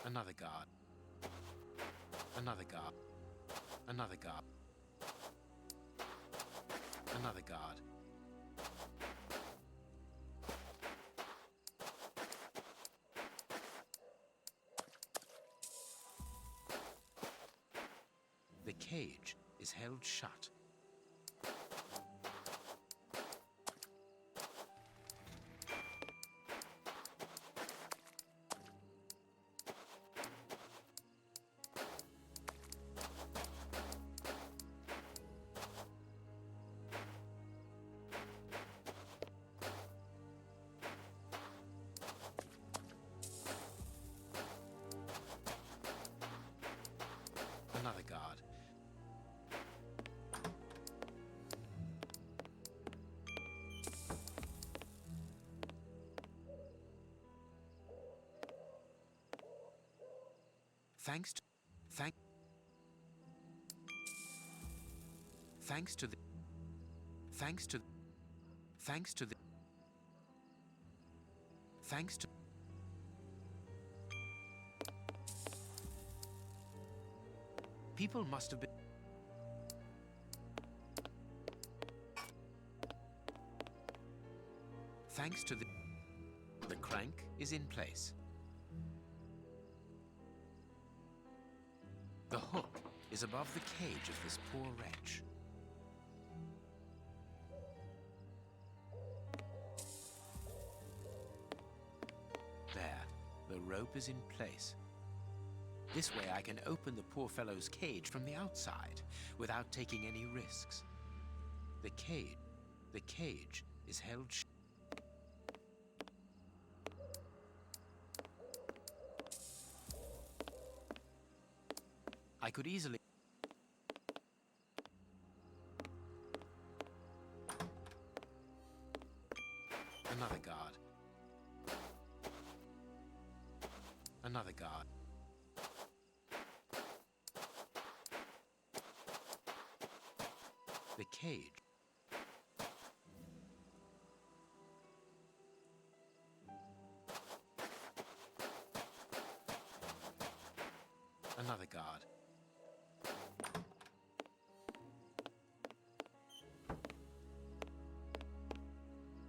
Another guard. Another guard. Another guard. Another guard. cage is held shut. Another guard. Thanks to people must have been. Thanks to the crank is in place. The hook is above the cage of this poor wretch. There, the rope is in place. This way I can open the poor fellow's cage from the outside without taking any risks. The cage is held shut. I could easily... Another guard. Another guard. The cage. Another guard.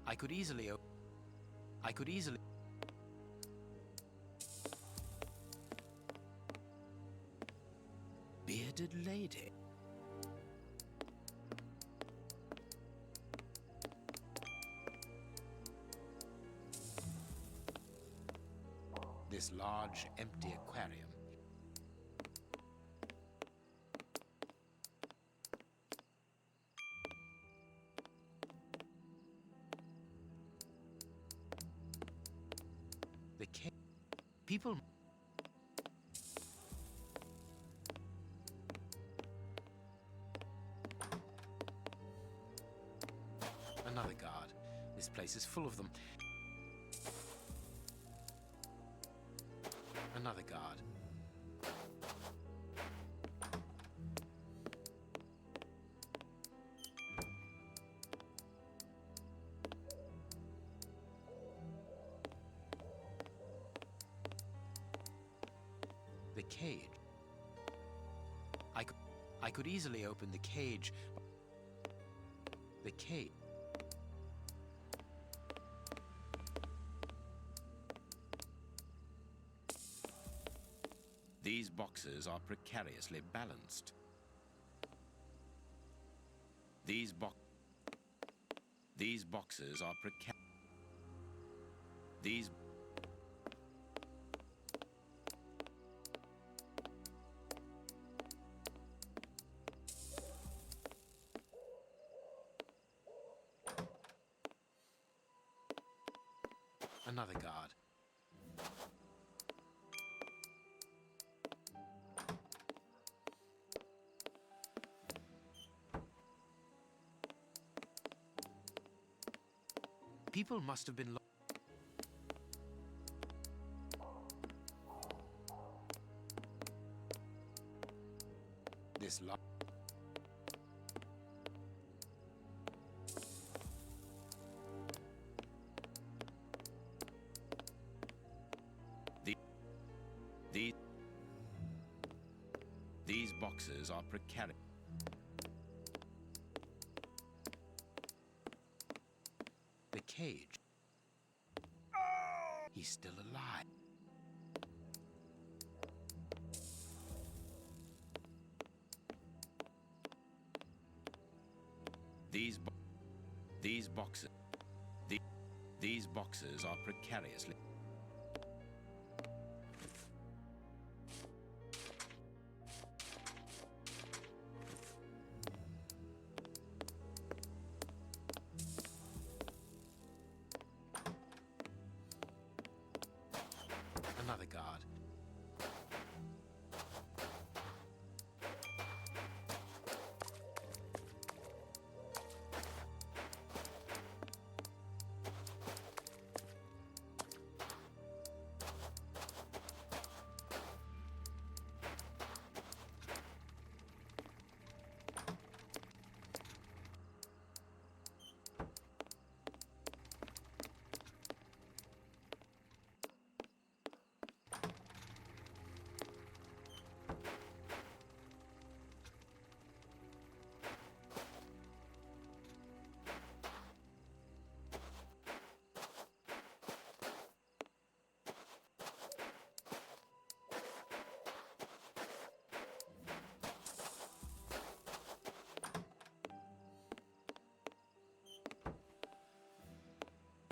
I could easily... Bearded lady. This large, empty aquarium. The cage. People. Another guard. This place is full of them. Another guard. The cage. I could easily open the cage. The cage. These boxes are precariously balanced. These boxes are These Another guard. People must have been this lot. These boxes are precarious. The cage. He's still alive. These boxes. These boxes are precariously. Another guard.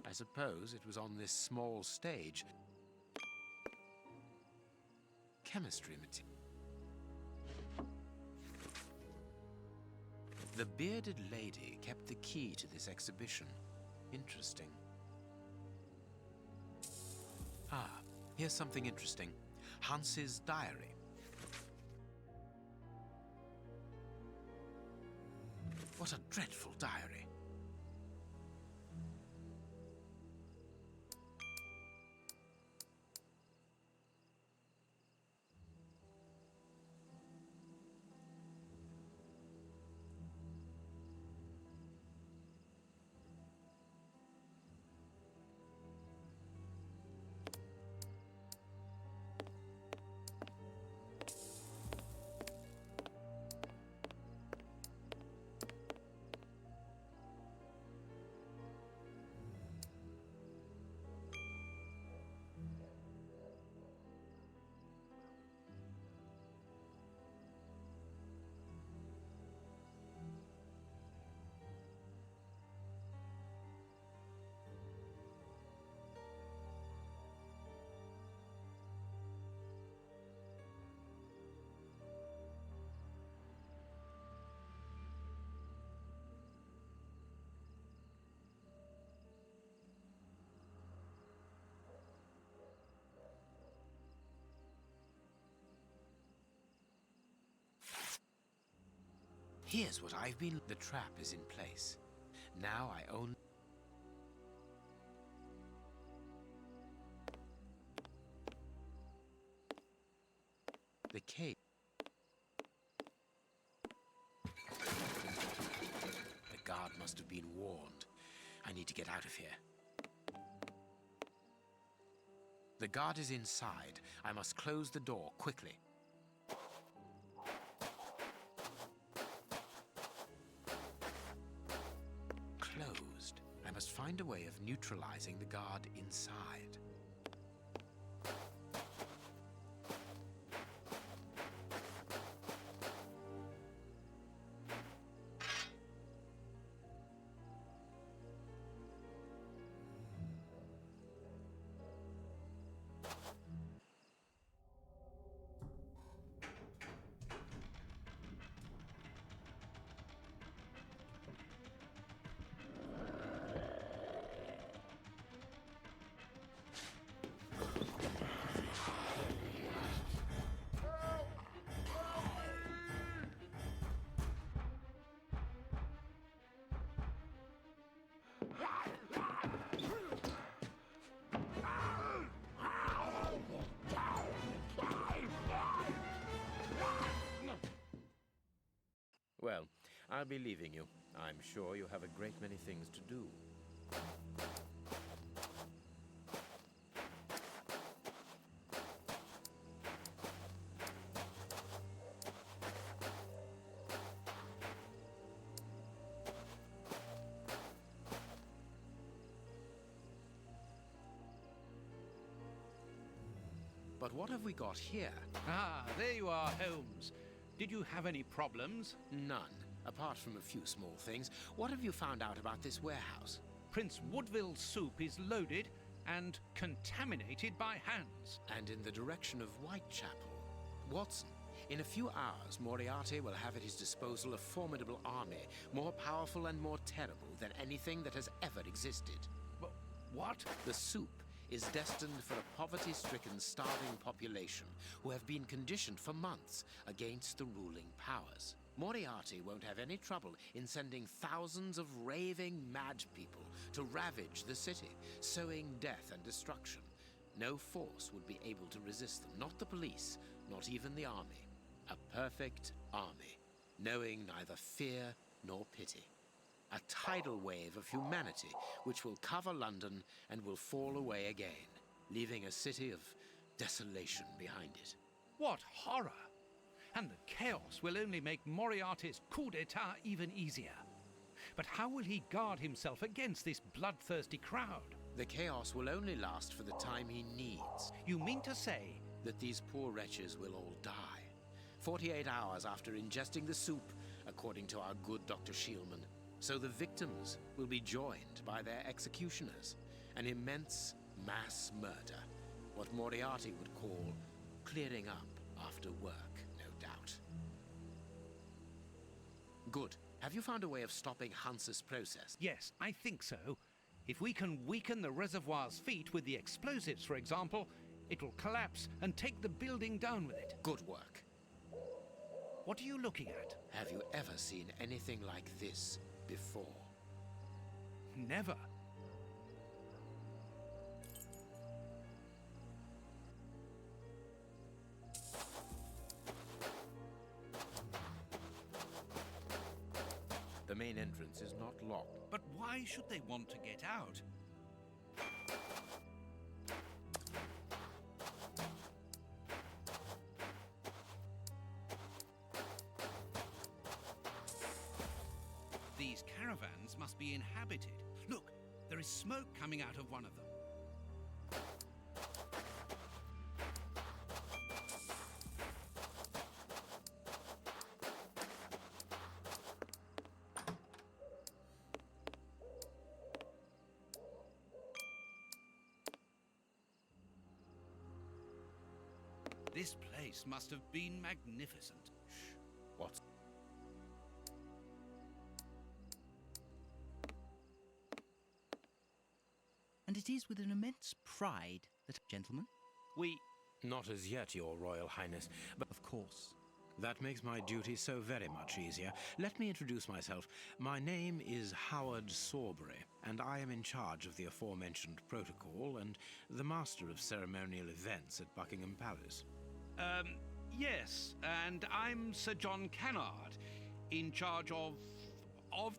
I suppose it was on this small stage. Chemistry material. The bearded lady kept the key to this exhibition. Interesting. Ah, here's something interesting. Hans's diary. What a dreadful diary. Here's what I've been... The trap is in place. Now I own... The cave. The guard must have been warned. I need to get out of here. The guard is inside. I must close the door quickly. Closed. I must find a way of neutralizing the guard inside. Well, I'll be leaving you. I'm sure you have a great many things to do. But what have we got here? Ah, there you are, Holmes. Did you have any problems? None. Apart from a few small things, what have you found out about this warehouse? Prince Woodville's soup is loaded and contaminated by hands. And in the direction of Whitechapel. Watson, in a few hours, Moriarty will have at his disposal a formidable army, more powerful and more terrible than anything that has ever existed. What? The soup is destined for a poverty-stricken, starving population who have been conditioned for months against the ruling powers. Moriarty won't have any trouble in sending thousands of raving mad people to ravage the city, sowing death and destruction. No force would be able to resist them, not the police, not even the army. A perfect army, knowing neither fear nor pity. A tidal wave of humanity which will cover London and will fall away again, leaving a city of desolation behind it. What horror! And the chaos will only make Moriarty's coup d'etat even easier. But how will he guard himself against this bloodthirsty crowd? The chaos will only last for the time he needs. You mean to say that these poor wretches will all die 48 hours after ingesting the soup, according to our good Dr. Shielman. So the victims will be joined by their executioners. An immense mass murder. What Moriarty would call clearing up after work, no doubt. Good. Have you found a way of stopping Hans's process? Yes, I think so. If we can weaken the reservoir's feet with the explosives, for example, it will collapse and take the building down with it. Good work. What are you looking at? Have you ever seen anything like this before? Never. The main entrance is not locked. But why should they want to get out? These caravans must be inhabited. Look, there is smoke coming out of one of them. This place must have been magnificent. Shh. What? And it is with an immense pride that, gentlemen, we... Not as yet, Your Royal Highness, but of course. That makes my duty so very much easier. Let me introduce myself. My name is Howard Sawbury, and I am in charge of the aforementioned protocol and the master of ceremonial events at Buckingham Palace. Yes, and I'm Sir John Cannard, in charge of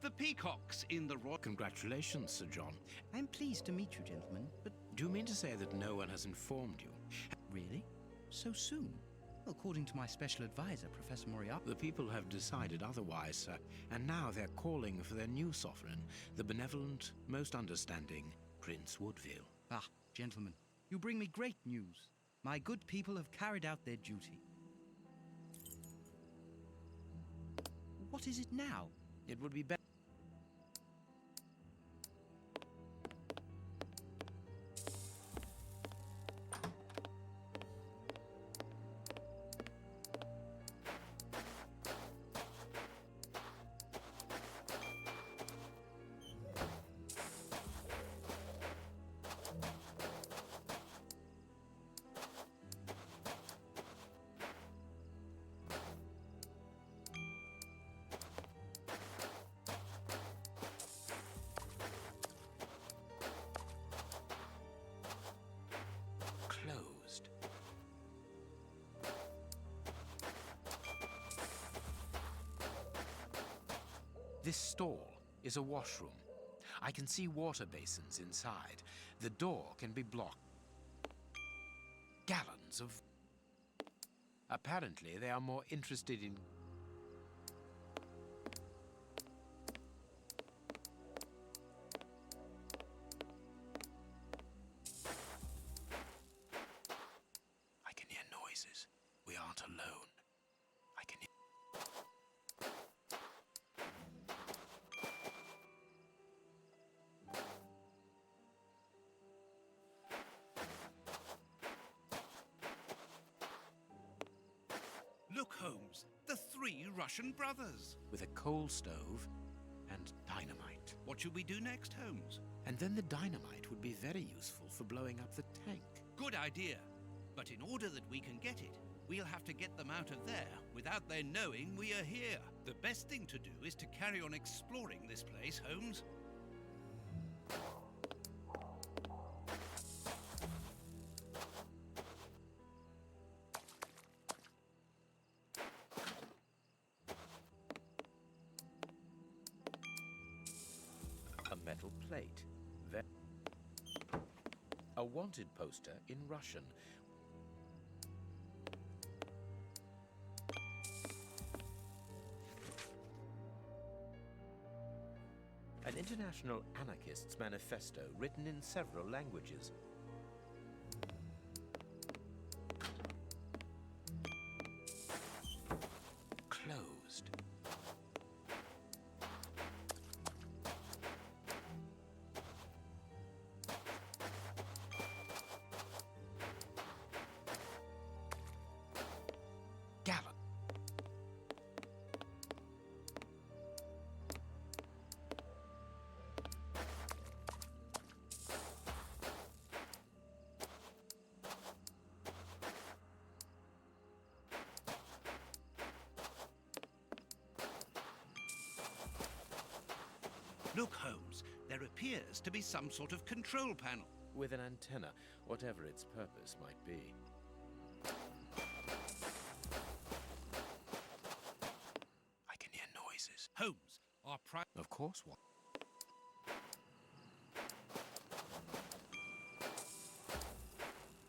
the peacocks in the Royal... Congratulations, Sir John. I'm pleased to meet you, gentlemen, but... Do you mean to say that no one has informed you? Really? So soon? According to my special advisor, Professor Moriarty... The people have decided otherwise, sir, and now they're calling for their new sovereign, the benevolent, most understanding Prince Woodville. Ah, gentlemen, you bring me great news. My good people have carried out their duty. What is it now? It would be better. Closed. This stall is a washroom. I can see water basins inside. The door can be blocked. Gallons of... Apparently, they are more interested in... I can hear noises. We aren't alone. I can hear... Look, Holmes, the 3 Russian brothers. with a coal stove and dynamite. What should we do next, Holmes? And then the dynamite would be very useful for blowing up the tank. Good idea. But in order that we can get it, we'll have to get them out of there without their knowing we are here. The best thing to do is to carry on exploring this place, Holmes. A metal plate. A wanted poster in Russian. An international anarchists manifesto written in several languages. Closed. Gallon. Look, Holmes, there appears to be some sort of control panel. With an antenna, whatever its purpose might be. I can hear noises. Holmes, our Of course, what?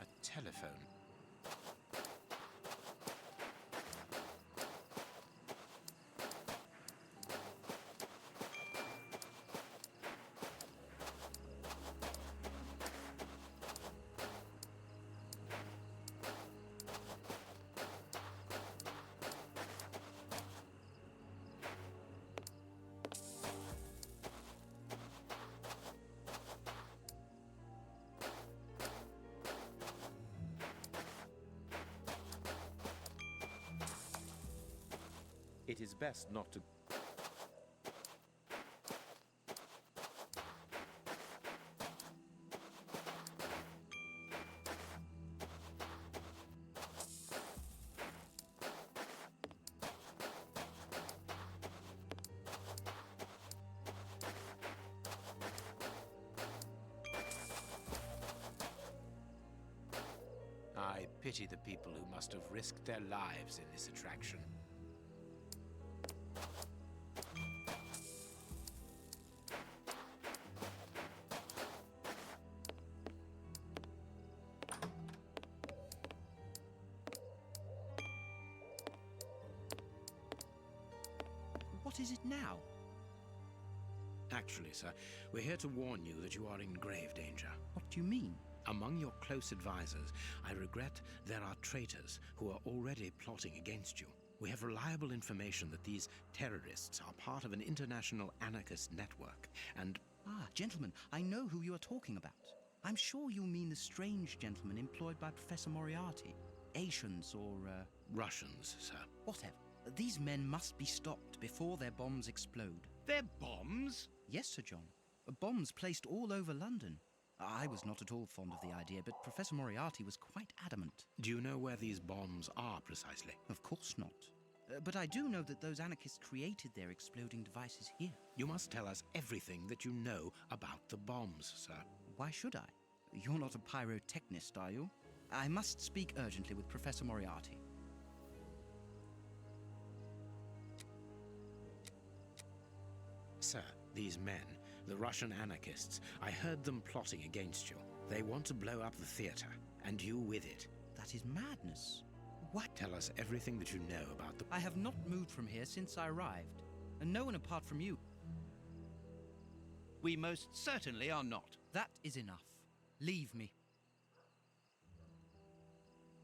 A telephone. It is best not to... I pity the people who must have risked their lives in this attraction. What is it now? Actually, sir, we're here to warn you that you are in grave danger. What do you mean? Among your close advisors, I regret there are traitors who are already plotting against you. We have reliable information that these terrorists are part of an international anarchist network, and... Ah, gentlemen, I know who you are talking about. I'm sure you mean the strange gentleman employed by Professor Moriarty. Asians or, Russians, sir. Whatever. These men must be stopped before their bombs explode. They're bombs? Yes, Sir John. Bombs placed all over London. I was not at all fond of the idea, but Professor Moriarty was quite adamant. Do you know where these bombs are precisely? Of course not. But I do know that those anarchists created their exploding devices here. You must tell us everything that you know about the bombs, sir. Why should I? You're not a pyrotechnist, are you? I must speak urgently with Professor Moriarty. Sir, these men, the Russian anarchists, I heard them plotting against you. They want to blow up the theater, and you with it. That is madness. What? Tell us everything that you know about the... I have not moved from here since I arrived, and no one apart from you. We most certainly are not. That is enough. Leave me.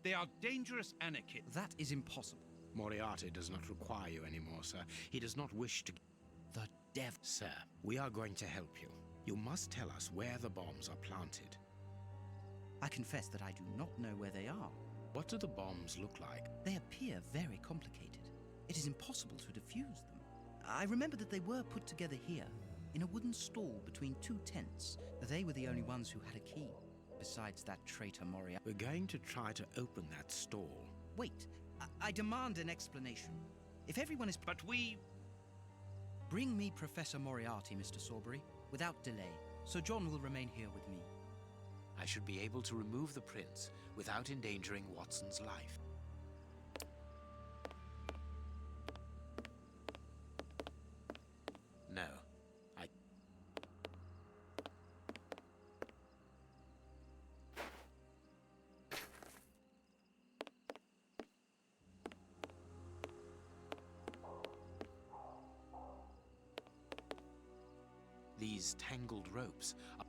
They are dangerous anarchists. That is impossible. Moriarty does not require you anymore, sir. He does not wish to... The devil. Sir, we are going to help you. You must tell us where the bombs are planted. I confess that I do not know where they are. What do the bombs look like? They appear very complicated. It is impossible to defuse them. I remember that they were put together here, in a wooden stall between two tents. They were the only ones who had a key, besides that traitor Moriarty. We're going to try to open that stall. Wait, I demand an explanation. If everyone is... But we... Bring me Professor Moriarty, Mr. Sawbury, without delay. Sir John will remain here with me. I should be able to remove the prince without endangering Watson's life. No, I... These tangled ropes are...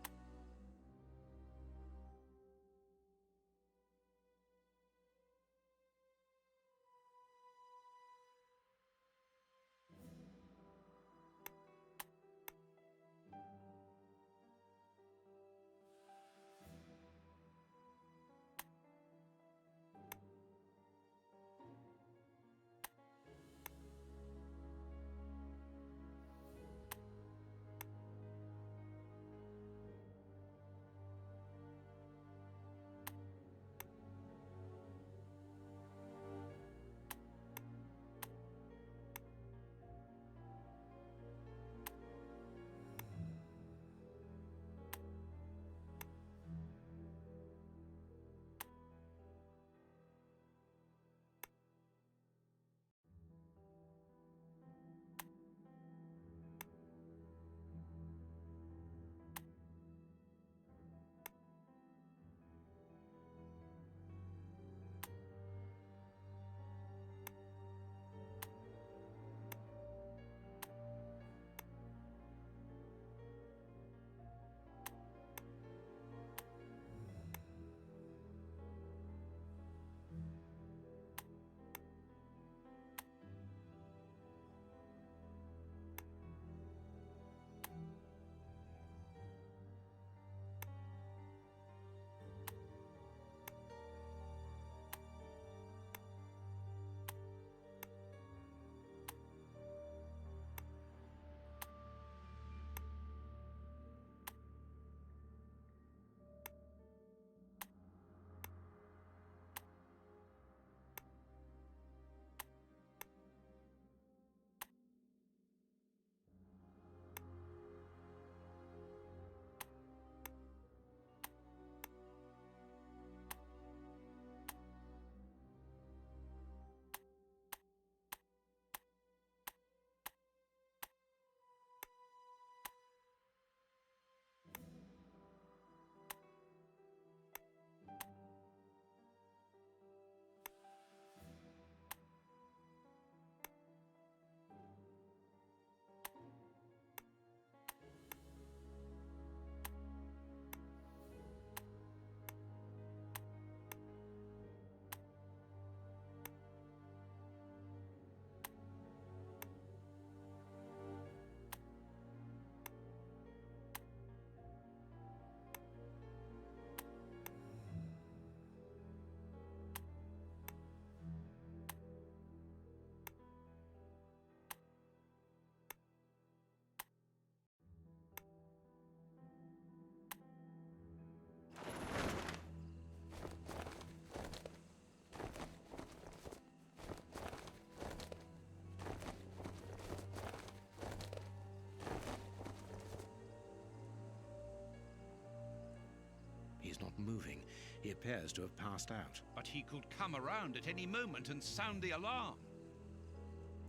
He's not moving. He appears to have passed out. But he could come around at any moment and sound the alarm.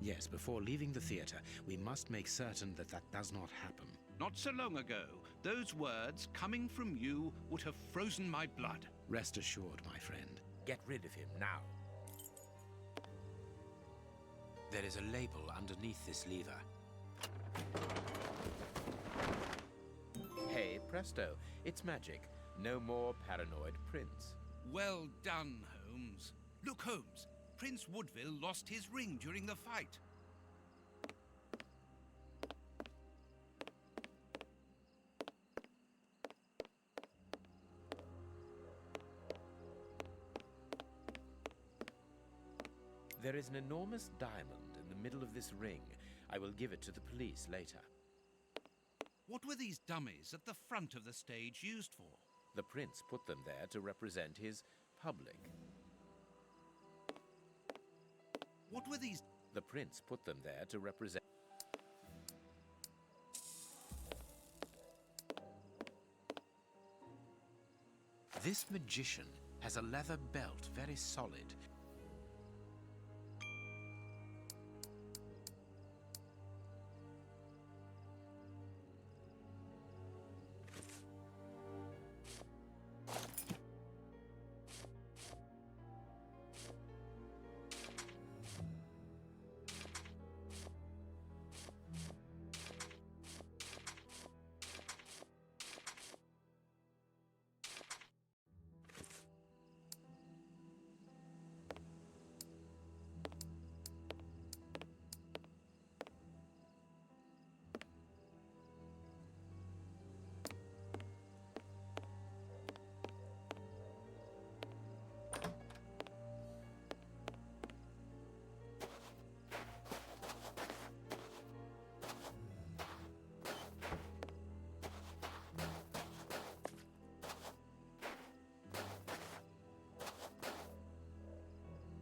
Yes, before leaving the theater, we must make certain that that does not happen. Not so long ago, those words coming from you would have frozen my blood. Rest assured, my friend. Get rid of him now. There is a label underneath this lever. Hey, presto, it's magic. No more paranoid prince. Well done, Holmes. Look, Holmes, Prince Woodville lost his ring during the fight. There is an enormous diamond in the middle of this ring. I will give it to the police later. What were these dummies at the front of the stage used for? The prince put them there to represent his public. What were these? The prince put them there to represent... This magician has a leather belt, very solid.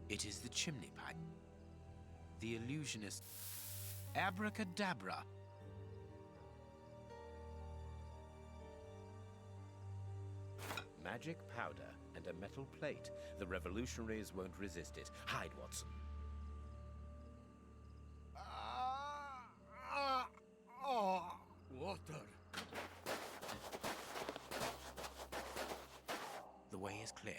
It is the chimney pipe. The illusionist. Abracadabra. Magic powder and a metal plate. The revolutionaries won't resist it. Hide, Watson. Water. The way is clear.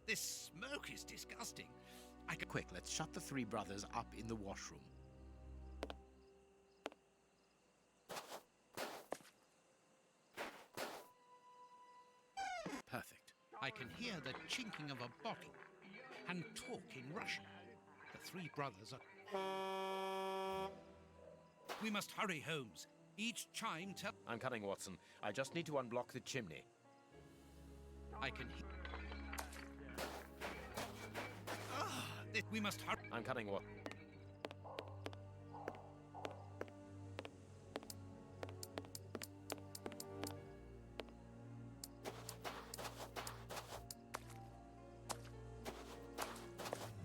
This smoke is disgusting. Quick, let's shut the three brothers up in the washroom. Perfect. I can hear the chinking of a bottle and talk in Russian. The three brothers are... We must hurry, Holmes. Each chime tells... I'm coming, Watson. I just need to unblock the chimney. I can hear... We must hurry. I'm coming, Watson.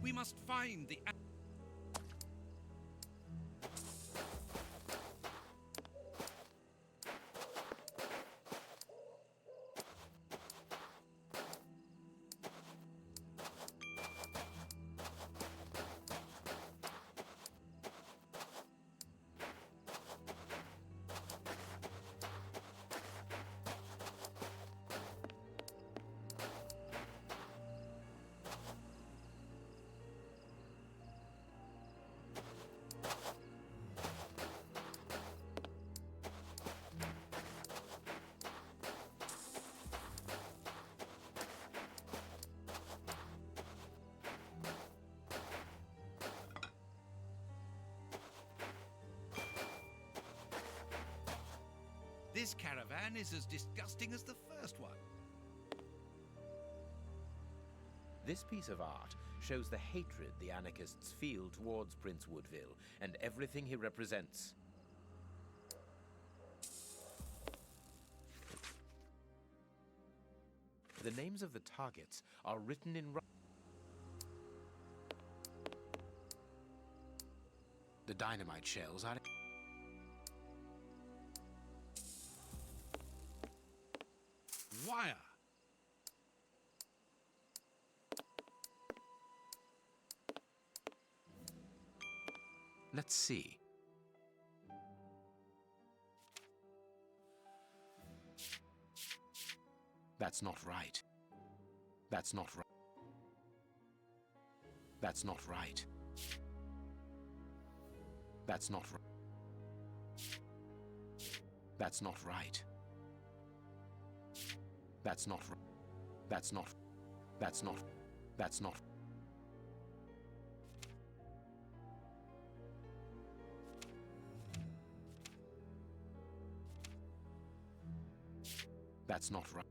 We must find the... This caravan is as disgusting as the first one. This piece of art shows the hatred the anarchists feel towards Prince Woodville and everything he represents. The names of the targets are written in The dynamite shells are... Wire. Let's see. That's not right. That's not right. That's not right. That's not right. That's not right. That's not right. That's not. That's not. That's not. That's not right.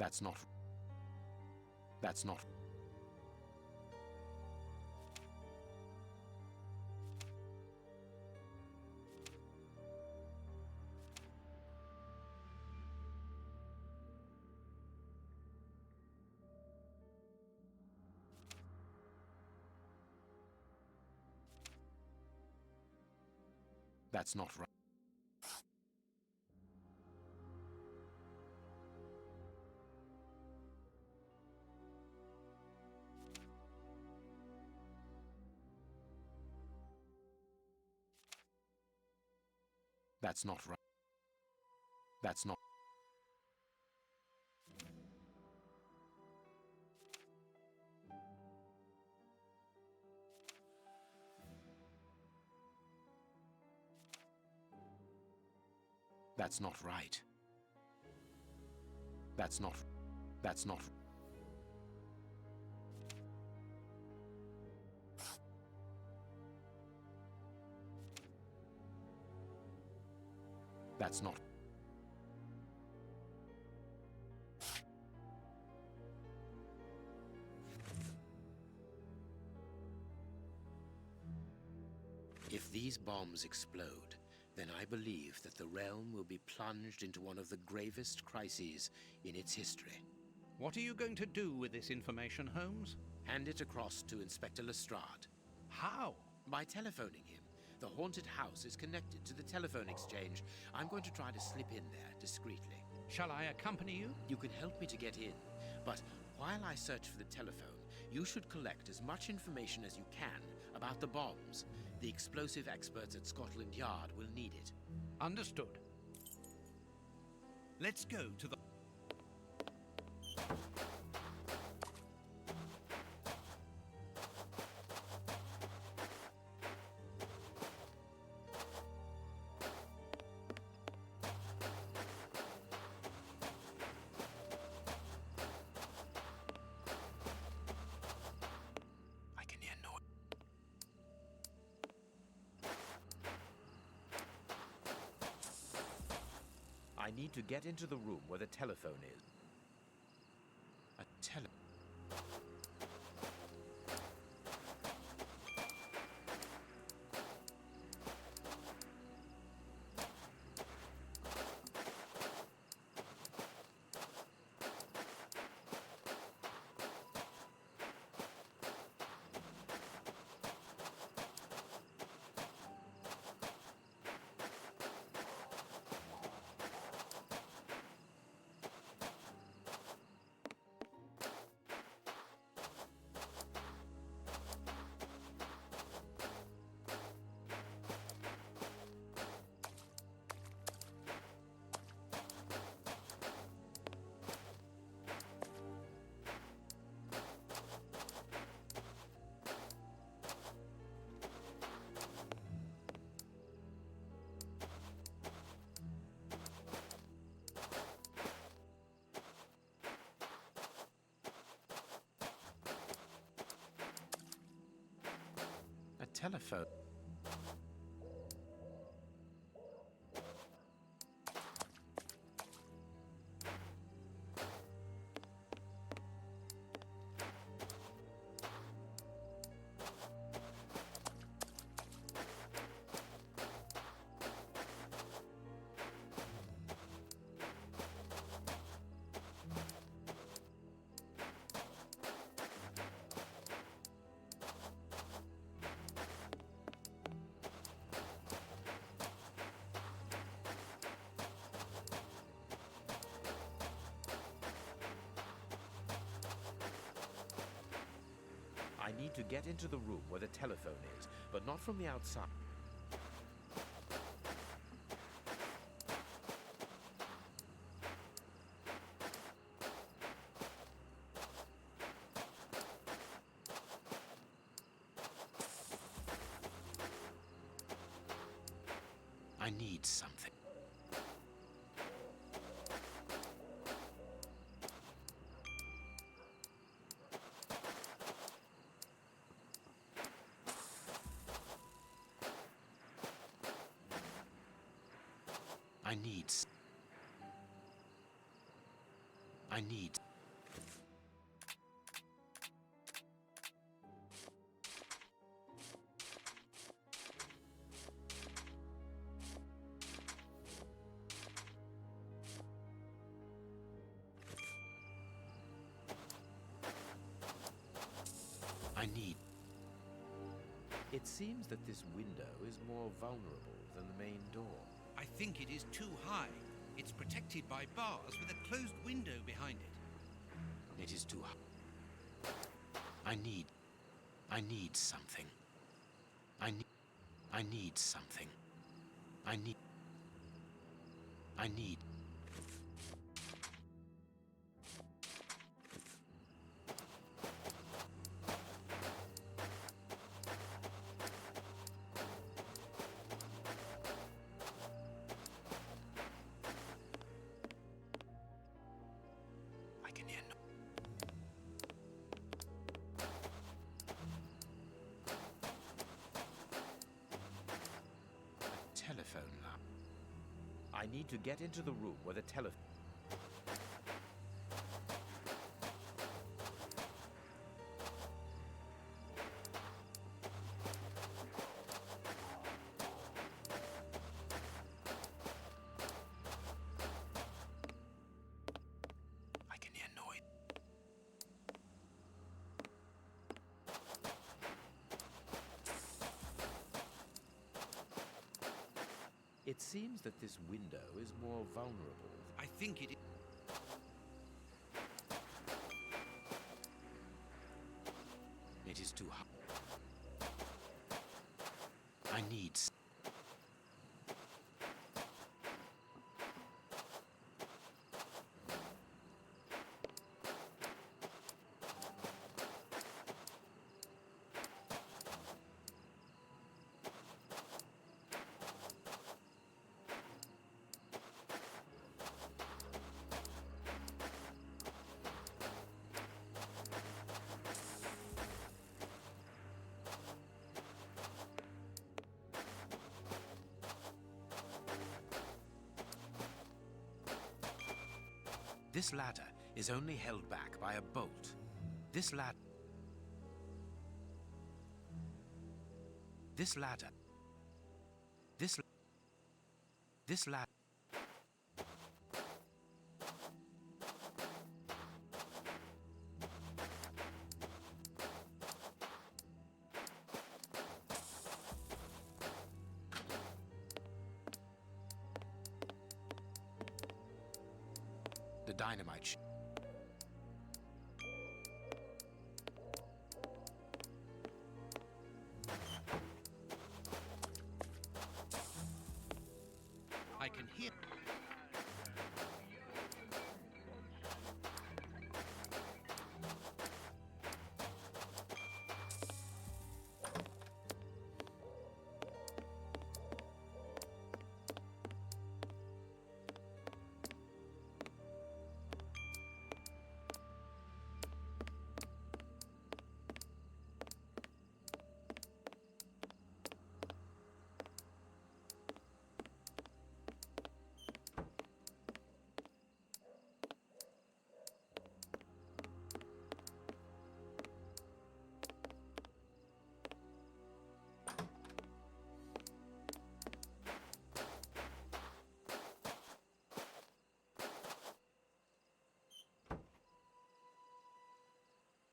That's not... That's not... That's not right. That's not right. That's not... That's not right. That's not... That's not... That's not... If these bombs explode, then I believe that the realm will be plunged into one of the gravest crises in its history. What are you going to do with this information, Holmes? Hand it across to Inspector Lestrade. How? By telephoning him. The haunted house is connected to the telephone exchange. I'm going to try to slip in there discreetly. Shall I accompany you? You can help me to get in, but while I search for the telephone, you should collect as much information as you can about the bombs. The explosive experts at Scotland Yard will need it. Understood. Let's go to the... I can hear noise. I need to get into the room where the telephone is. A telephone. Telephone. I need to get into the room where the telephone is, but not from the outside. I need something. I need... I need... It seems that this window is more vulnerable than the main door. I think it is too high. It's protected by bars with a closed window behind it. It is too high. I need something. I need something. I need... I can hear no... A telephone lamp. I need to get into the room where the telephone... I can hear noise. It seems that this window is more vulnerable. I think it is. It is too high. I need... This ladder is only held back by a bolt. This ladder... This ladder... This ladder... The dynamite... I can hear.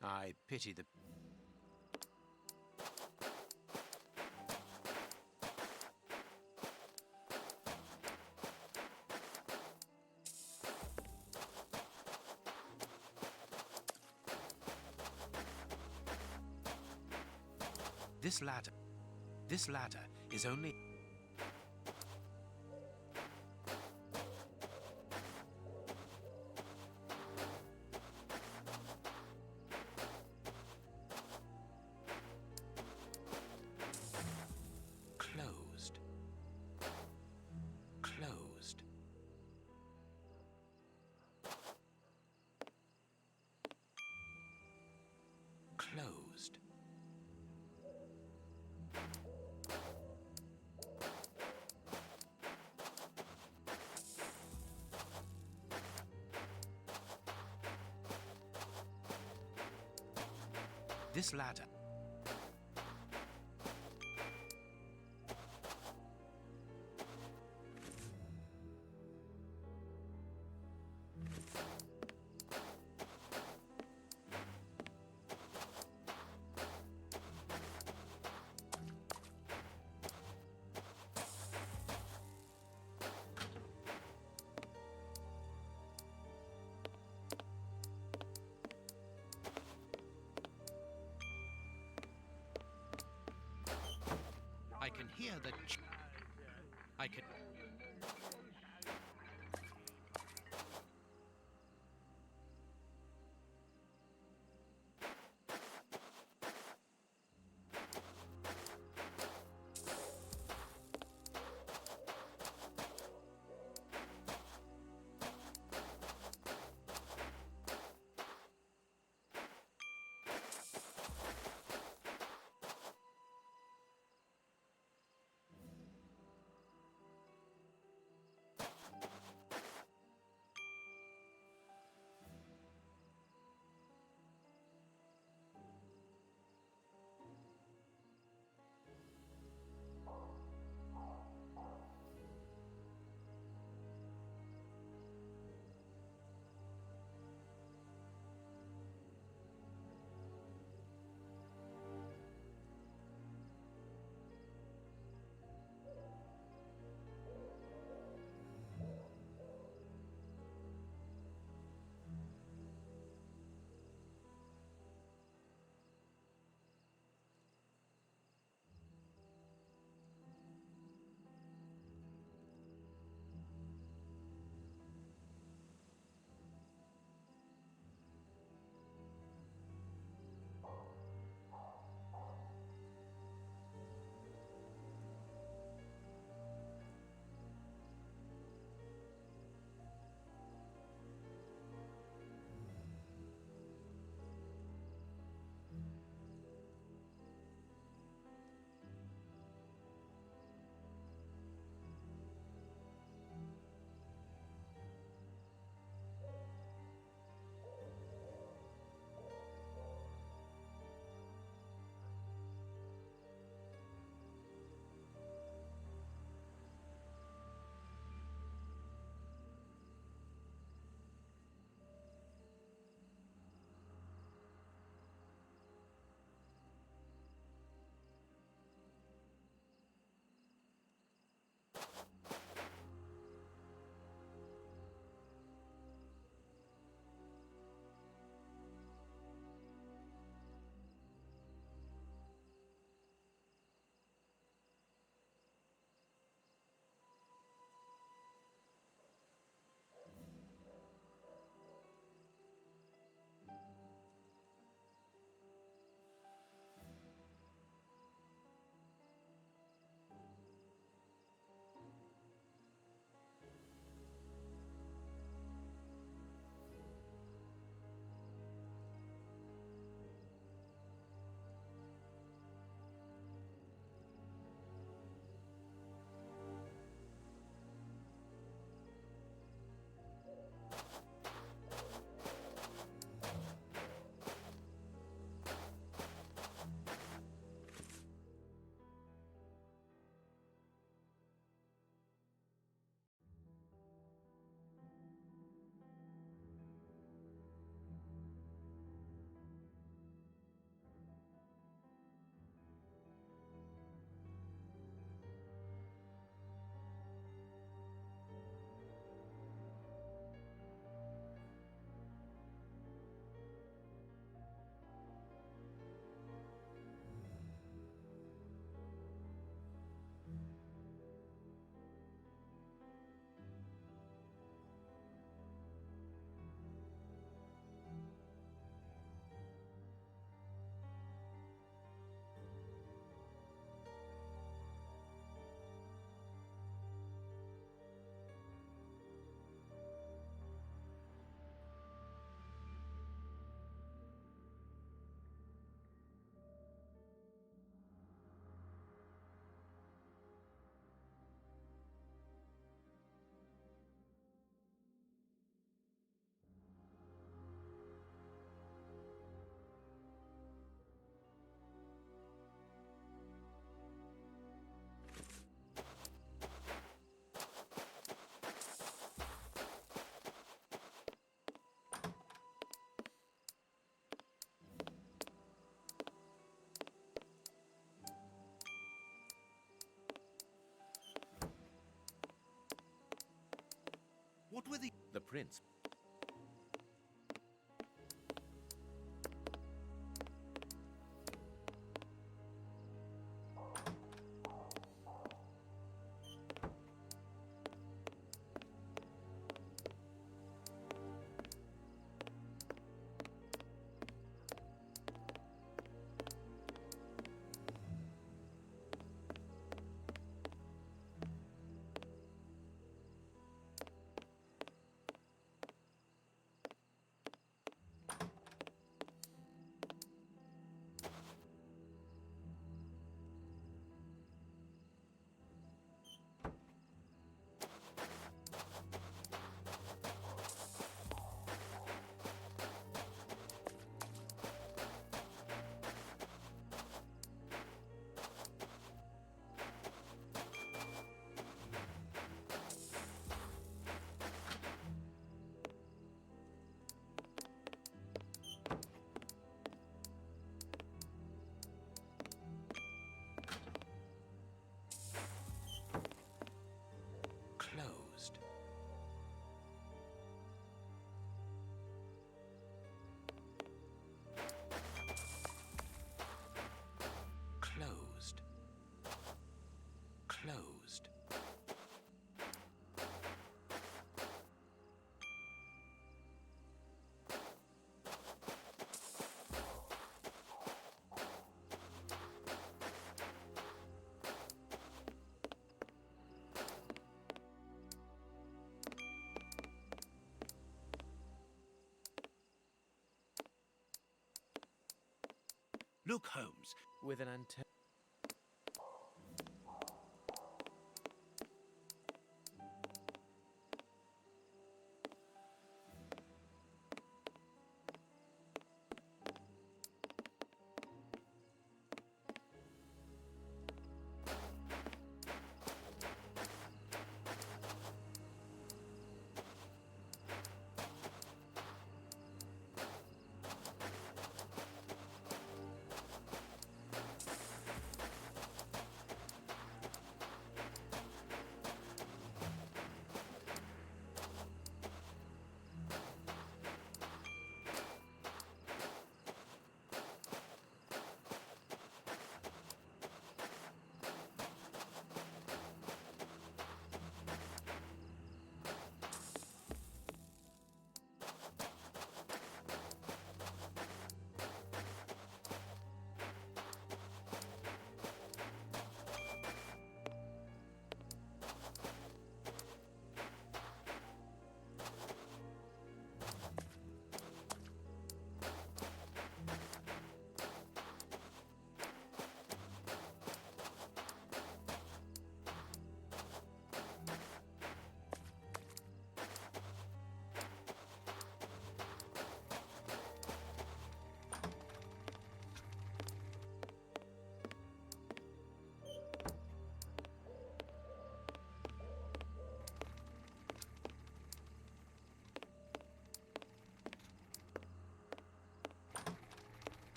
I pity the... This ladder is only... Closed. Closed. Closed. This ladder. I can hear the I can... prince. Closed. Closed. Closed. Look, Holmes. With an antenna.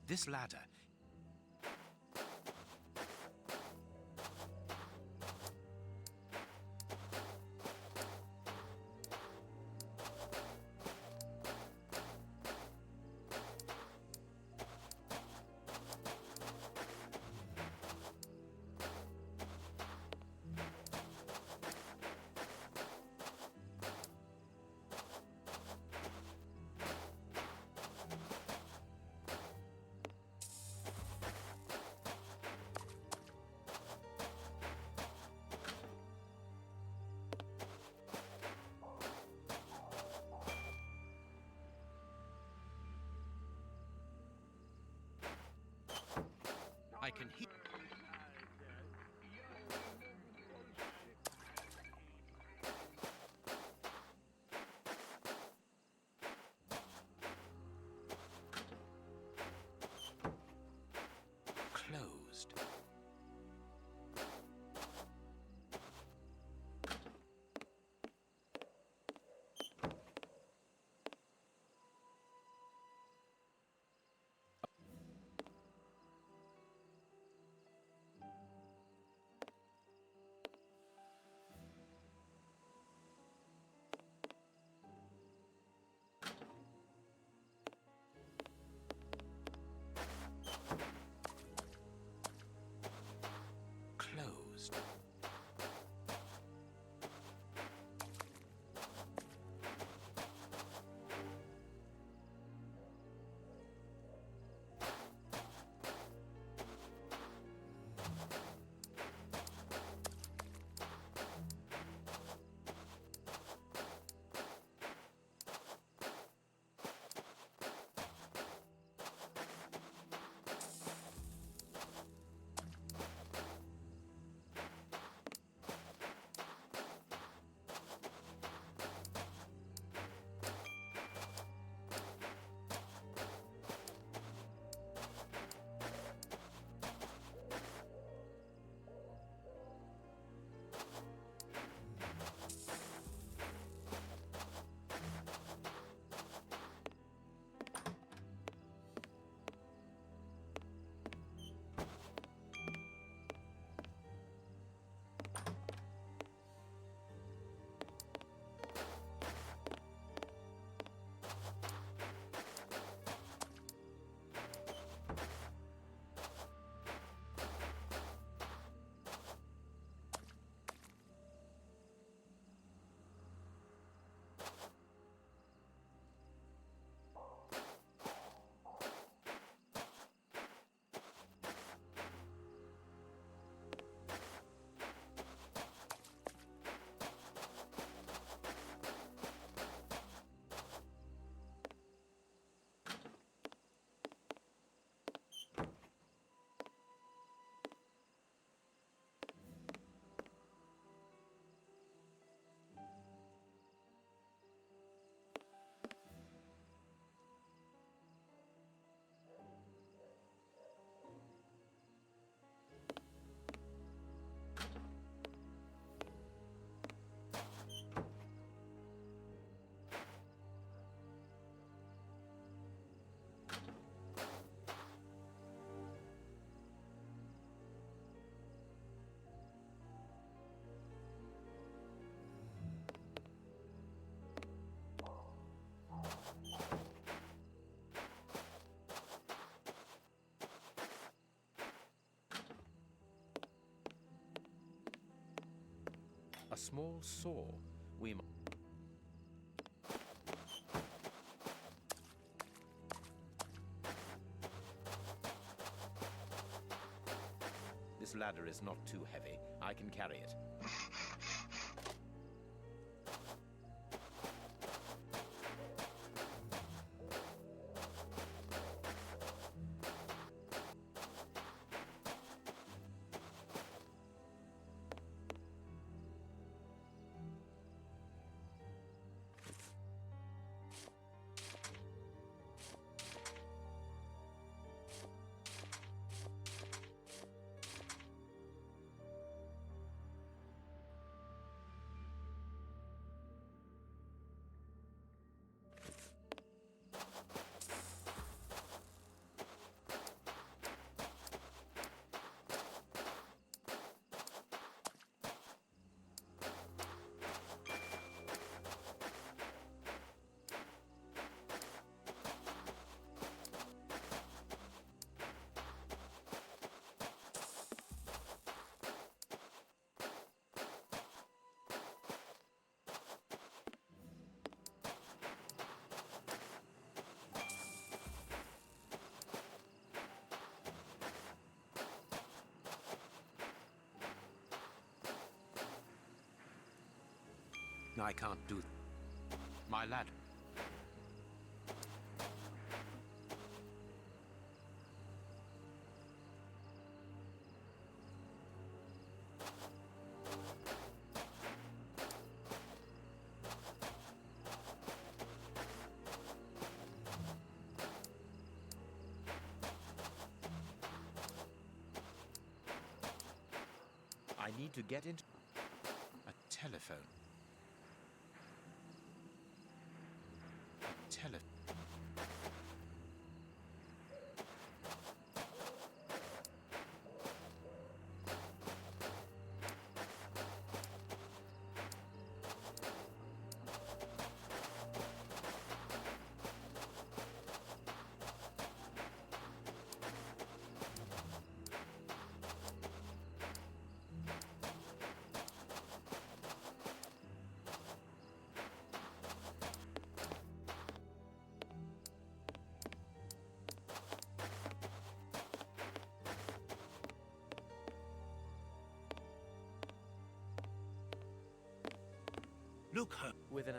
This ladder. I can hear. Closed. Closed. A small saw. We must. This ladder is not too heavy. I can carry it. I can't do my ladder. I need to get into a telephone. A telephone. Look, Holmes. with an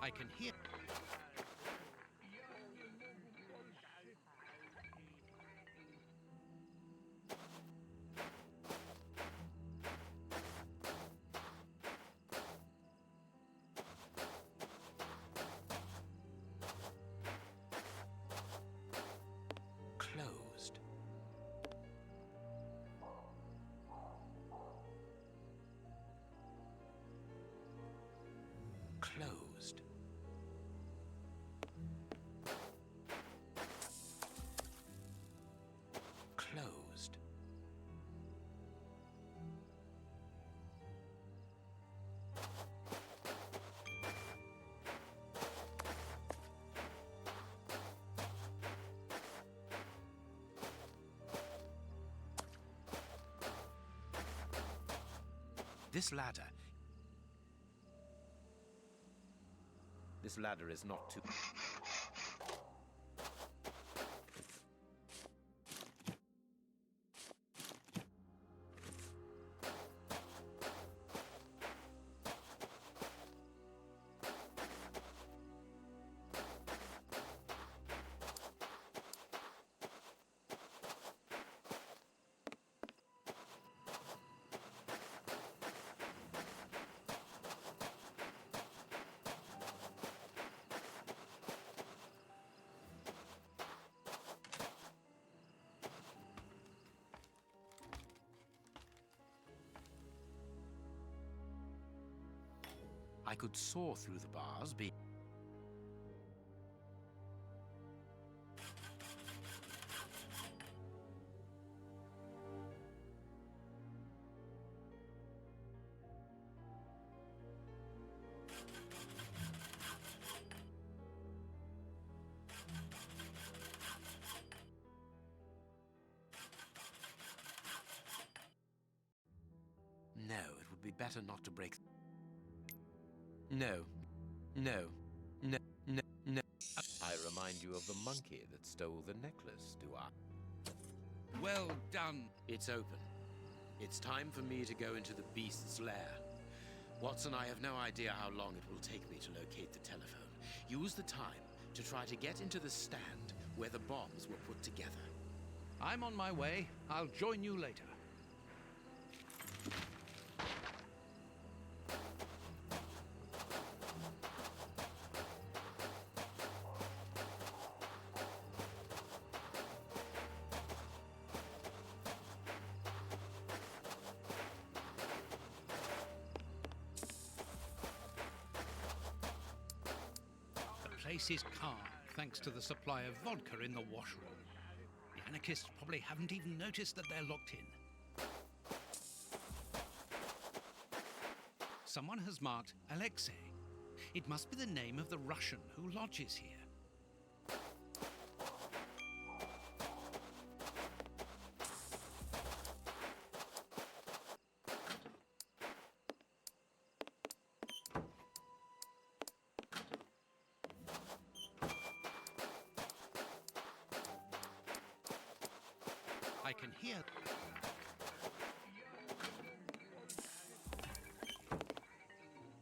I can hear. Closed. Closed. Closed. This ladder. This ladder is not too... I could saw through the bars, be... No, it would be better not to break... No. No. No. No. No. I remind you of the monkey that stole the necklace, do I? Well done. It's open. It's time for me to go into the beast's lair. Watson, I have no idea how long it will take me to locate the telephone. Use the time to try to get into the stand where the bombs were put together. I'm on my way. I'll join you later. place is calm thanks to the supply of vodka in the washroom. The anarchists probably haven't even noticed that they're locked in. Someone has marked Alexei. It must be the name of the Russian who lodges here. I can hear...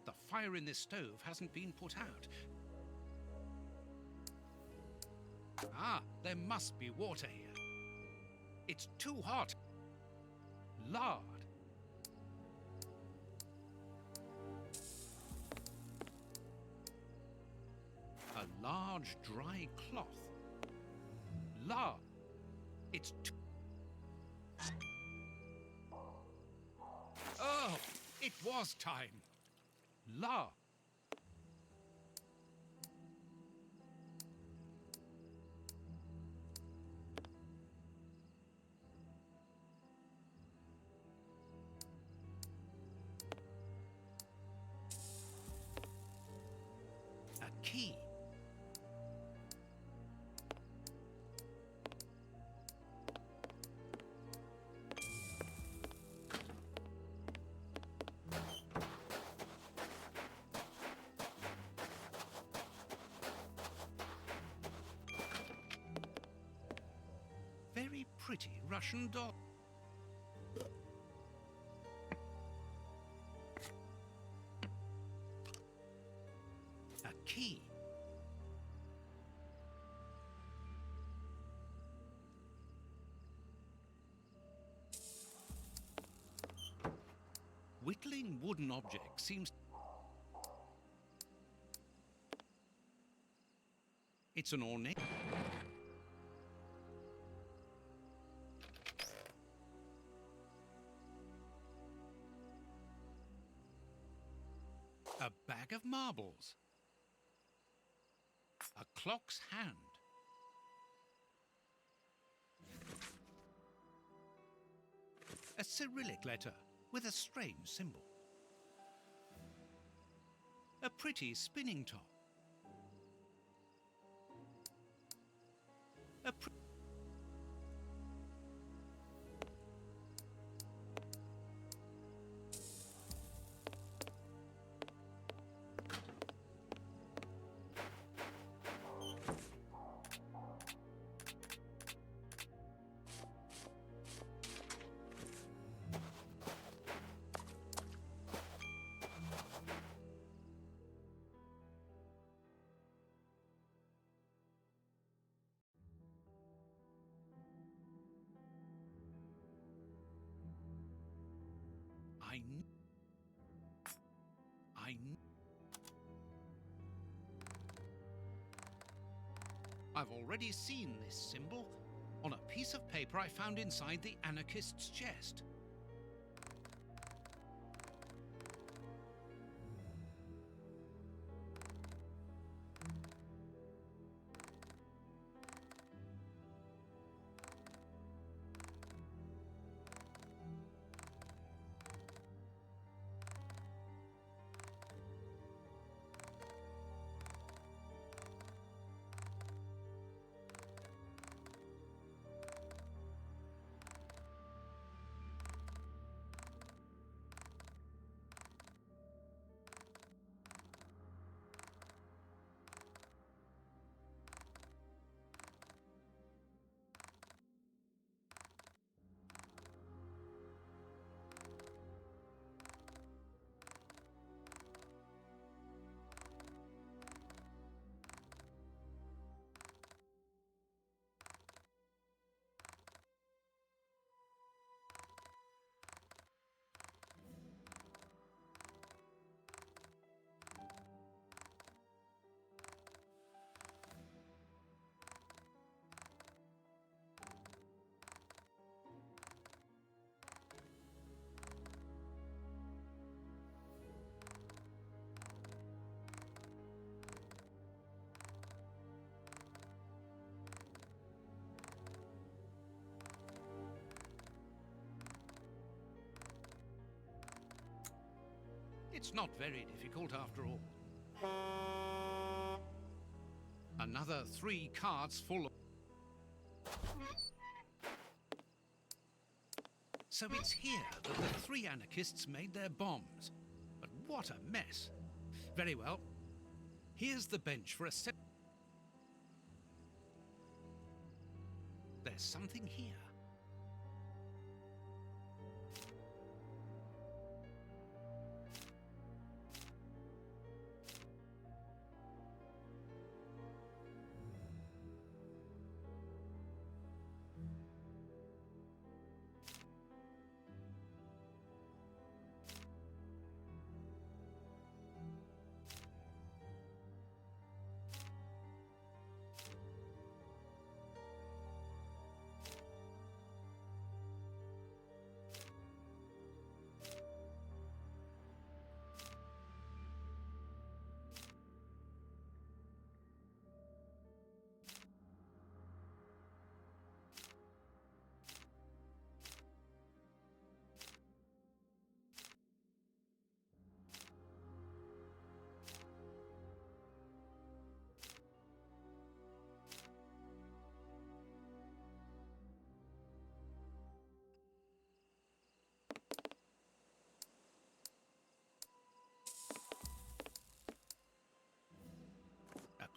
The fire in this stove hasn't been put out. Ah, there must be water here. It's too hot. Lard. A large dry cloth. Lard. It's too... Oh, it was time. Lard. A key. Very pretty Russian doll. A key. Whittling wooden objects seems... It's an ornate... A bag of marbles. A clock's hand. A Cyrillic letter with a strange symbol. A pretty spinning top. A I've already seen this symbol on a piece of paper I found inside the anarchist's chest. It's not very difficult after all. Another 3 cards full of... So it's here that the 3 anarchists made their bombs. But what a mess. Very well. Here's the bench for a set. There's something here.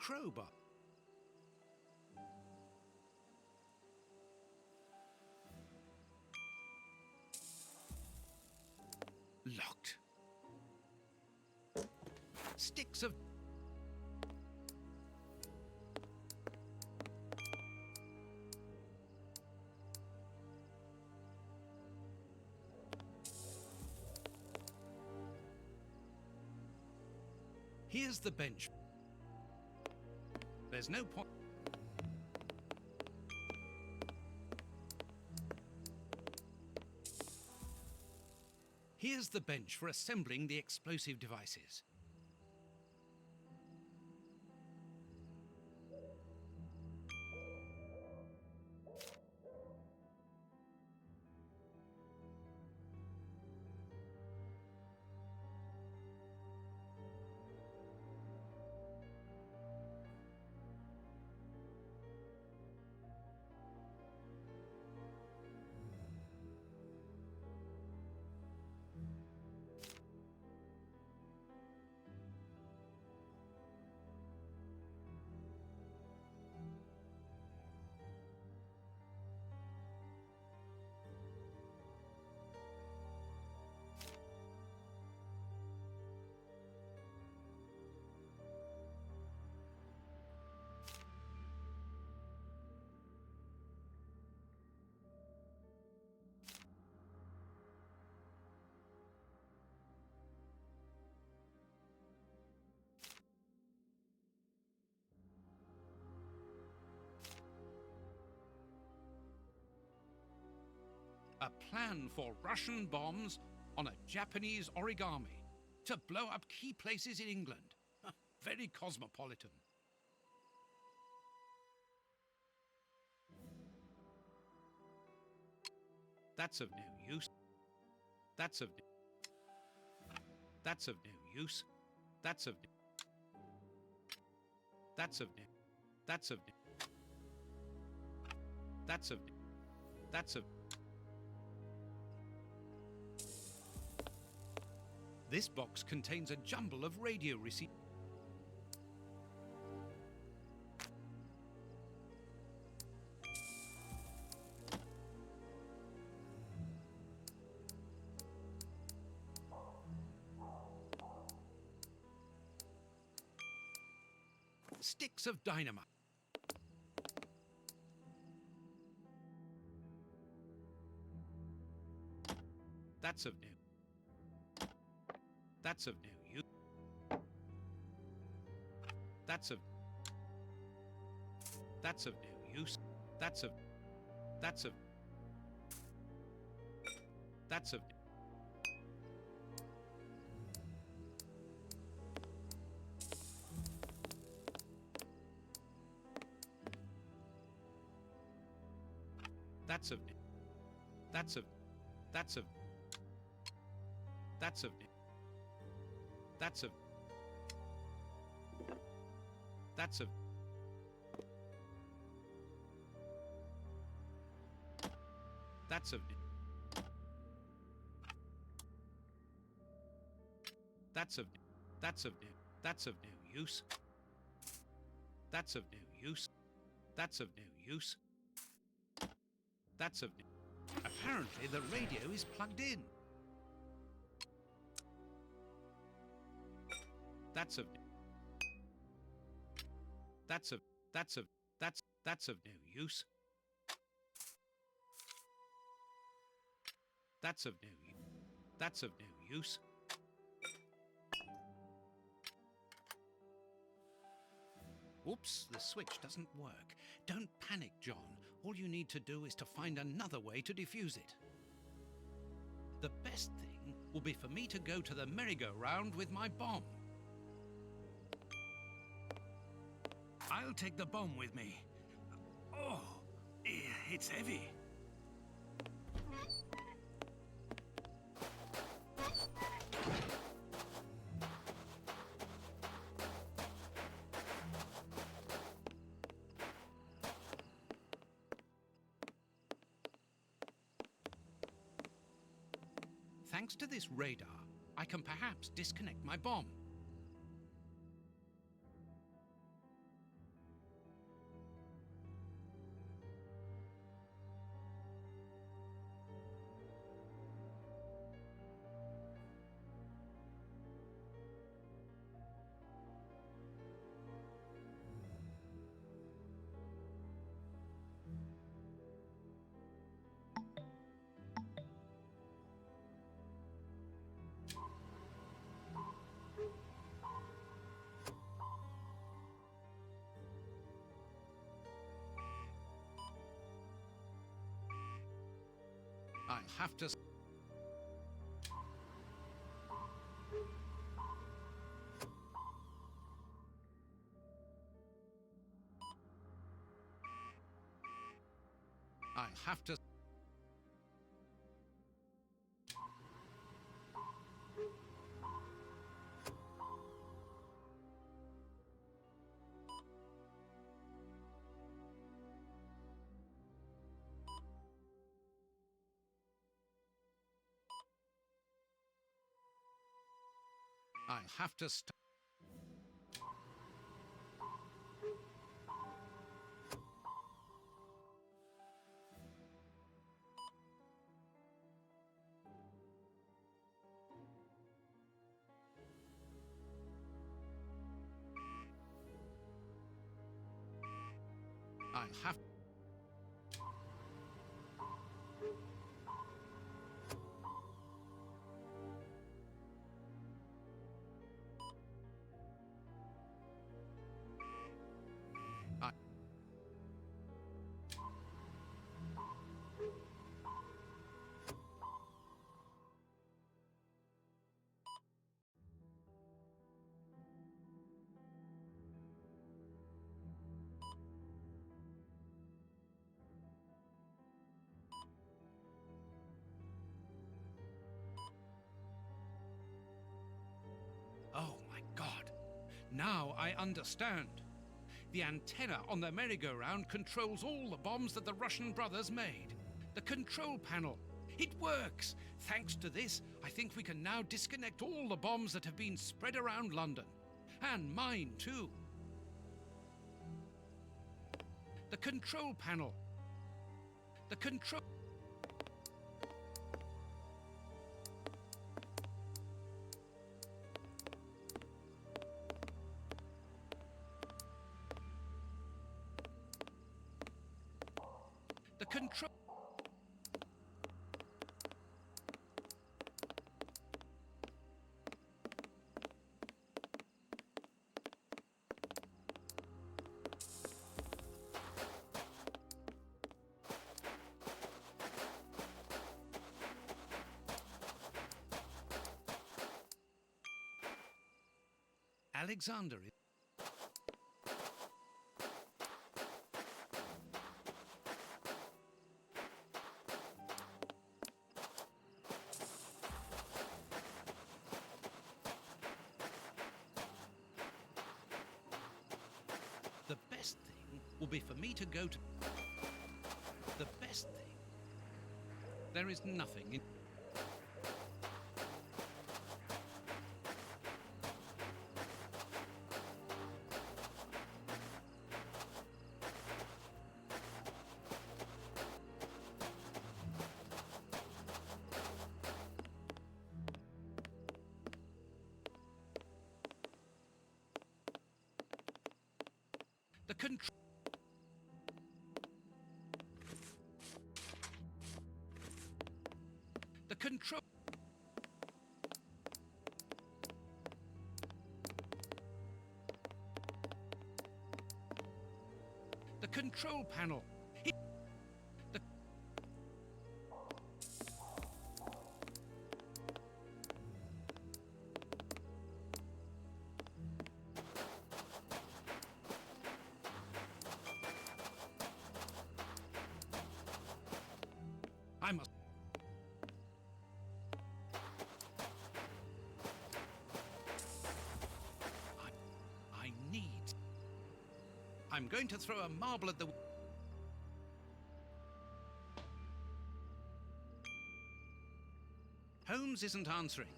Crowbar. Locked. Sticks of... Here's the bench. There's no point. Here's the bench for assembling the explosive devices. A plan for Russian bombs on a Japanese origami to blow up key places in England. Very cosmopolitan. That's of no use. That's of no use. That's of that's of that's of that's of This box contains a jumble of radio receivers. Sticks of dynamite. That's of no. That's of no use. That's of no use. That's of that's of that's of that's of That's a... That's a... That's of... That's of... That's of... That's of no use. That's of no use. That's of no use. That's of... Apparently the radio is plugged in. That's of... That's of... That's of... That's of no use. That's of no use. That's of no use. Whoops, the switch doesn't work. Don't panic, John. All you need to do is to find another way to defuse it. The best thing will be for me to go to the merry-go-round with my bomb. I'll take the bomb with me. Oh, it's heavy. Thanks to this radar, I can perhaps disconnect my bomb. I'll have to... I'll have to... I'll have to stop. I'll have... Oh my God! Now I understand. The antenna on the merry-go-round controls all the bombs that the Russian brothers made. The control panel. It works! Thanks to this, I think we can now disconnect all the bombs that have been spread around London. And mine, too. The control panel. The control... The control... Alexander is... will be for me to go to... The best thing... There is nothing in... The control... The control... The control panel. The... I must... I need... I'm going to throw a marble at the... Holmes isn't answering.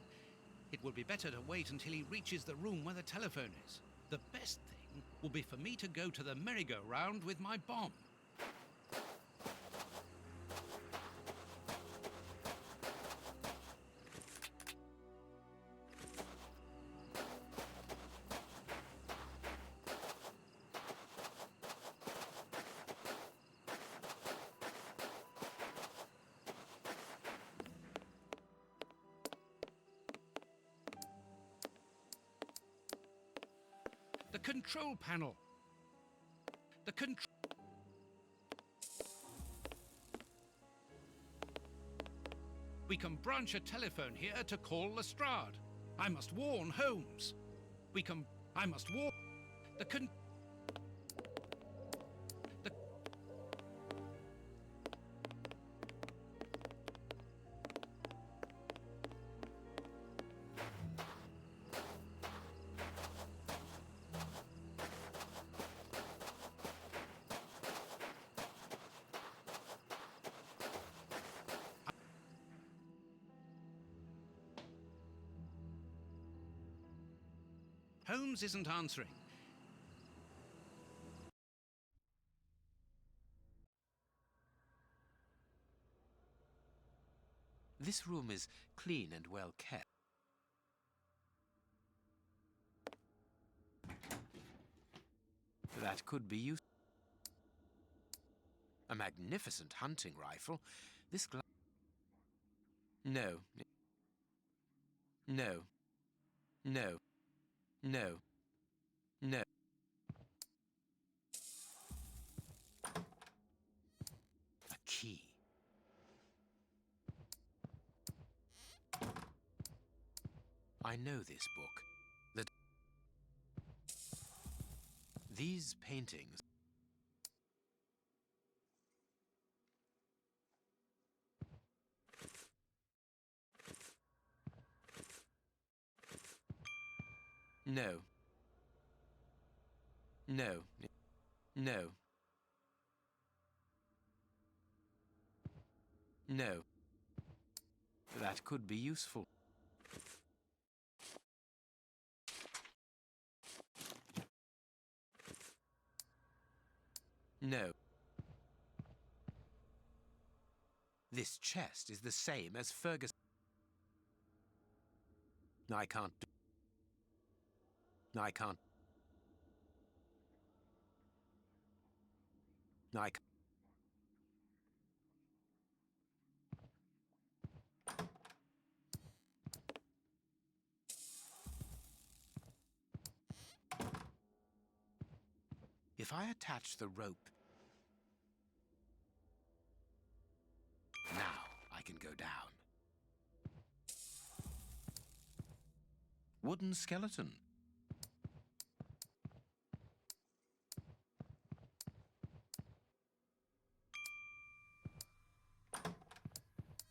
It will be better to wait until he reaches the room where the telephone is. The best thing will be for me to go to the merry-go-round with my bomb. The control panel. The control... We can branch a telephone here to call Lestrade. I must warn Holmes. I must warn... The con... The... Holmes isn't answering. This room is clean and well kept. That could be useful. A magnificent hunting rifle. This No. No. No. No. No. A key. I know this book. These paintings... No. No. No. No. That could be useful. No. This chest is the same as Fergus. I can't do... I can't... I can't... If I attach the rope... Now I can go down. Wooden skeleton.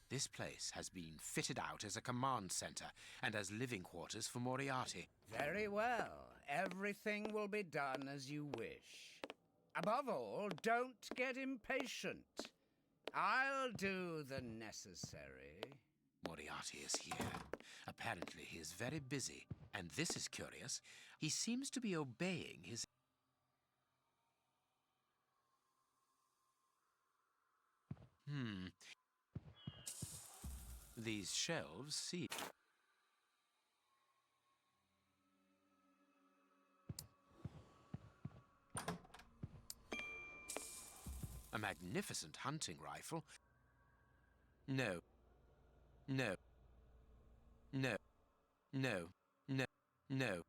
This place has been fitted out as a command center and as living quarters for Moriarty. Very well. Everything will be done as you wish. Above all, don't get impatient. I'll do the necessary. Moriarty is here. Apparently he is very busy, and this is curious. He seems to be obeying his... These shelves seem... A magnificent hunting rifle. No. No. No. No. No. No.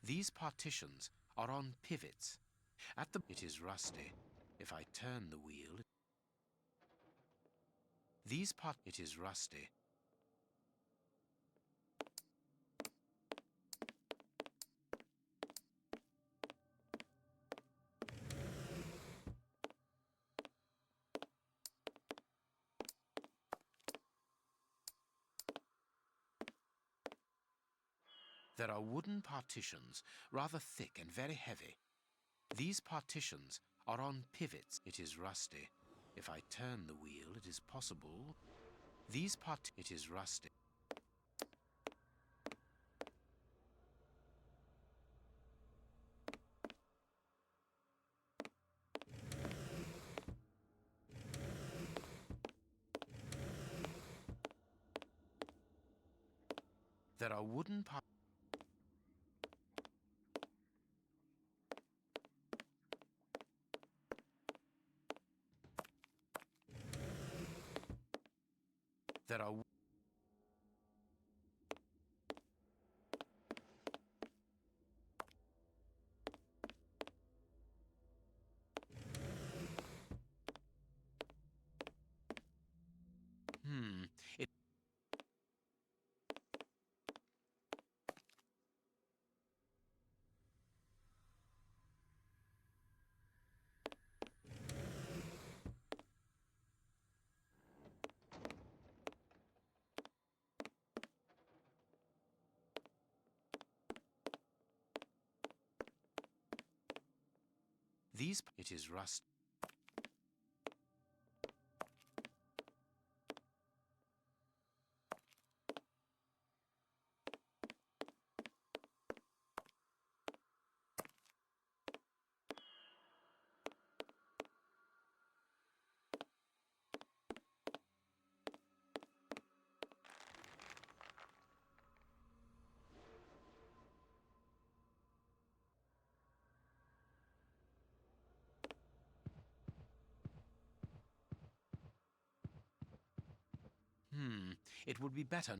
These partitions are on pivots. At the... It is rusty. If I turn the wheel... These part... It is rusty. There are wooden partitions, rather thick and very heavy. These partitions are on pivots. It is rusty. If I turn the wheel, it is possible. These part... It is rusty. There are wooden part... There are... It... These... It is rust. It would be better...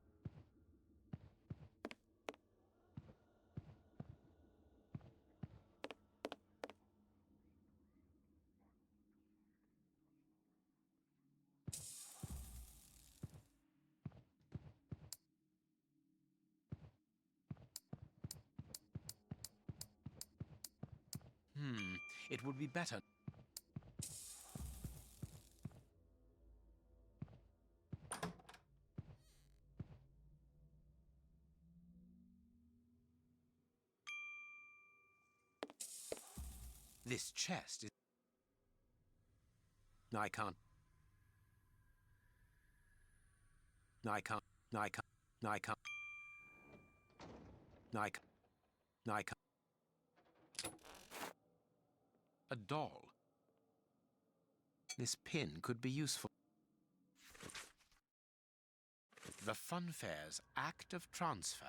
It would be better... This chest is... No, I can't. No, I can't. No, I can't. No, I can't. No, I can't. No, I can't. A doll. This pin could be useful. The Funfair's act of transfer.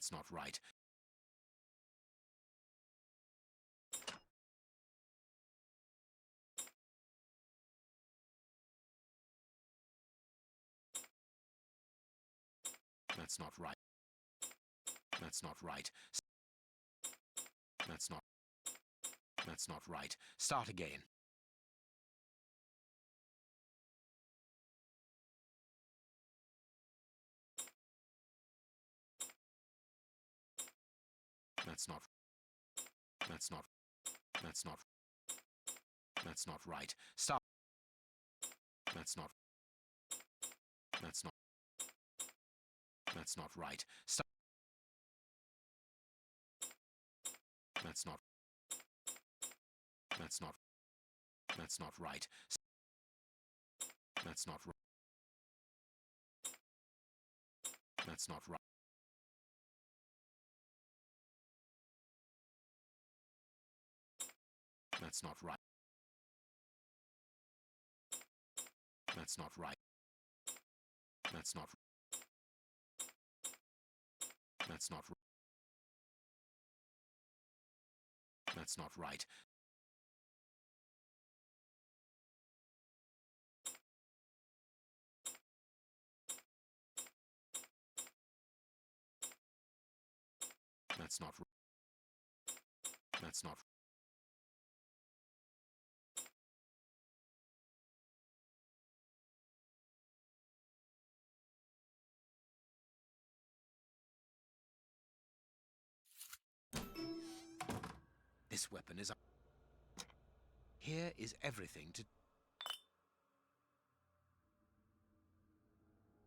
That's not right. That's not right. That's not right. That's not. That's not right. Start again. That's not. That's not. That's not. That's not right. Start. That's not. That's not. That's not right. Stop. That's not. That's not. That's not right. That's not right. That's not right. That's not right. That's not right. That's not. That's not. That's not right. That's not. That's not. This weapon is. Here is everything to.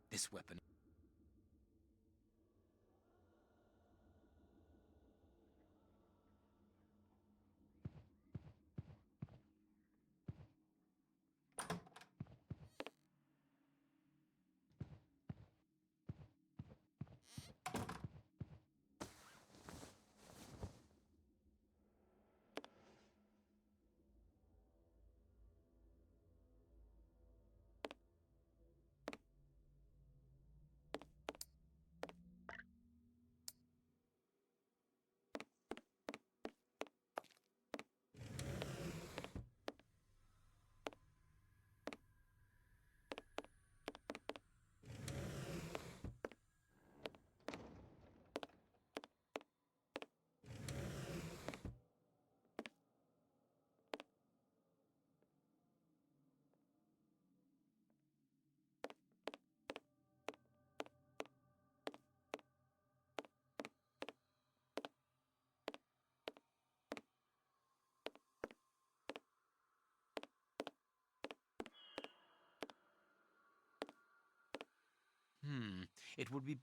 This weapon. It would be.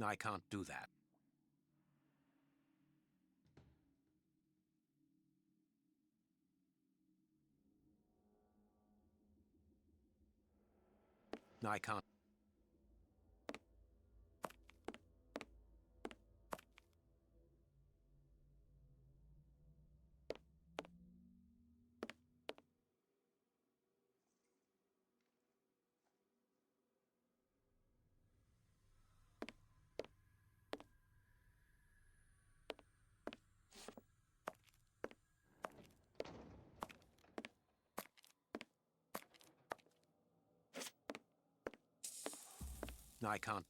I can't do that. I can't. I can't.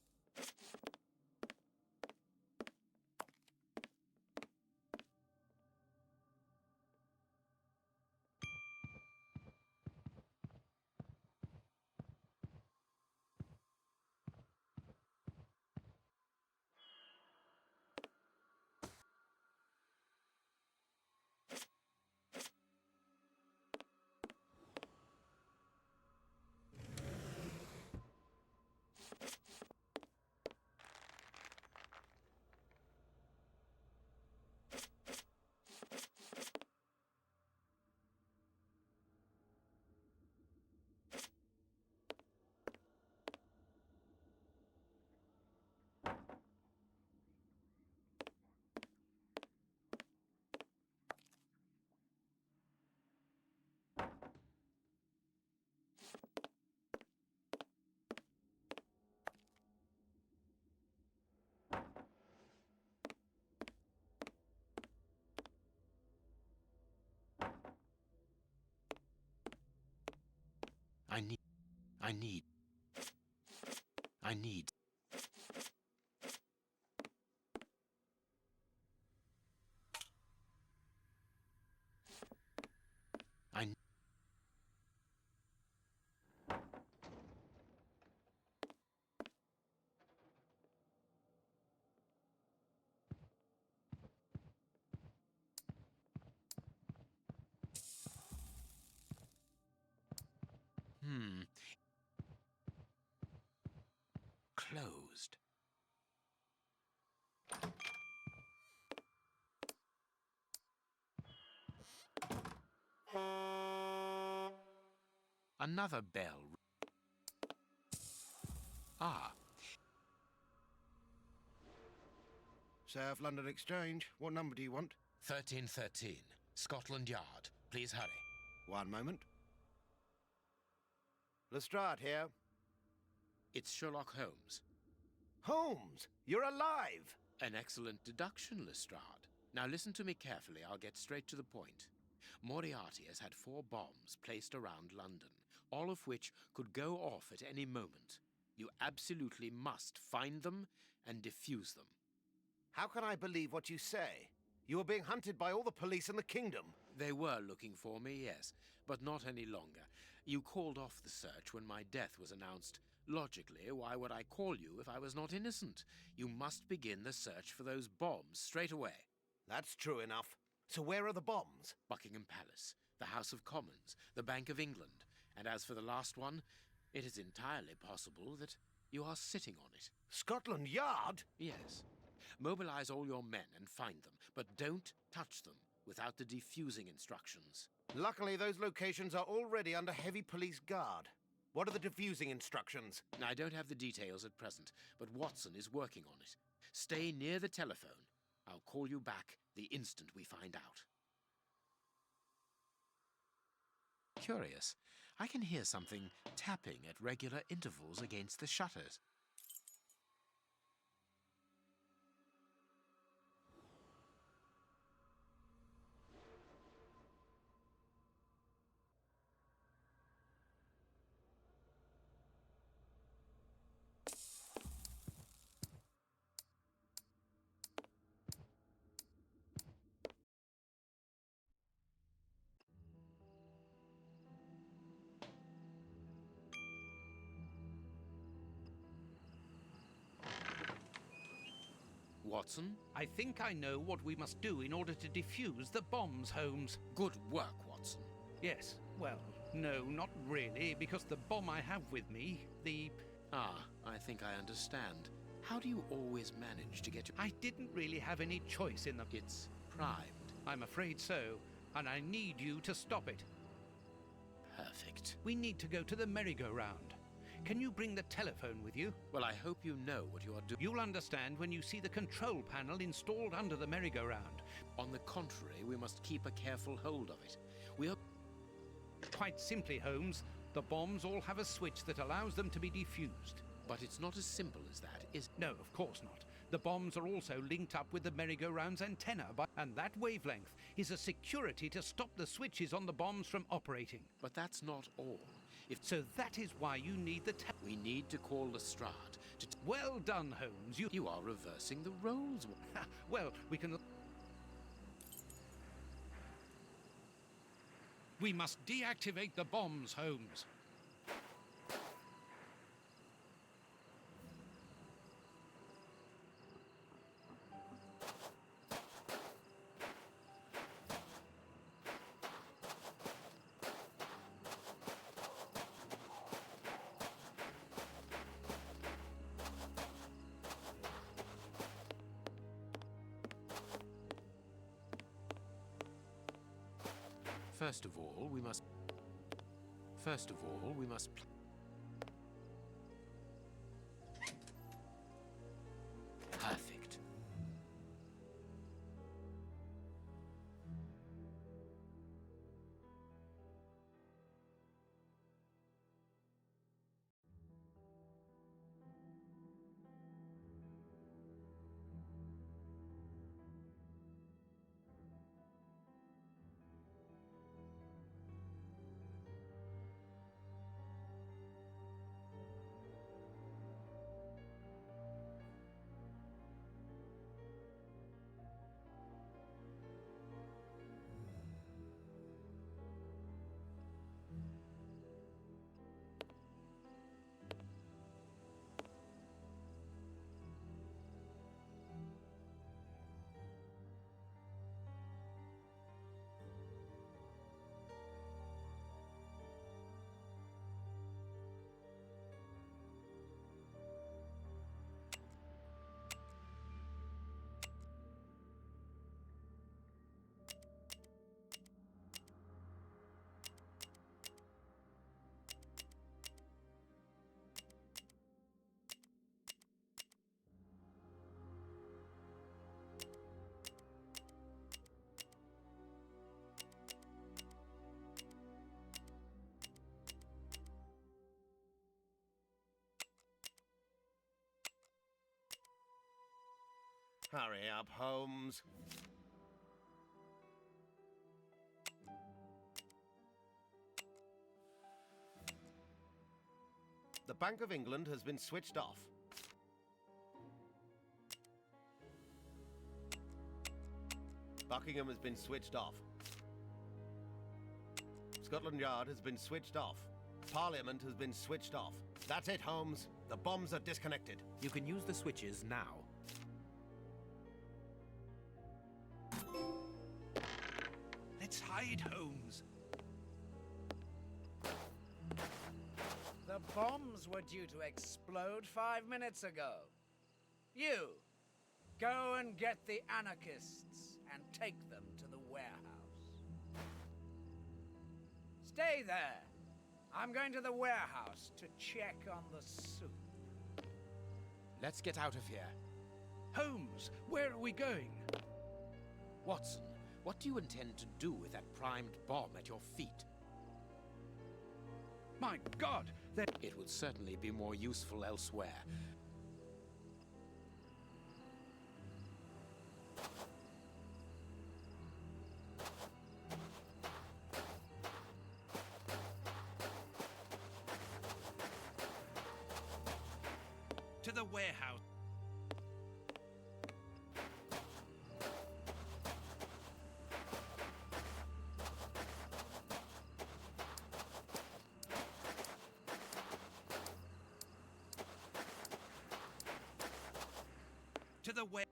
I need... Closed. Another bell. Ah. South London Exchange. What number do you want? 1313. Scotland Yard. Please hurry. One moment. Lestrade here. It's Sherlock Holmes. Holmes! You're alive! An excellent deduction, Lestrade. Now listen to me carefully. I'll get straight to the point. Moriarty has had 4 bombs placed around London, all of which could go off at any moment. You absolutely must find them and defuse them. How can I believe what you say? You are being hunted by all the police in the kingdom. They were looking for me, yes, but not any longer. You called off the search when my death was announced. Logically, why would I call you if I was not innocent? You must begin the search for those bombs straight away. That's true enough. So where are the bombs? Buckingham Palace, the House of Commons, the Bank of England. And as for the last one, it is entirely possible that you are sitting on it. Scotland Yard? Yes. Mobilize all your men and find them, but don't touch them without the defusing instructions. Luckily, those locations are already under heavy police guard. What are the defusing instructions? I don't have the details at present, but Watson is working on it. Stay near the telephone. I'll call you back the instant we find out. Curious. I can hear something tapping at regular intervals against the shutters. Watson? I think I know what we must do in order to defuse the bombs, Holmes. Good work, Watson. Yes, well, no, not really, because the bomb I have with me, I think I understand. How do you always manage to get your... I didn't really have any choice in the... It's primed. I'm afraid so, and I need you to stop it. Perfect. We need to go to the merry-go-round. Can you bring the telephone with you? Well, I hope you know what you are doing. You'll understand when you see the control panel installed under the merry-go-round. On the contrary, we must keep a careful hold of it. We are... Quite simply, Holmes, the bombs all have a switch that allows them to be defused. But it's not as simple as that, is... No, of course not. The bombs are also linked up with the merry-go-round's antenna, and that wavelength is a security to stop the switches on the bombs from operating. But that's not all. So that is why you need the... We need to call Lestrade to... Well done, Holmes. You are reversing the roles. Well, we can... We must deactivate the bombs, Holmes. First of all, we must... Perfect. Hurry up, Holmes. The Bank of England has been switched off. Buckingham has been switched off. Scotland Yard has been switched off. Parliament has been switched off. That's it, Holmes. The bombs are disconnected. You can use the switches now. Let's hide, Holmes. The bombs were due to explode 5 minutes ago. You, go and get the anarchists and take them to the warehouse. Stay there. I'm going to the warehouse to check on the soup. Let's get out of here. Holmes, where are we going? Watson, what do you intend to do with that primed bomb at your feet? My God, that... It would certainly be more useful elsewhere. To the warehouse. To the warehouse.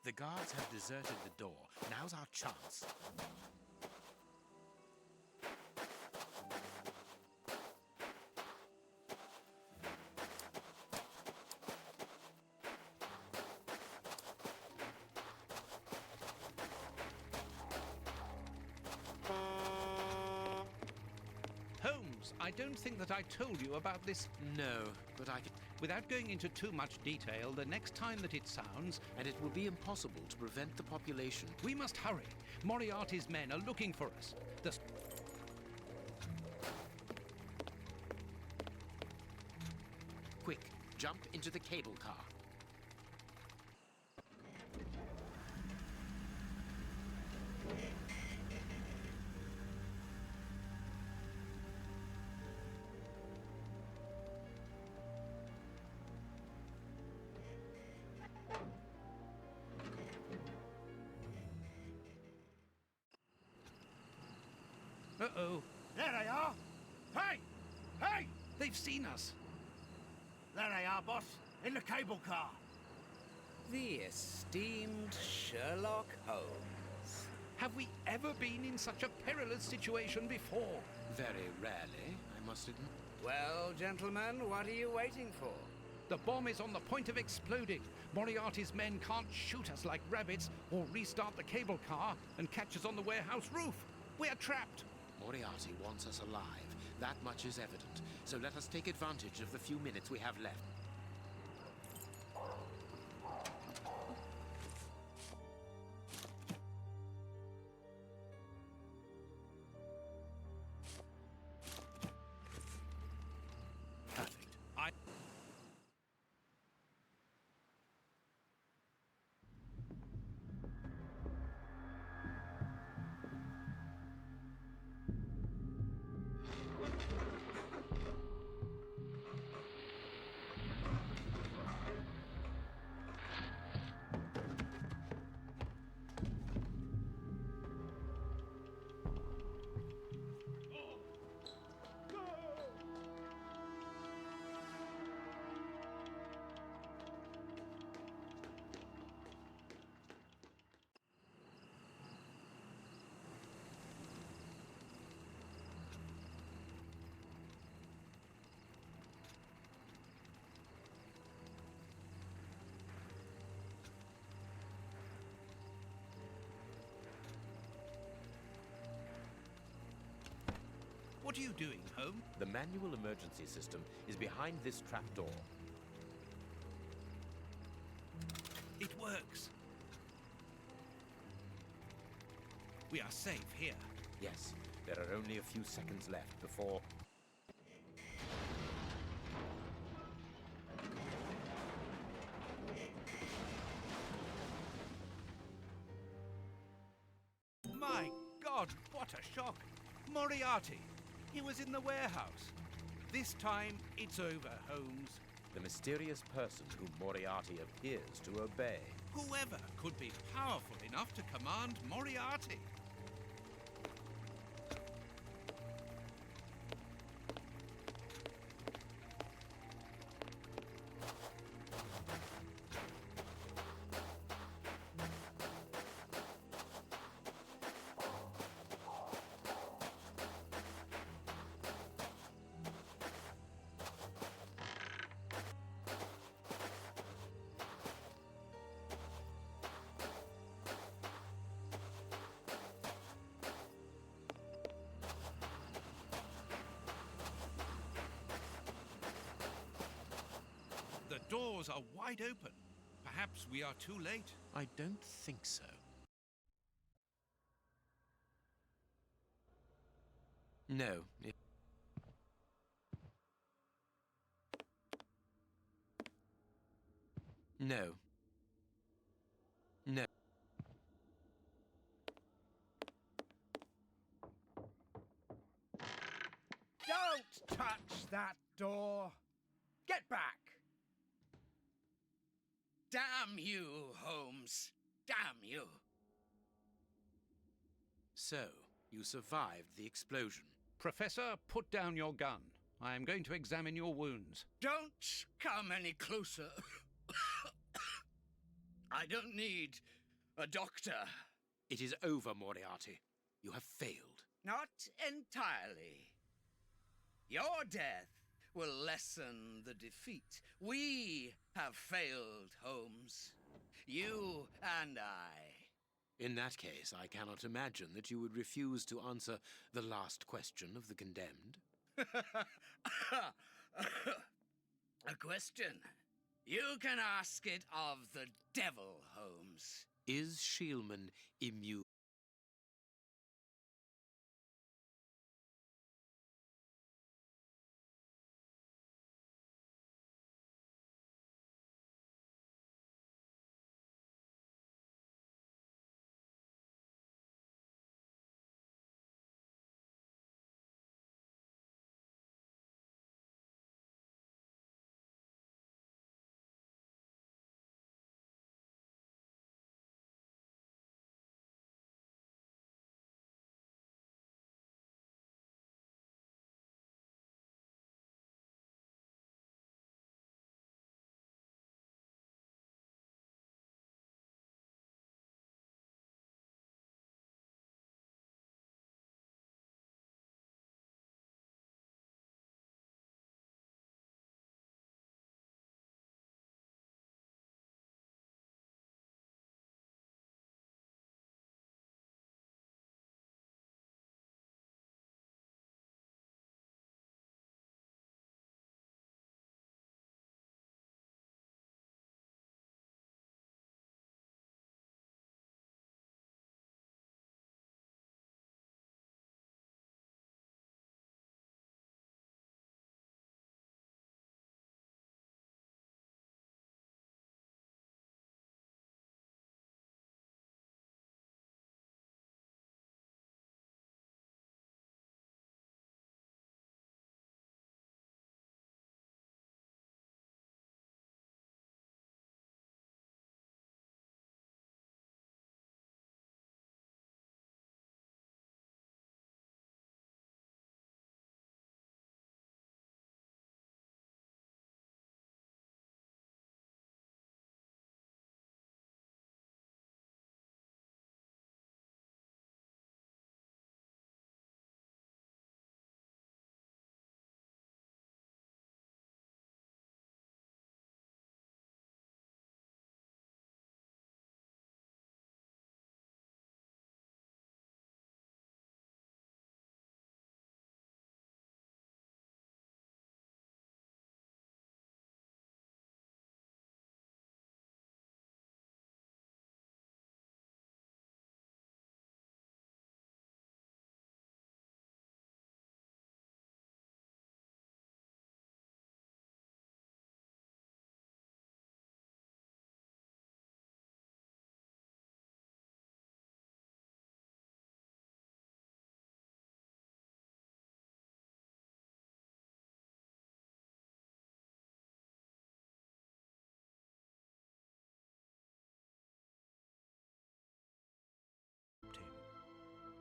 The guards have deserted the door. Now's our chance. Holmes, I don't think that I told you about this. No, but I can... Without going into too much detail, the next time that it sounds... And it will be impossible to prevent the population... We must hurry. Moriarty's men are looking for us. Quick, jump into the cable car. Uh-oh. There they are! Hey! Hey! They've seen us. There they are, boss. In the cable car. The esteemed Sherlock Holmes. Have we ever been in such a perilous situation before? Very rarely, I must admit. Well, gentlemen, what are you waiting for? The bomb is on the point of exploding. Moriarty's men can't shoot us like rabbits or restart the cable car and catch us on the warehouse roof. We're trapped. Moriarty wants us alive. That much is evident. So let us take advantage of the few minutes we have left. Perfect. What are you doing, Holmes? The manual emergency system is behind this trapdoor. We are safe here. Yes, there are only a few seconds left before... My God, what a shock! Moriarty! He was in the warehouse. This time, it's over, Holmes. The mysterious person whom Moriarty appears to obey. Whoever could be powerful enough to command Moriarty? The doors are wide open. Perhaps we are too late. I don't think so. No. No. No. Don't touch that door! Get back! Damn you, Holmes. Damn you. So, you survived the explosion. Professor, put down your gun. I am going to examine your wounds. Don't come any closer. I don't need a doctor. It is over, Moriarty. You have failed. Not entirely. Your death will lessen the defeat. We have failed, Holmes. You and I. In that case, I cannot imagine that you would refuse to answer the last question of the condemned. A question. You can ask it of the devil, Holmes. Is Shielman immune?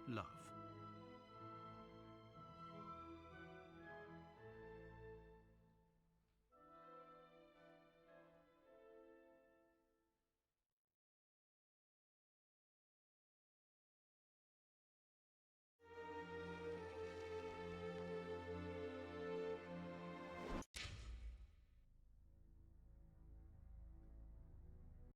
love.